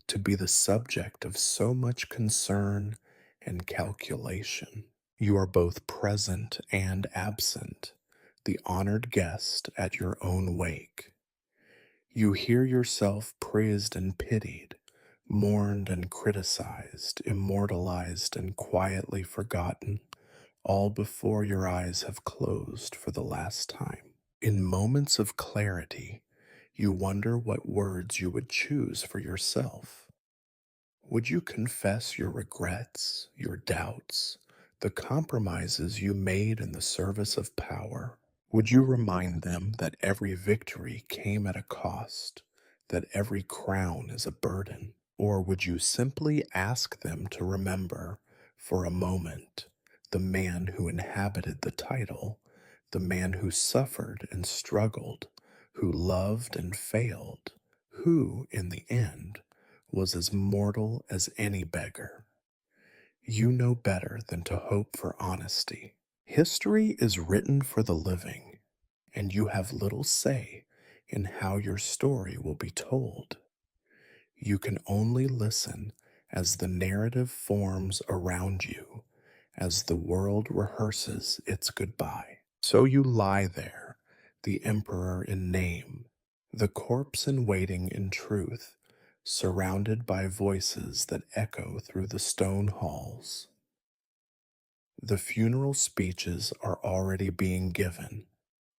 to be the subject of so much concern and calculation. You are both present and absent, the honored guest at your own wake. You hear yourself praised and pitied, mourned and criticized, immortalized and quietly forgotten, all before your eyes have closed for the last time. In moments of clarity, you wonder what words you would choose for yourself. Would you confess your regrets, your doubts, the compromises you made in the service of power? Would you remind them that every victory came at a cost, that every crown is a burden? Or would you simply ask them to remember, for a moment, the man who inhabited the title, the man who suffered and struggled, who loved and failed, who, in the end, was as mortal as any beggar? You know better than to hope for honesty. History is written for the living, and you have little say in how your story will be told. You can only listen as the narrative forms around you, as the world rehearses its goodbye. So you lie there, the emperor in name, the corpse in waiting in truth, surrounded by voices that echo through the stone halls. The funeral speeches are already being given,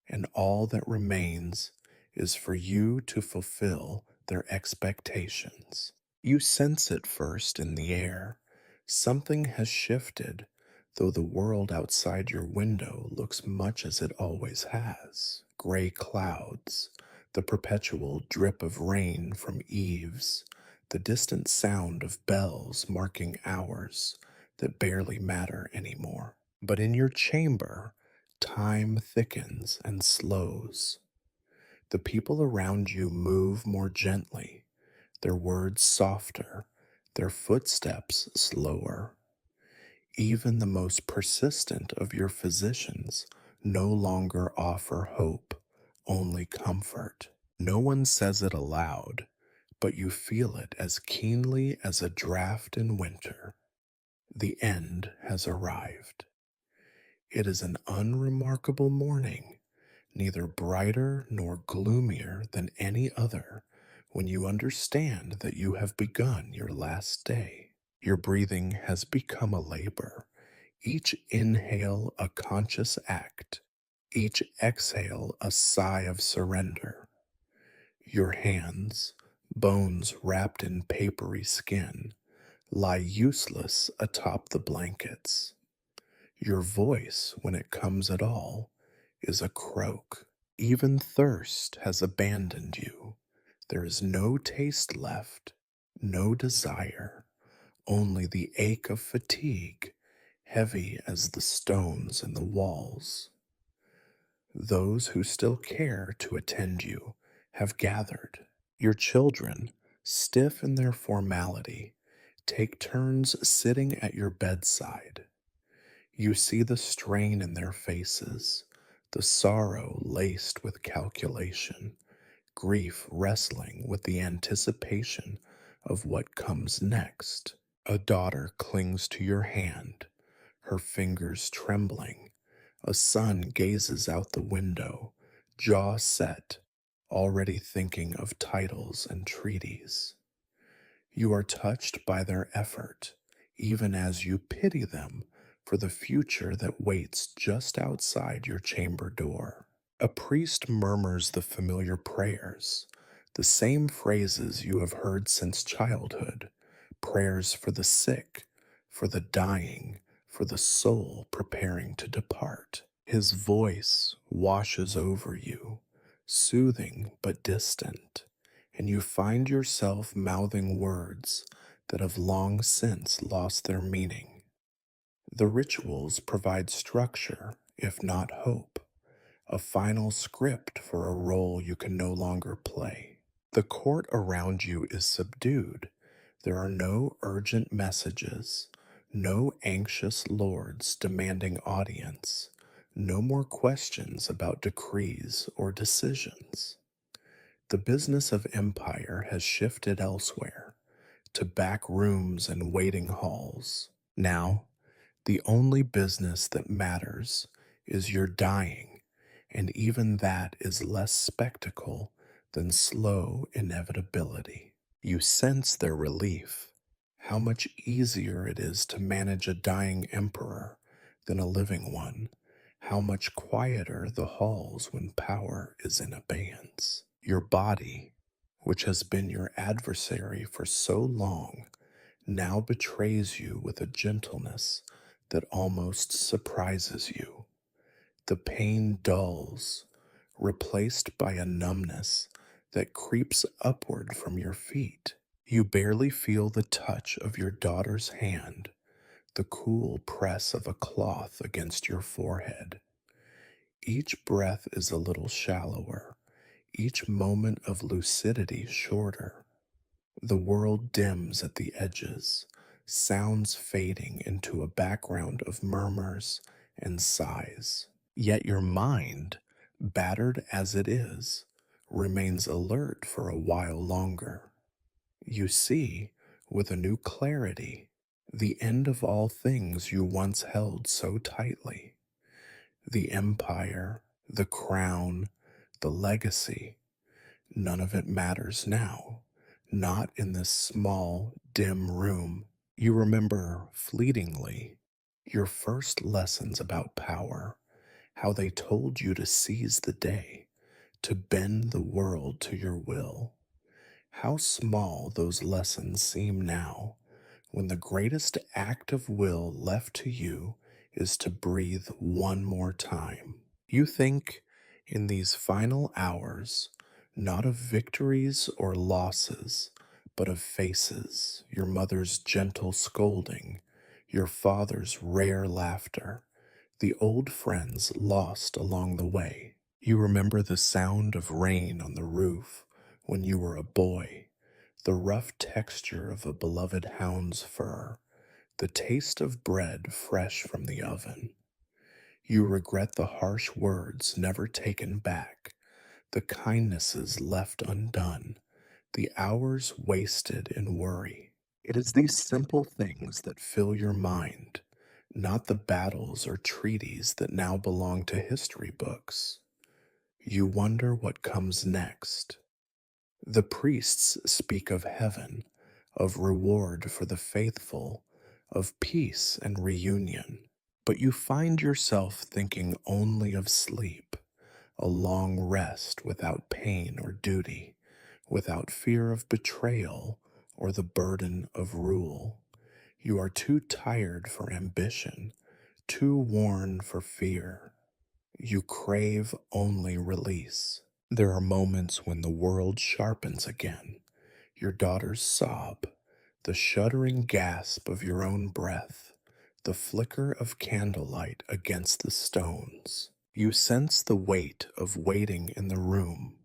and all that remains is for you to fulfill their expectations. You sense it first in the air. Something has shifted, though the world outside your window looks much as it always has. Gray clouds, the perpetual drip of rain from eaves, the distant sound of bells marking hours that barely matter anymore. But in your chamber, time thickens and slows. The people around you move more gently, their words softer, their footsteps slower. Even the most persistent of your physicians no longer offer hope, only comfort. No one says it aloud, but you feel it as keenly as a draft in winter. The end has arrived. It is an unremarkable morning, neither brighter nor gloomier than any other, when you understand that you have begun your last day. Your breathing has become a labor, Each inhale a conscious act, each exhale a sigh of surrender. Your hands, bones wrapped in papery skin, lie useless atop the blankets. Your voice, when it comes at all, is a croak. Even thirst has abandoned you. There is no taste left, no desire, only the ache of fatigue, heavy as the stones in the walls. Those who still care to attend you have gathered. Your children, stiff in their formality, take turns sitting at your bedside. You see the strain in their faces, the sorrow laced with calculation, grief wrestling with the anticipation of what comes next. A daughter clings to your hand, her fingers trembling. A son gazes out the window, jaw set, already thinking of titles and treaties. You are touched by their effort, even as you pity them for the future that waits just outside your chamber door. A priest murmurs the familiar prayers, the same phrases you have heard since childhood, prayers for the sick, for the dying, for the soul preparing to depart. His voice washes over you, soothing but distant, and you find yourself mouthing words that have long since lost their meaning. The rituals provide structure, if not hope, a final script for a role you can no longer play. The court around you is subdued. There are no urgent messages, no anxious lords demanding audience, no more questions about decrees or decisions. The business of empire has shifted elsewhere, to back rooms and waiting halls. Now, the only business that matters is your dying, and even that is less spectacle than slow inevitability. You sense their relief, how much easier it is to manage a dying emperor than a living one, how much quieter the halls when power is in abeyance. Your body, which has been your adversary for so long, now betrays you with a gentleness that almost surprises you. The pain dulls, replaced by a numbness that creeps upward from your feet. You barely feel the touch of your daughter's hand, the cool press of a cloth against your forehead. Each breath is a little shallower, each moment of lucidity shorter. The world dims at the edges, sounds fading into a background of murmurs and sighs. Yet your mind, battered as it is, remains alert for a while longer. You see, with a new clarity, the end of all things you once held so tightly. The empire, the crown, the legacy, none of it matters now, not in this small, dim room. You remember fleetingly your first lessons about power, how they told you to seize the day, to bend the world to your will. How small those lessons seem now, when the greatest act of will left to you is to breathe one more time. You think, in these final hours, not of victories or losses, but of faces, your mother's gentle scolding, your father's rare laughter, the old friends lost along the way. You remember the sound of rain on the roof when you were a boy, the rough texture of a beloved hound's fur, the taste of bread fresh from the oven. You regret the harsh words never taken back, the kindnesses left undone, the hours wasted in worry. It is these simple things that fill your mind, not the battles or treaties that now belong to history books. You wonder what comes next. The priests speak of heaven, of reward for the faithful, of peace and reunion. But you find yourself thinking only of sleep, a long rest without pain or duty, without fear of betrayal or the burden of rule. You are too tired for ambition, too worn for fear. You crave only release. There are moments when the world sharpens again, your daughter's sob, the shuddering gasp of your own breath, the flicker of candlelight against the stones. You sense the weight of waiting in the room,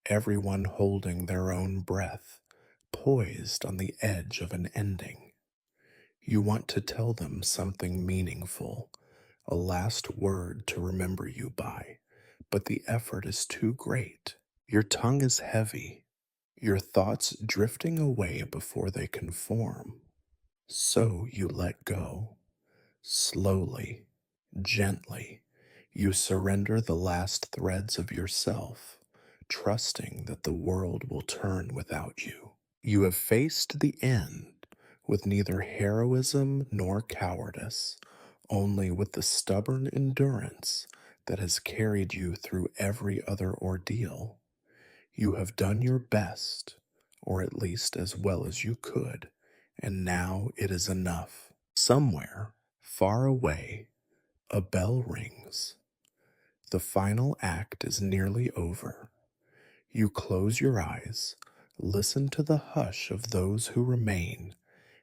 everyone holding their own breath, poised on the edge of an ending. You want to tell them something meaningful, a last word to remember you by, but the effort is too great. Your tongue is heavy, your thoughts drifting away before they can form. So you let go. Slowly, gently, you surrender the last threads of yourself, trusting that the world will turn without you. You have faced the end with neither heroism nor cowardice, only with the stubborn endurance that has carried you through every other ordeal. You have done your best, or at least as well as you could, and now it is enough. Somewhere, far away, a bell rings. The final act is nearly over. You close your eyes, listen to the hush of those who remain,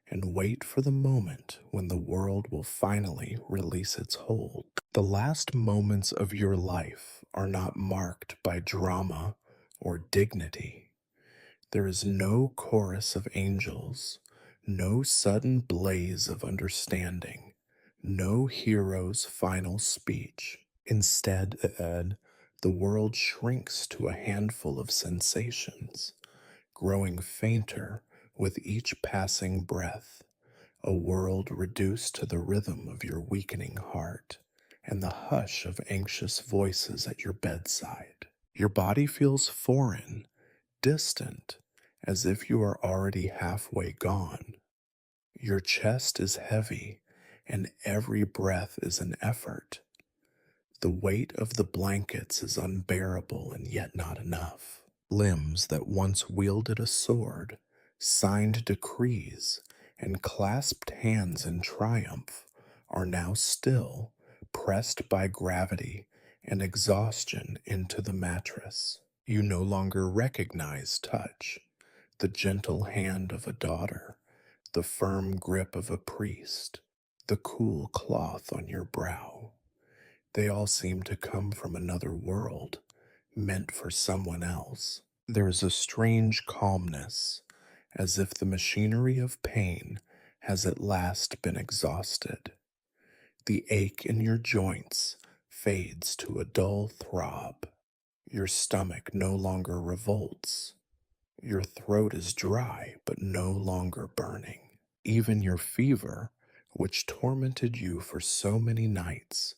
and wait for the moment when the world will finally release its hold. The last moments of your life are not marked by drama or dignity. There is no chorus of angels, no sudden blaze of understanding, no hero's final speech. Instead, the world shrinks to a handful of sensations, growing fainter with each passing breath, a world reduced to the rhythm of your weakening heart and the hush of anxious voices at your bedside. Your body feels foreign, distant, as if you are already halfway gone. Your chest is heavy, and every breath is an effort. The weight of the blankets is unbearable and yet not enough. Limbs that once wielded a sword, signed decrees, and clasped hands in triumph are now still, pressed by gravity and exhaustion into the mattress. You no longer recognize touch, the gentle hand of a daughter, the firm grip of a priest, the cool cloth on your brow. They all seem to come from another world, meant for someone else. There is a strange calmness, as if the machinery of pain has at last been exhausted. The ache in your joints fades to a dull throb. Your stomach no longer revolts. Your throat is dry but no longer burning. Even your fever, which tormented you for so many nights,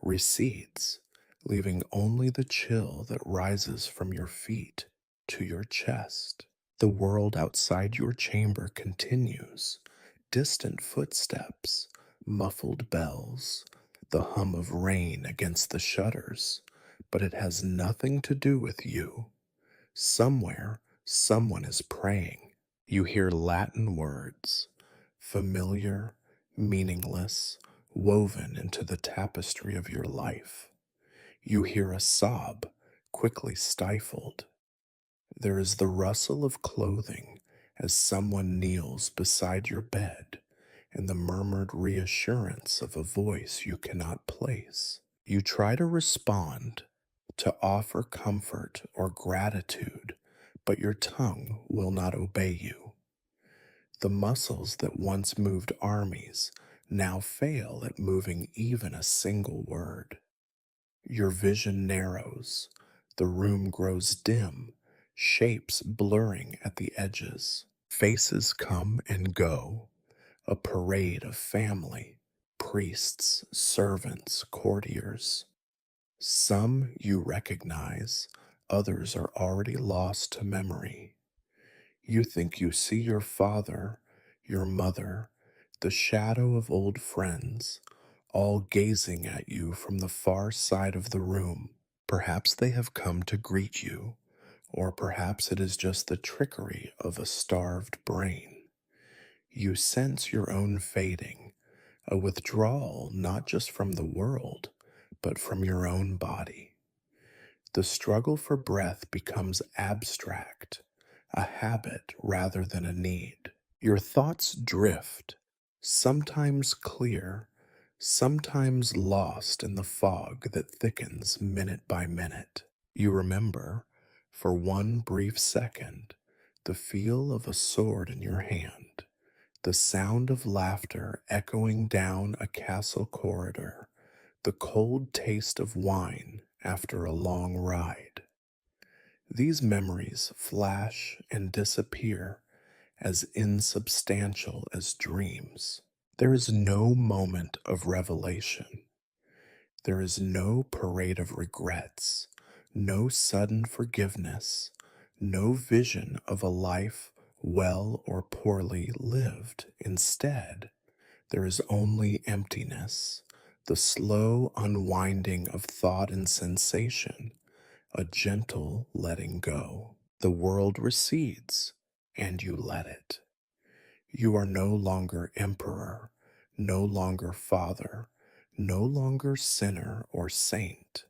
recedes, leaving only the chill that rises from your feet to your chest. The world outside your chamber continues. Distant footsteps, muffled bells, the hum of rain against the shutters, but it has nothing to do with you. Somewhere, someone is praying. You hear Latin words, familiar, meaningless, woven into the tapestry of your life. You hear a sob, quickly stifled. There is the rustle of clothing as someone kneels beside your bed, and the murmured reassurance of a voice you cannot place. You try to respond, to offer comfort or gratitude, but your tongue will not obey you. The muscles that once moved armies now fail at moving even a single word. Your vision narrows, the room grows dim, shapes blurring at the edges. Faces come and go, a parade of family, priests, servants, courtiers. Some you recognize, others are already lost to memory. You think you see your father, your mother, the shadow of old friends, all gazing at you from the far side of the room. Perhaps they have come to greet you, or perhaps it is just the trickery of a starved brain. You sense your own fading, a withdrawal not just from the world, but from your own body. The struggle for breath becomes abstract, a habit rather than a need. Your thoughts drift, sometimes clear, sometimes lost in the fog that thickens minute by minute. You remember, for one brief second, the feel of a sword in your hand, the sound of laughter echoing down a castle corridor, the cold taste of wine after a long ride. These memories flash and disappear as insubstantial as dreams. There is no moment of revelation. There is no parade of regrets, no sudden forgiveness, no vision of a life well or poorly lived. Instead, there is only emptiness, the slow unwinding of thought and sensation, a gentle letting go. The world recedes, and you let it. You are no longer emperor, no longer father, no longer sinner or saint.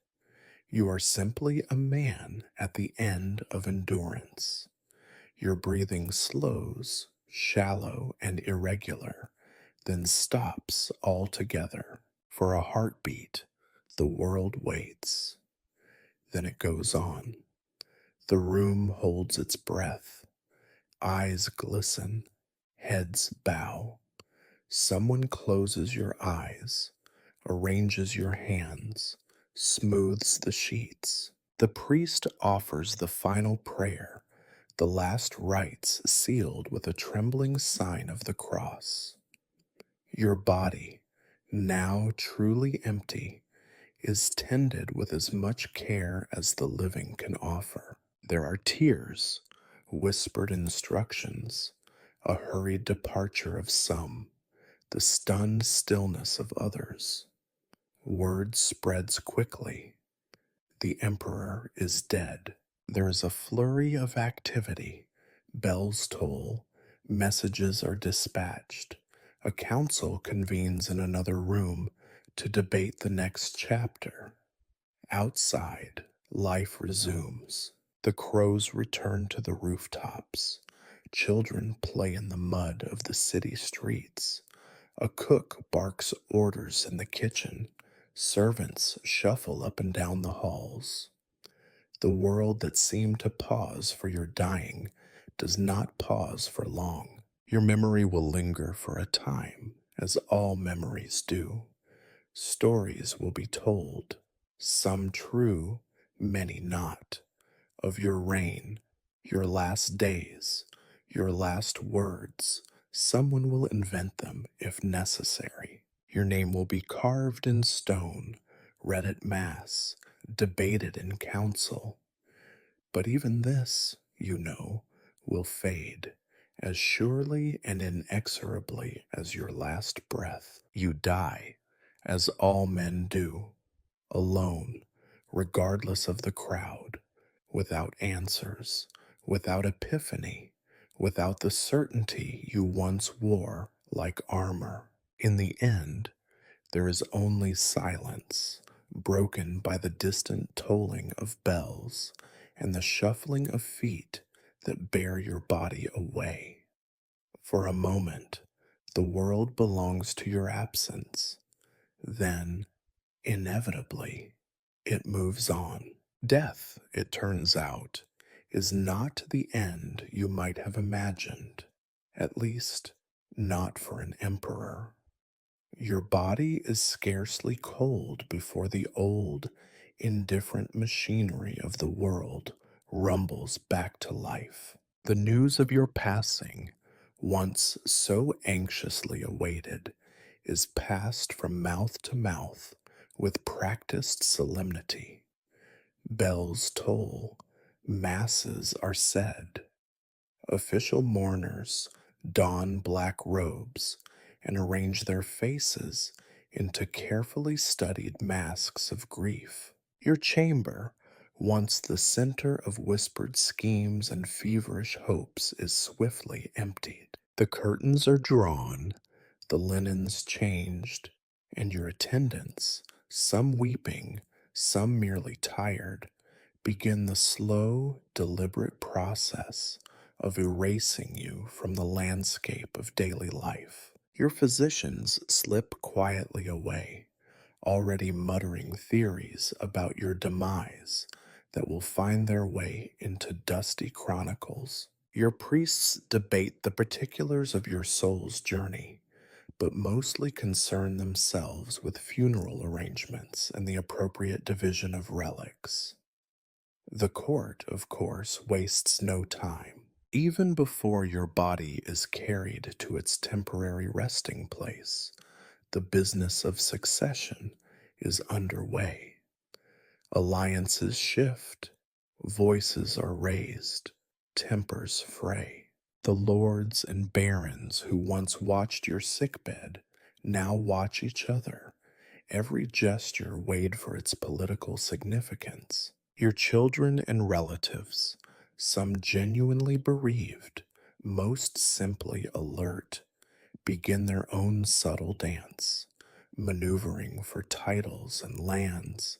You are simply a man at the end of endurance. Your breathing slows, shallow and irregular, then stops altogether. For a heartbeat, the world waits. Then it goes on. The room holds its breath. Eyes glisten, heads bow. Someone closes your eyes, arranges your hands, smooths the sheets. The priest offers the final prayer, the last rites sealed with a trembling sign of the cross. Your body, now truly empty, is tended with as much care as the living can offer. There are tears, whispered instructions, a hurried departure of some, the stunned stillness of others. Word spreads quickly. The emperor is dead. There is a flurry of activity. Bells toll, messages are dispatched. A council convenes in another room to debate the next chapter. Outside, life resumes. The crows return to the rooftops. Children play in the mud of the city streets. A cook barks orders in the kitchen. Servants shuffle up and down the halls. The world that seemed to pause for your dying does not pause for long. Your memory will linger for a time, as all memories do. Stories will be told, some true, many not, of your reign, your last days, your last words. Someone will invent them if necessary. Your name will be carved in stone, read at Mass, debated in council. But even this, you know, will fade as surely and inexorably as your last breath. You die, as all men do, alone, regardless of the crowd, without answers, without epiphany, without the certainty you once wore like armor. In the end, there is only silence, broken by the distant tolling of bells and the shuffling of feet that bear your body away. For a moment, the world belongs to your absence. Then, inevitably, it moves on. Death, it turns out, is not the end you might have imagined, at least, not for an emperor. Your body is scarcely cold before the old, indifferent machinery of the world rumbles back to life. The news of your passing, once so anxiously awaited, is passed from mouth to mouth with practiced solemnity. Bells toll, masses are said. Official mourners don black robes and arrange their faces into carefully studied masks of grief. Your chamber, once the center of whispered schemes and feverish hopes, is swiftly emptied. The curtains are drawn, the linens changed, and your attendants, some weeping, some merely tired, begin the slow, deliberate process of erasing you from the landscape of daily life. Your physicians slip quietly away, already muttering theories about your demise that will find their way into dusty chronicles. Your priests debate the particulars of your soul's journey, but mostly concern themselves with funeral arrangements and the appropriate division of relics. The court, of course, wastes no time. Even before your body is carried to its temporary resting place, the business of succession is underway. Alliances shift, voices are raised, tempers fray. The lords and barons who once watched your sickbed now watch each other, every gesture weighed for its political significance. Your children and relatives, some genuinely bereaved, most simply alert, begin their own subtle dance, maneuvering for titles and lands,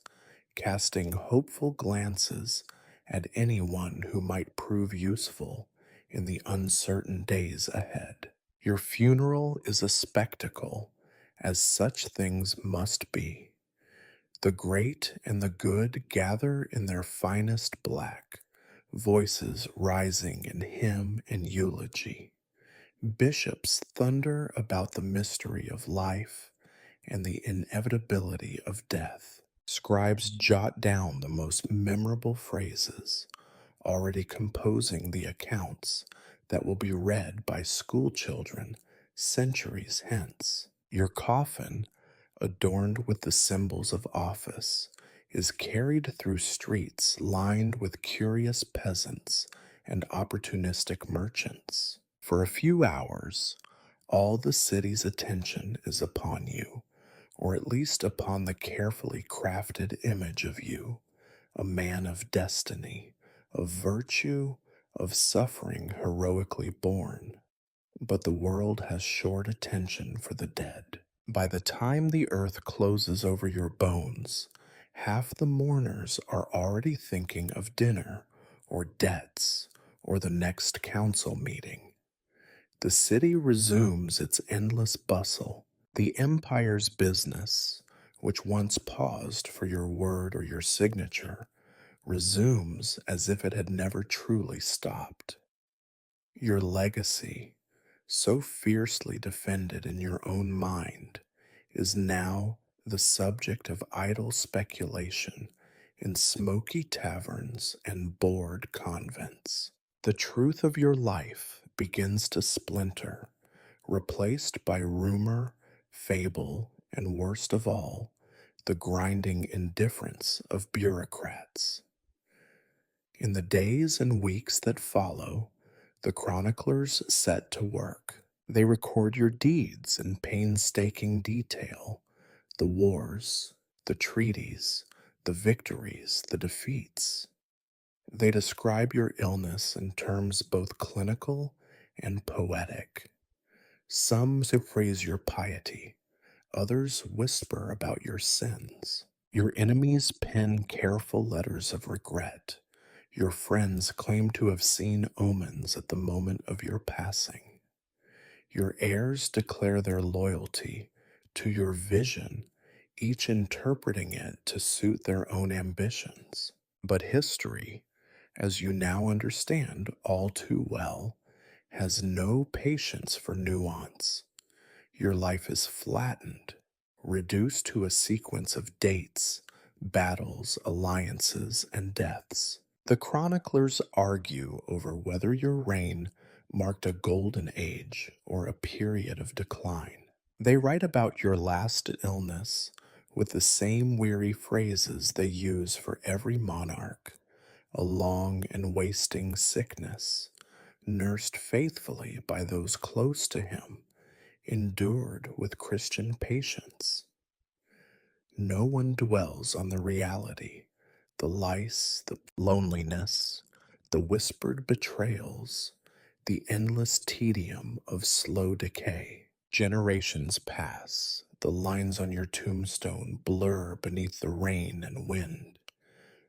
casting hopeful glances at anyone who might prove useful in the uncertain days ahead. Your funeral is a spectacle, as such things must be. The great and the good gather in their finest black, voices rising in hymn and eulogy. Bishops thunder about the mystery of life and the inevitability of death. Scribes jot down the most memorable phrases, already composing the accounts that will be read by school children centuries hence. Your coffin, adorned with the symbols of office, is carried through streets lined with curious peasants and opportunistic merchants. For a few hours, all the city's attention is upon you, or at least upon the carefully crafted image of you, a man of destiny, of virtue, of suffering heroically borne. But the world has short attention for the dead. By the time the earth closes over your bones, half the mourners are already thinking of dinner, or debts, or the next council meeting. The city resumes its endless bustle. The empire's business, which once paused for your word or your signature, resumes as if it had never truly stopped. Your legacy, so fiercely defended in your own mind, is now the subject of idle speculation in smoky taverns and bored convents. The truth of your life begins to splinter, replaced by rumor, fable, and worst of all, the grinding indifference of bureaucrats. In the days and weeks that follow, the chroniclers set to work. They record your deeds in painstaking detail, the wars, the treaties, the victories, the defeats. They describe your illness in terms both clinical and poetic. Some praise your piety, others whisper about your sins. Your enemies pen careful letters of regret. Your friends claim to have seen omens at the moment of your passing. Your heirs declare their loyalty to your vision, each interpreting it to suit their own ambitions. But history, as you now understand all too well, has no patience for nuance. Your life is flattened, reduced to a sequence of dates, battles, alliances, and deaths. The chroniclers argue over whether your reign marked a golden age or a period of decline. They write about your last illness with the same weary phrases they use for every monarch, a long and wasting sickness, nursed faithfully by those close to him, endured with Christian patience. No one dwells on the reality, the lice, the loneliness, the whispered betrayals, the endless tedium of slow decay. Generations pass, the lines on your tombstone blur beneath the rain and wind.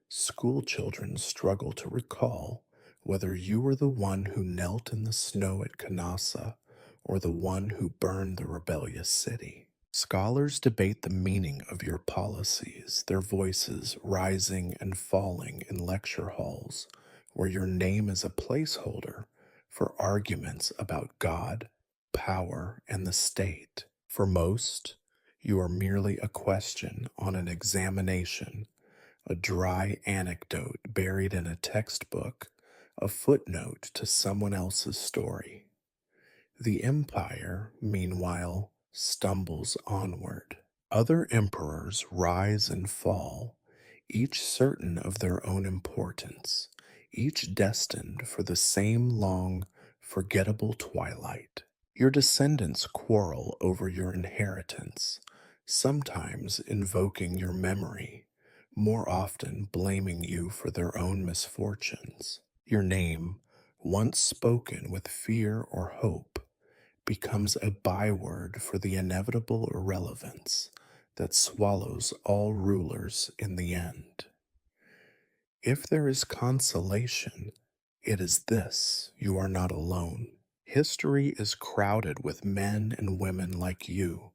School children struggle to recall whether you were the one who knelt in the snow at Kanasa or the one who burned the rebellious city. Scholars debate the meaning of your policies, their voices rising and falling in lecture halls, where your name is a placeholder for arguments about God, power, and the state. For most, you are merely a question on an examination, a dry anecdote buried in a textbook, a footnote to someone else's story. The empire, meanwhile, stumbles onward. Other emperors rise and fall, each certain of their own importance, each destined for the same long, forgettable twilight. Your descendants quarrel over your inheritance, sometimes invoking your memory, more often blaming you for their own misfortunes. Your name, once spoken with fear or hope, becomes a byword for the inevitable irrelevance that swallows all rulers in the end. If there is consolation, it is this: you are not alone. History is crowded with men and women like you,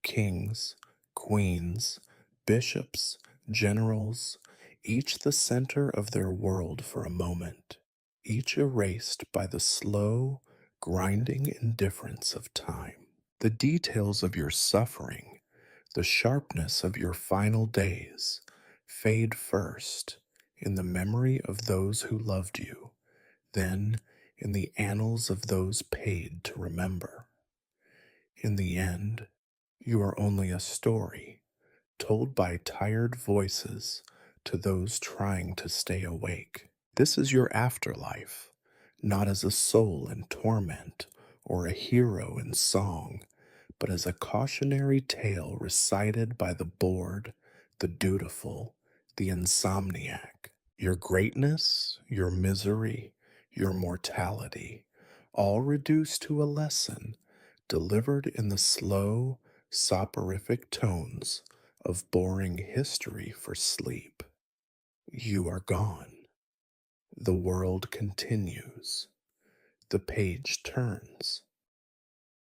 kings, queens, bishops, generals, each the center of their world for a moment, each erased by the slow, grinding indifference of time. The details of your suffering, the sharpness of your final days, fade first in the memory of those who loved you, then in the annals of those paid to remember. In the end, you are only a story told by tired voices to those trying to stay awake. This is your afterlife, not as a soul in torment or a hero in song, but as a cautionary tale recited by the bored, the dutiful, the insomniac. Your greatness, your misery, your mortality, all reduced to a lesson delivered in the slow, soporific tones of boring history for sleep. You are gone. The world continues. The page turns.